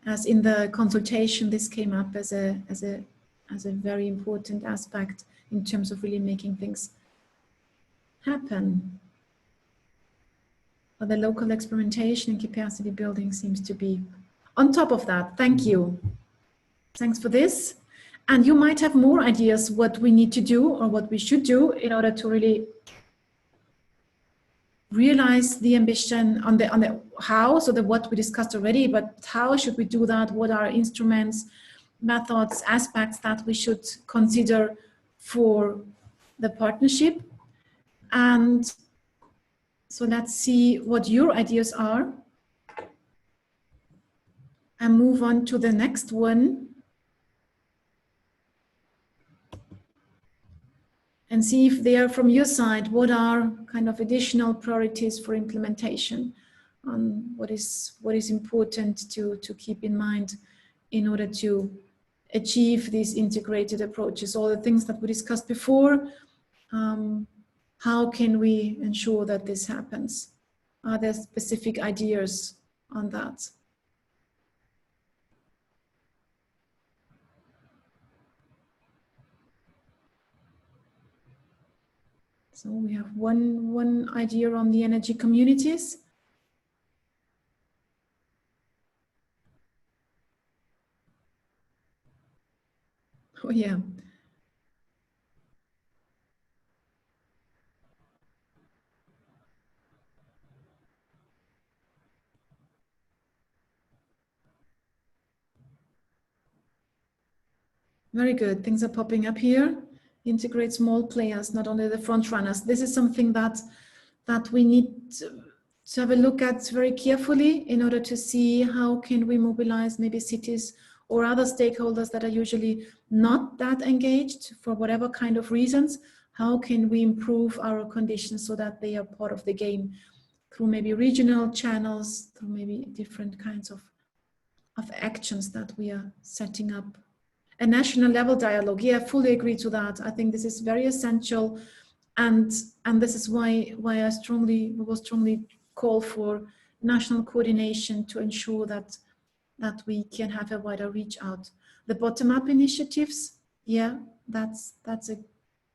As in the consultation, this came up as a very important aspect in terms of really making things happen. But the local experimentation and capacity building seems to be on top of that. Thank you. Thanks for this. And you might have more ideas what we need to do or what we should do in order to really realize the ambition on the how, so the what we discussed already, but how should we do that? What are instruments, methods, aspects that we should consider for the partnership? And so let's see what your ideas are and move on to the next one and see if they are from your side, what are kind of additional priorities for implementation, what is important to keep in mind in order to achieve these integrated approaches, all the things that we discussed before. How can we ensure that this happens? Are there specific ideas on that? So we have one idea on the energy communities. Oh yeah. Very good. Things are popping up here. Integrate small players, not only the front runners. This is something that we need to have a look at very carefully in order to see how can we mobilize maybe cities or other stakeholders that are usually not that engaged for whatever kind of reasons. How can we improve our conditions so that they are part of the game through maybe regional channels, through maybe different kinds of actions that we are setting up. A national level dialogue, yeah, I fully agree to that. I think this is very essential, and this is why we will strongly call for national coordination to ensure that we can have a wider reach out. The bottom-up initiatives, yeah, that's a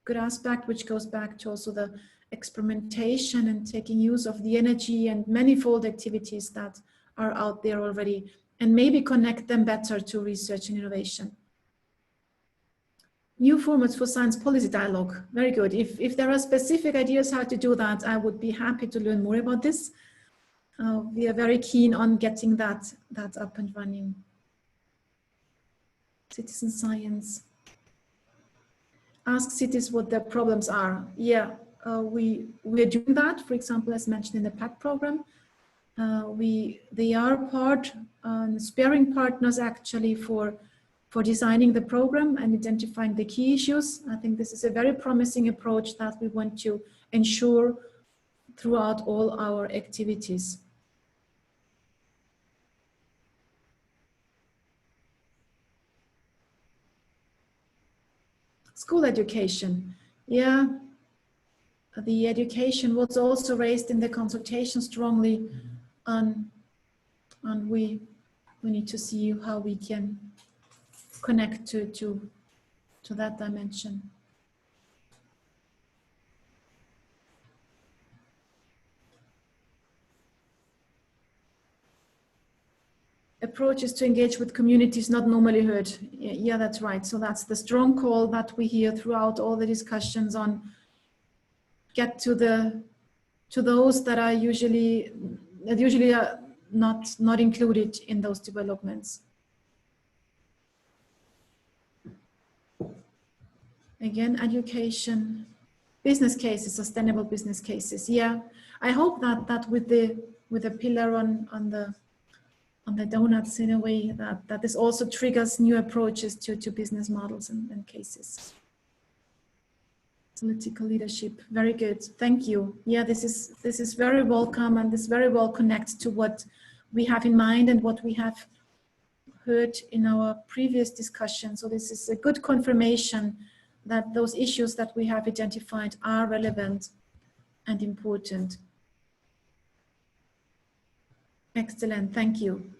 good aspect, which goes back to also the experimentation and taking use of the energy and manifold activities that are out there already, and maybe connect them better to research and innovation. New formats for science policy dialogue, very good. If there are specific ideas how to do that, I would be happy to learn more about this. We are very keen on getting that up and running. Citizen science. Ask cities what their problems are. Yeah, we are doing that, for example, as mentioned in the PAC program. They are part, sparing partners actually for designing the program and identifying the key issues. I think this is a very promising approach that we want to ensure throughout all our activities. School education, yeah. The education was also raised in the consultation strongly, and we need to see how we can connect to that dimension. Approaches to engage with communities not normally heard. Yeah, that's right. So that's the strong call that we hear throughout all the discussions on get to those that are usually are not included in those developments. Again, education, business cases, sustainable business cases. Yeah, I hope that with the pillar on the donuts, in a way that this also triggers new approaches to business models and cases. Political leadership, very good, thank you. Yeah, this is very welcome, and this very well connects to what we have in mind and what we have heard in our previous discussion. So this is a good confirmation that those issues that we have identified are relevant and important. Excellent, thank you.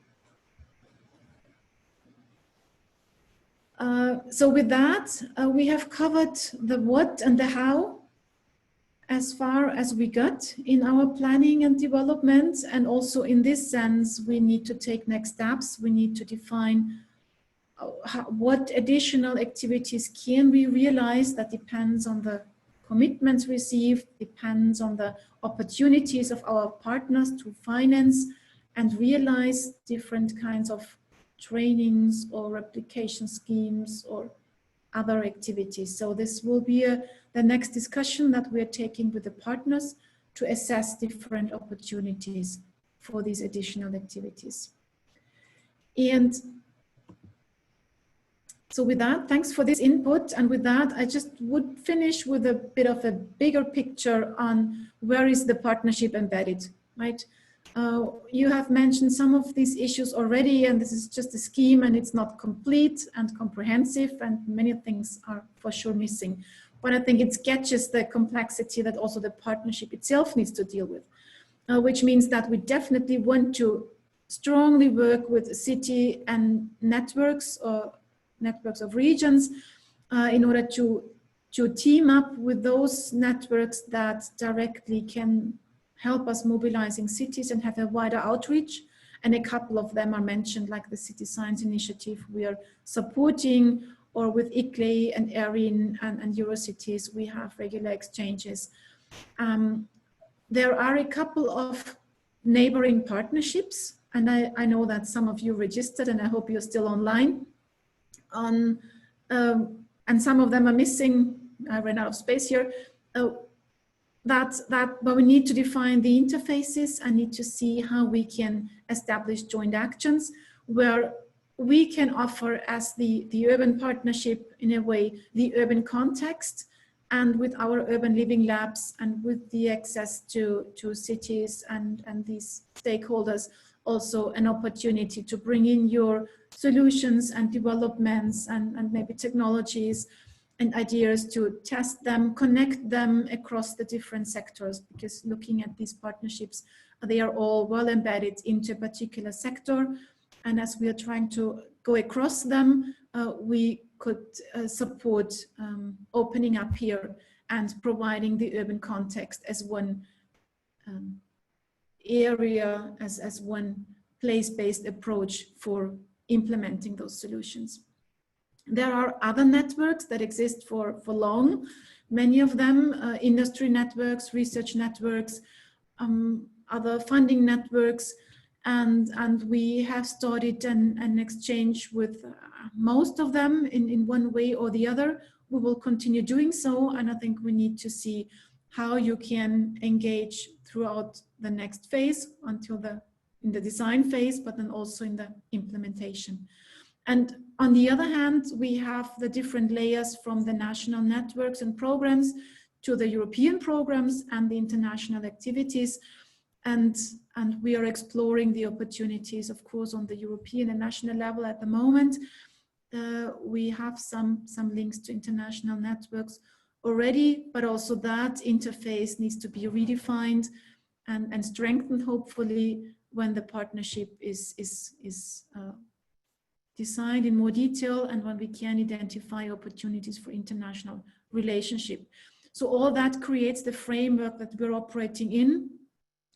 So with that, we have covered the what and the how as far as we got in our planning and development. And also in this sense, we need to take next steps. We need to define what additional activities can we realize. That depends on the commitments received, depends on the opportunities of our partners to finance and realize different kinds of trainings or replication schemes or other activities. So this will be the next discussion that we are taking with the partners to assess different opportunities for these additional activities. And so with that, thanks for this input. And with that, I just would finish with a bit of a bigger picture on where is the partnership embedded, right? You have mentioned some of these issues already, and this is just a scheme and it's not complete and comprehensive, and many things are for sure missing. But I think it sketches the complexity that also the partnership itself needs to deal with, which means that we definitely want to strongly work with city and networks or networks of regions in order to team up with those networks that directly can help us mobilizing cities and have a wider outreach. And a couple of them are mentioned, like the City Science Initiative we are supporting, or with ICLEI and ERIN and Eurocities, we have regular exchanges. There are a couple of neighboring partnerships, and I know that some of you registered, and I hope you're still online. And some of them are missing. I ran out of space here. but we need to define the interfaces and need to see how we can establish joint actions where we can offer as the urban partnership in a way, the urban context, and with our urban living labs and with the access to cities and these stakeholders, also an opportunity to bring in your solutions and developments and maybe technologies and ideas to test them, connect them across the different sectors, because looking at these partnerships, they are all well embedded into a particular sector. And as we are trying to go across them, we could support opening up here and providing the urban context as one area, as one place-based approach for implementing those solutions. There are other networks that exist for long, many of them industry networks, research networks, other funding networks, and we have started an exchange with most of them in one way or the other. We will continue doing so, and I think we need to see how you can engage throughout the next phase until in the design phase, but then also in the implementation. And on the other hand, we have the different layers from the national networks and programs to the European programs and the international activities. And we are exploring the opportunities, of course, on the European and national level at the moment. We have some links to international networks already, but also that interface needs to be redefined and strengthened, hopefully, when the partnership is designed in more detail and when we can identify opportunities for international relationship. So all that creates the framework that we're operating in.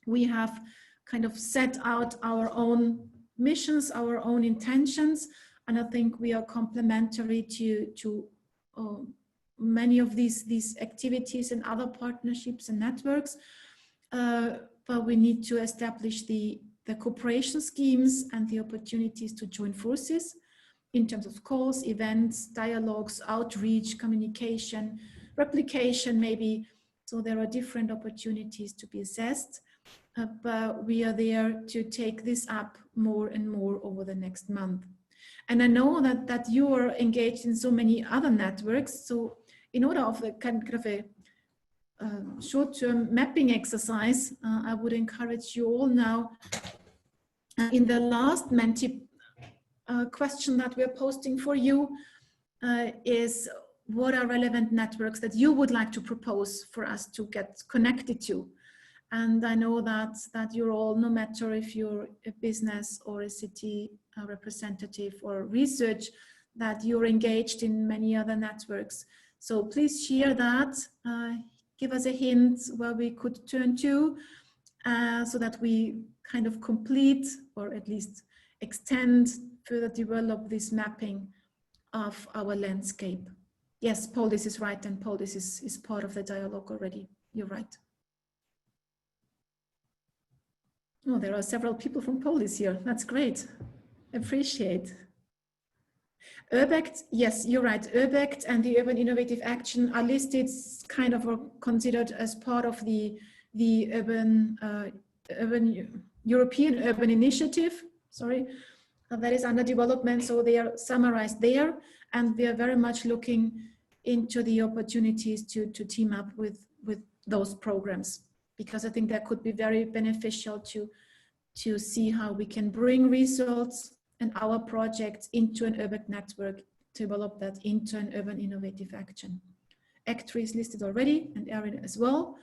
We have kind of set out our own missions, our own intentions, and I think we are complementary to many of these activities and other partnerships and networks. But we need to establish the cooperation schemes and the opportunities to join forces in terms of calls, events, dialogues, outreach, communication, replication maybe. So there are different opportunities to be assessed, but we are there to take this up more and more over the next month. And I know that you are engaged in so many other networks. So in order of a kind of a short-term mapping exercise, I would encourage you all now. In the last Menti question that we're posting for you is what are relevant networks that you would like to propose for us to get connected to? And I know that you're all, no matter if you're a business or a city representative or research, that you're engaged in many other networks. So please share that, give us a hint where we could turn to so that we kind of complete or at least extend, further develop this mapping of our landscape. Yes, Polis is right, and Polis is part of the dialogue already. You're right. Oh, there are several people from Polis here. That's great. Appreciate. URBACT, yes, you're right. URBACT and the Urban Innovative Action are listed, kind of considered as part of the European Urban Initiative. Sorry, that is under development. So they are summarized there, and we are very much looking into the opportunities to team up with those programs, because I think that could be very beneficial to see how we can bring results and our projects into an urban network, develop that into an urban innovative action. Actri is listed already, and Erin as well.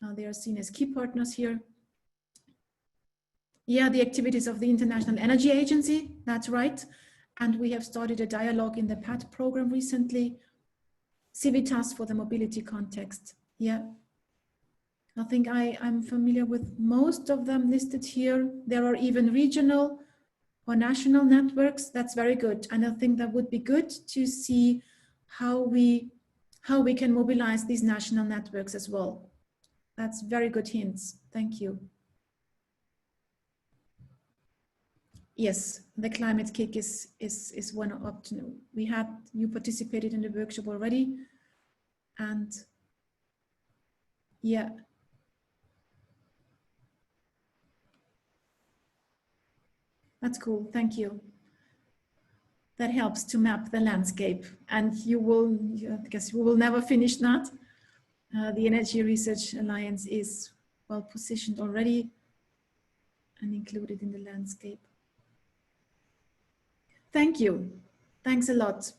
They are seen as key partners here. Yeah, the activities of the International Energy Agency, that's right. And we have started a dialogue in the PAT program recently. Civitas for the mobility context, yeah. I think I'm familiar with most of them listed here. There are even regional or national networks. That's very good. And I think that would be good to see how we can mobilize these national networks as well. That's very good hints. Thank you. Yes, the climate kick is one option. You participated in the workshop already, and Yeah. That's cool. Thank you. That helps to map the landscape, and you will, I guess we will never finish that. The Energy Research Alliance is well positioned already and included in the landscape. Thank you. Thanks a lot.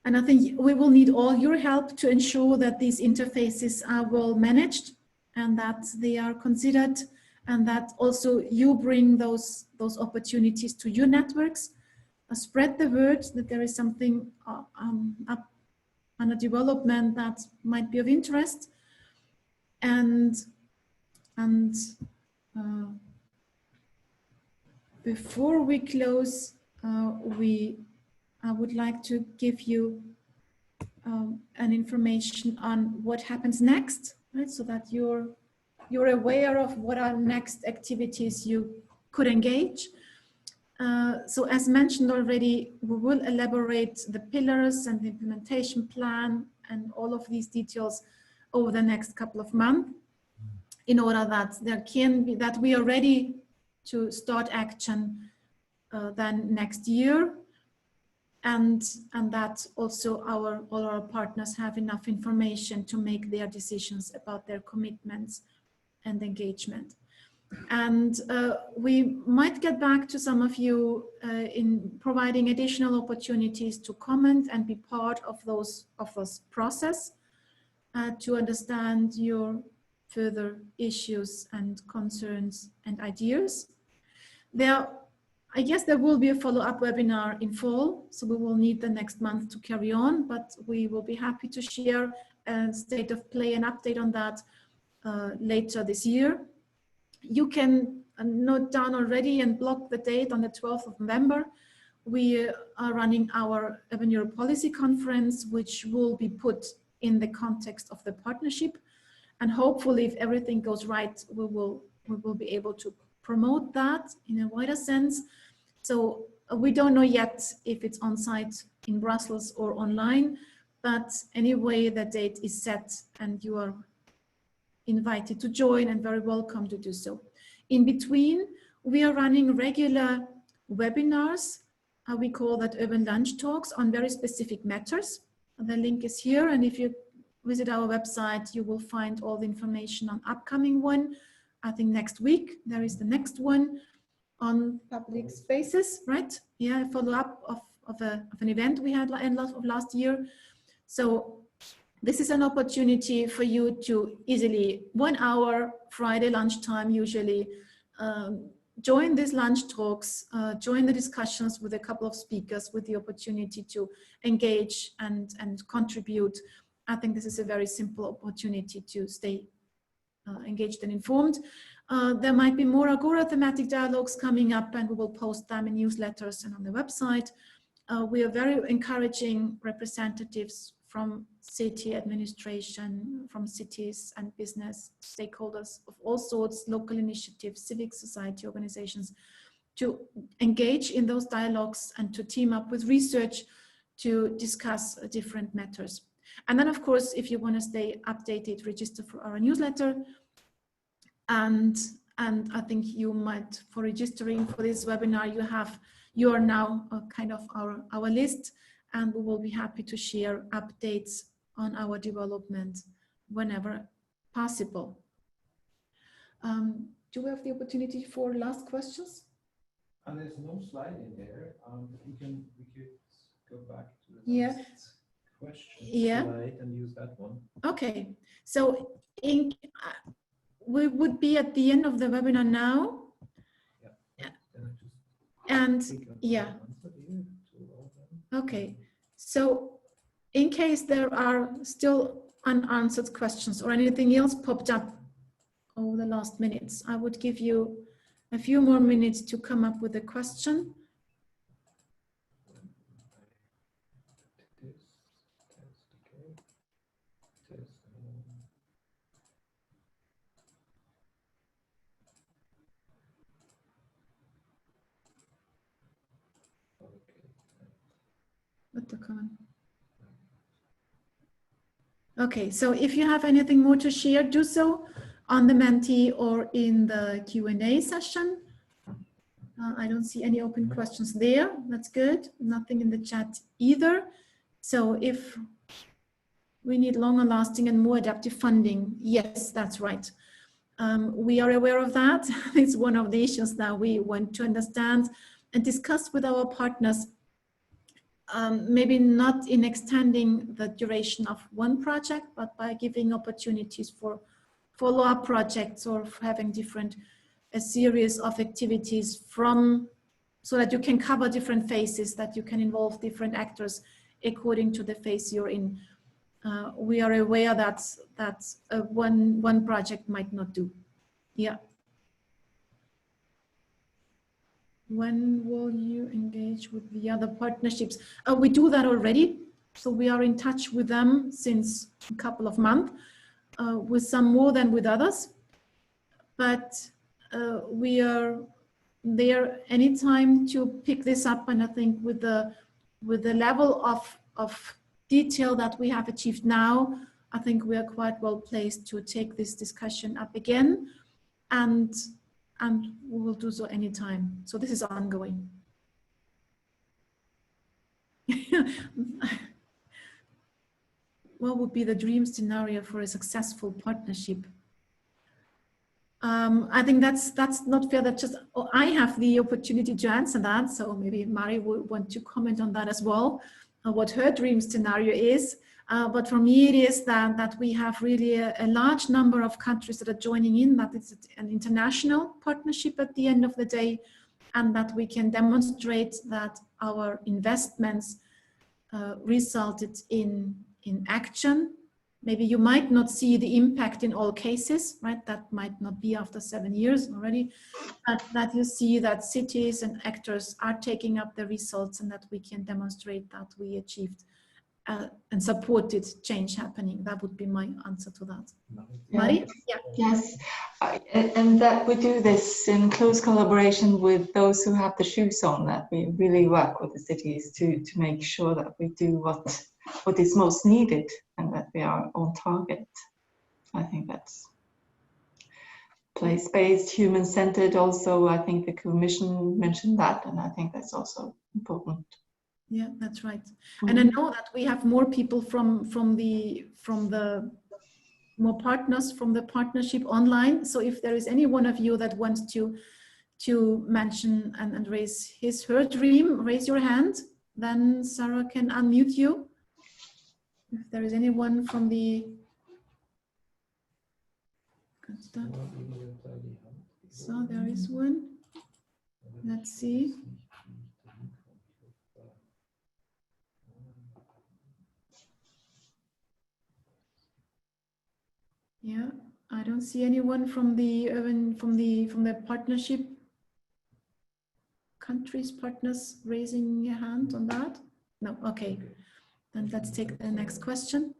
And I think we will need all your help to ensure that these interfaces are well managed and that they are considered, and that also you bring those opportunities to your networks. Spread the word that there is something up on a development that might be of interest. And before we close, I would like to give you an information on what happens next, right? So that you're aware of what are next activities you could engage. So as mentioned already, we will elaborate the pillars and the implementation plan and all of these details over the next couple of months, in order that we are ready to start action then next year, and that also all our partners have enough information to make their decisions about their commitments and engagement. And we might get back to some of you in providing additional opportunities to comment and be part of those process to understand your further issues and concerns and ideas. I guess there will be a follow-up webinar in fall, so we will need the next month to carry on, but we will be happy to share a state of play and update on that later this year. You can note down already and block the date on the 12th of November. We are running our Urban Europe Policy Conference, which will be put in the context of the partnership. And hopefully, if everything goes right, we will be able to promote that in a wider sense. So we don't know yet if it's on site in Brussels or online, but anyway, the date is set and you are invited to join and very welcome to do so. In between, we are running regular webinars. We call that urban lunch talks on very specific matters. The link is here, and if you visit our website, you will find all the information on upcoming one. I think next week there is the next one on public spaces, right? Yeah, follow up of an event we had in last year. So this is an opportunity for you to easily, 1 hour Friday lunchtime usually, join these lunch talks, join the discussions with a couple of speakers with the opportunity to engage and contribute. I think this is a very simple opportunity to stay engaged and informed. There might be more Agora thematic dialogues coming up, and we will post them in newsletters and on the website. We are very encouraging representatives from city administration, from cities and business stakeholders of all sorts, local initiatives, civic society organizations, to engage in those dialogues and to team up with research to discuss different matters. And then, of course, if you want to stay updated, register for our newsletter. And I think you might, for registering for this webinar, you are now kind of our list, and we will be happy to share updates on our development whenever possible. Do we have the opportunity for last questions? And there's no slide in there. We could go back to the last question slide and use that one. Okay, so we would be at the end of the webinar now. Yeah. And yeah. Okay, so in case there are still unanswered questions or anything else popped up over the last minutes, I would give you a few more minutes to come up with a question. What the comment? Okay, so if you have anything more to share, do so on the Menti or in the Q&A session. I don't see any open questions there. That's good. Nothing in the chat either. So if we need longer lasting and more adaptive funding, yes, that's right. We are aware of that. It's one of the issues that we want to understand and discuss with our partners. Maybe not in extending the duration of one project, but by giving opportunities for follow-up projects or having a series of activities so that you can cover different phases, that you can involve different actors according to the phase you're in. We are aware that one project might not do. Yeah. When will you engage with the other partnerships? We do that already. So we are in touch with them since a couple of months, with some more than with others. But we are there anytime to pick this up. And I think with the level of detail that we have achieved now, I think we are quite well placed to take this discussion up again. And we will do so anytime. So this is ongoing. What would be the dream scenario for a successful partnership? I think that's not fair that just I have the opportunity to answer that. So maybe Mari would want to comment on that as well, what her dream scenario is. But for me, it is that we have really a large number of countries that are joining in, that it's an international partnership at the end of the day, and that we can demonstrate that our investments resulted in action. Maybe you might not see the impact in all cases, right? That might not be after 7 years already, but that you see that cities and actors are taking up the results and that we can demonstrate that we achieved and supported change happening. That would be my answer to that. Yeah. Mari? Yeah. Yes, and that we do this in close collaboration with those who have the shoes on, that we really work with the cities to make sure that we do what is most needed and that we are on target. I think that's place-based, human-centered also. I think the Commission mentioned that, and I think that's also important. Yeah, that's right. And I know that we have more people from the more partners from the partnership online. So if there is any one of you that wants to mention and raise her dream, raise your hand. Then Sarah can unmute you. If there is anyone from the so there is one. Let's see. Yeah, I don't see anyone from the partnership countries, partners raising a hand on that. No, okay. Then let's take the next question.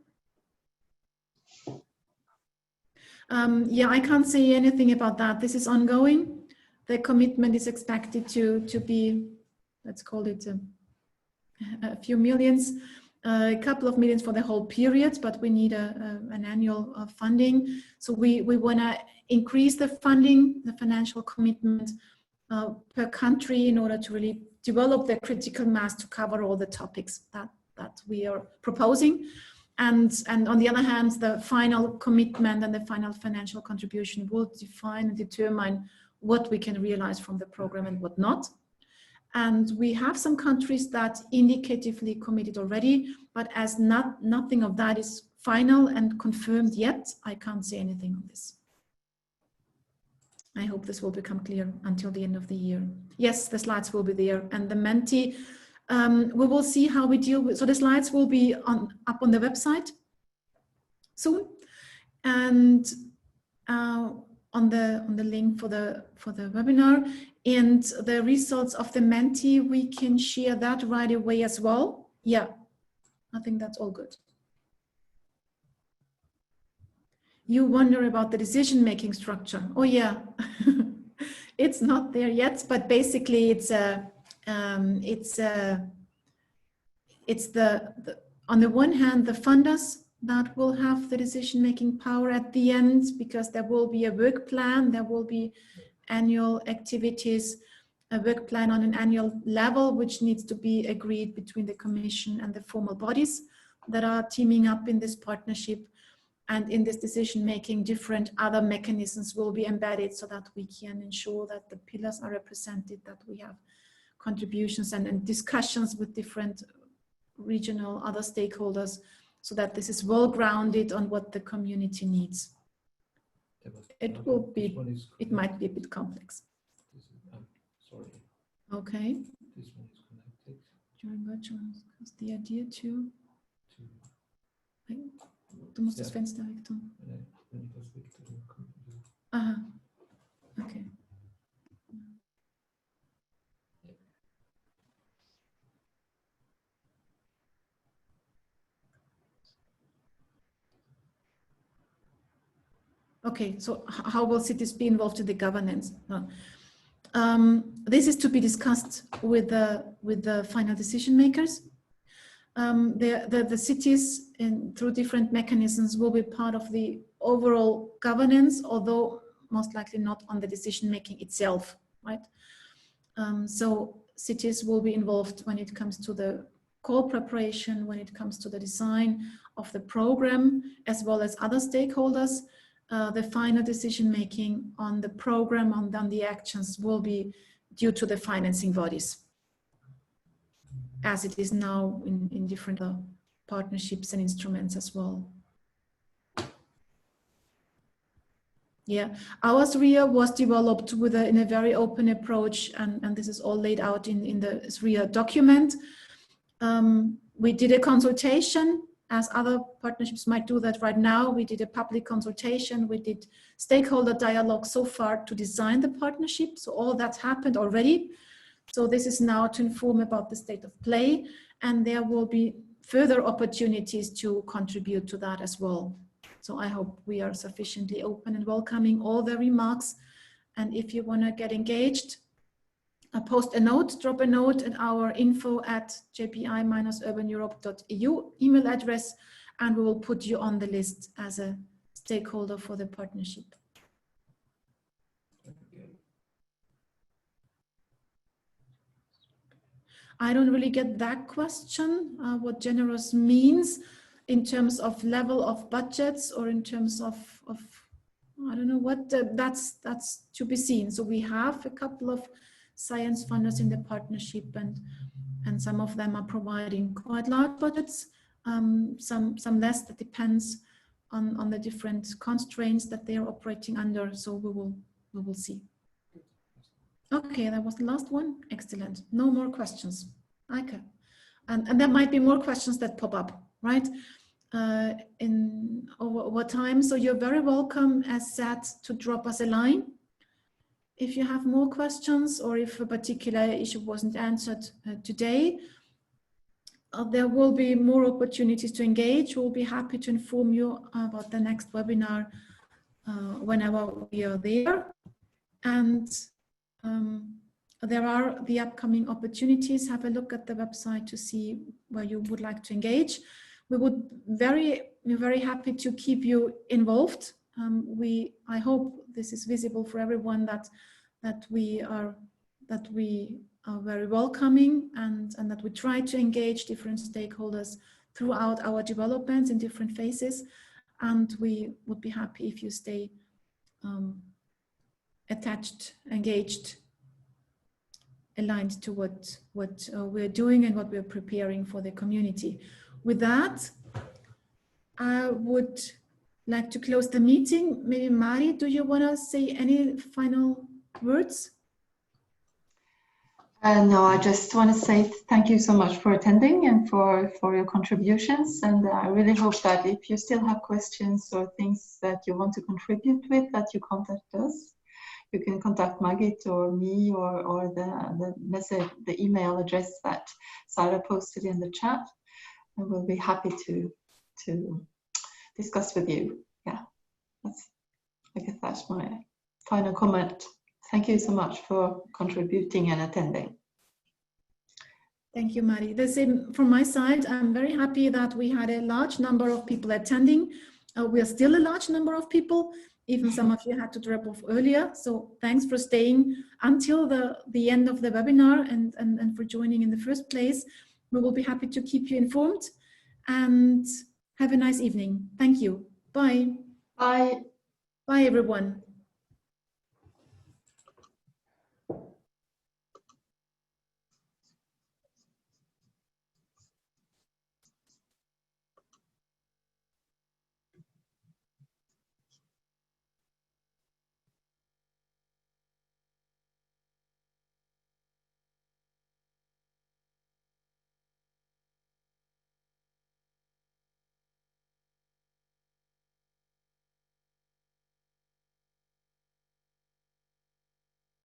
Yeah, I can't say anything about that. This is ongoing. The commitment is expected to be, let's call it a few millions. A couple of millions for the whole period, but we need an annual funding. So we want to increase the funding, the financial commitment per country in order to really develop the critical mass to cover all the topics that we are proposing. And on the other hand, the final commitment and the final financial contribution will define and determine what we can realize from the program and what not. And we have some countries that indicatively committed already, but as nothing of that is final and confirmed yet, I can't say anything on this. I hope this will become clear until the end of the year. Yes, the slides will be there, and the Menti, we will see how we deal with. So the slides will be up on the website soon, and on the link for the webinar. And the results of the Menti, we can share that right away as well. Yeah, I think that's all good. You wonder about the decision-making structure. Oh yeah, it's not there yet, but basically it's on the one hand, the funders that will have the decision-making power at the end, because there will be a work plan, there will be annual activities, a work plan on an annual level, which needs to be agreed between the Commission and the formal bodies that are teaming up in this partnership. And in this decision-making, different other mechanisms will be embedded so that we can ensure that the pillars are represented, that we have contributions and discussions with different regional other stakeholders, so that this is well grounded on what the community needs. It will be, it might be a bit complex. Sorry. Okay. This one is connected. Join virtual, because the idea to du musst das Fenster weg tun. Wenn ich das weg tue, kommt das. Aha. Okay. Okay, so how will cities be involved in the governance? This is to be discussed with the final decision makers. The cities, through different mechanisms, will be part of the overall governance, although most likely not on the decision making itself, right? So cities will be involved when it comes to the call preparation, when it comes to the design of the program, as well as other stakeholders. The final decision making on the program, on the actions, will be due to the financing bodies, as it is now in different partnerships and instruments as well. Yeah, our SRIA was developed in a very open approach, and this is all laid out in the SRIA document. We did a consultation, as other partnerships might do that right now. We did a public consultation, we did stakeholder dialogue so far to design the partnership. So all that happened already. So this is now to inform about the state of play, and there will be further opportunities to contribute to that as well. So I hope we are sufficiently open and welcoming all the remarks. And if you want to get engaged, post a note, drop a note at our info@jpi-urbaneurope.eu email address, and we will put you on the list as a stakeholder for the partnership. I don't really get that question, what generous means in terms of level of budgets, or in terms of I don't know what, that's to be seen. So we have a couple of science funders in the partnership, and some of them are providing quite large budgets, some less. That depends on the different constraints that they are operating under. So we will see. Okay, that was the last one. Excellent. No more questions. Okay, and there might be more questions that pop up, right? Over time. So you're very welcome, as said, to drop us a line if you have more questions, or if a particular issue wasn't answered today. There will be more opportunities to engage. We'll be happy to inform you about the next webinar whenever we are there. And there are the upcoming opportunities. Have a look at the website to see where you would like to engage. We would we're very happy to keep you involved. I hope this is visible for everyone, that we are very welcoming, and that we try to engage different stakeholders throughout our developments in different phases. And we would be happy if you stay attached, engaged, aligned to what we're doing and what we're preparing for the community. With that, I would like to close the meeting. Maybe Mari, do you want to say any final words? No, I just want to say thank you so much for attending and for your contributions. And I really hope that if you still have questions or things that you want to contribute with, that you contact us. You can contact Margit or me, or the message, the email address that Sarah posted in the chat, and we'll be happy to discuss with you. Yeah, I guess that's my final comment. Thank you so much for contributing and attending. Thank you, Mari. The same from my side. I'm very happy that we had a large number of people attending. We are still a large number of people. Even some of you had to drop off earlier. So thanks for staying until the end of the webinar and for joining in the first place. We will be happy to keep you informed, and have a nice evening. Thank you. Bye. Bye. Bye, everyone.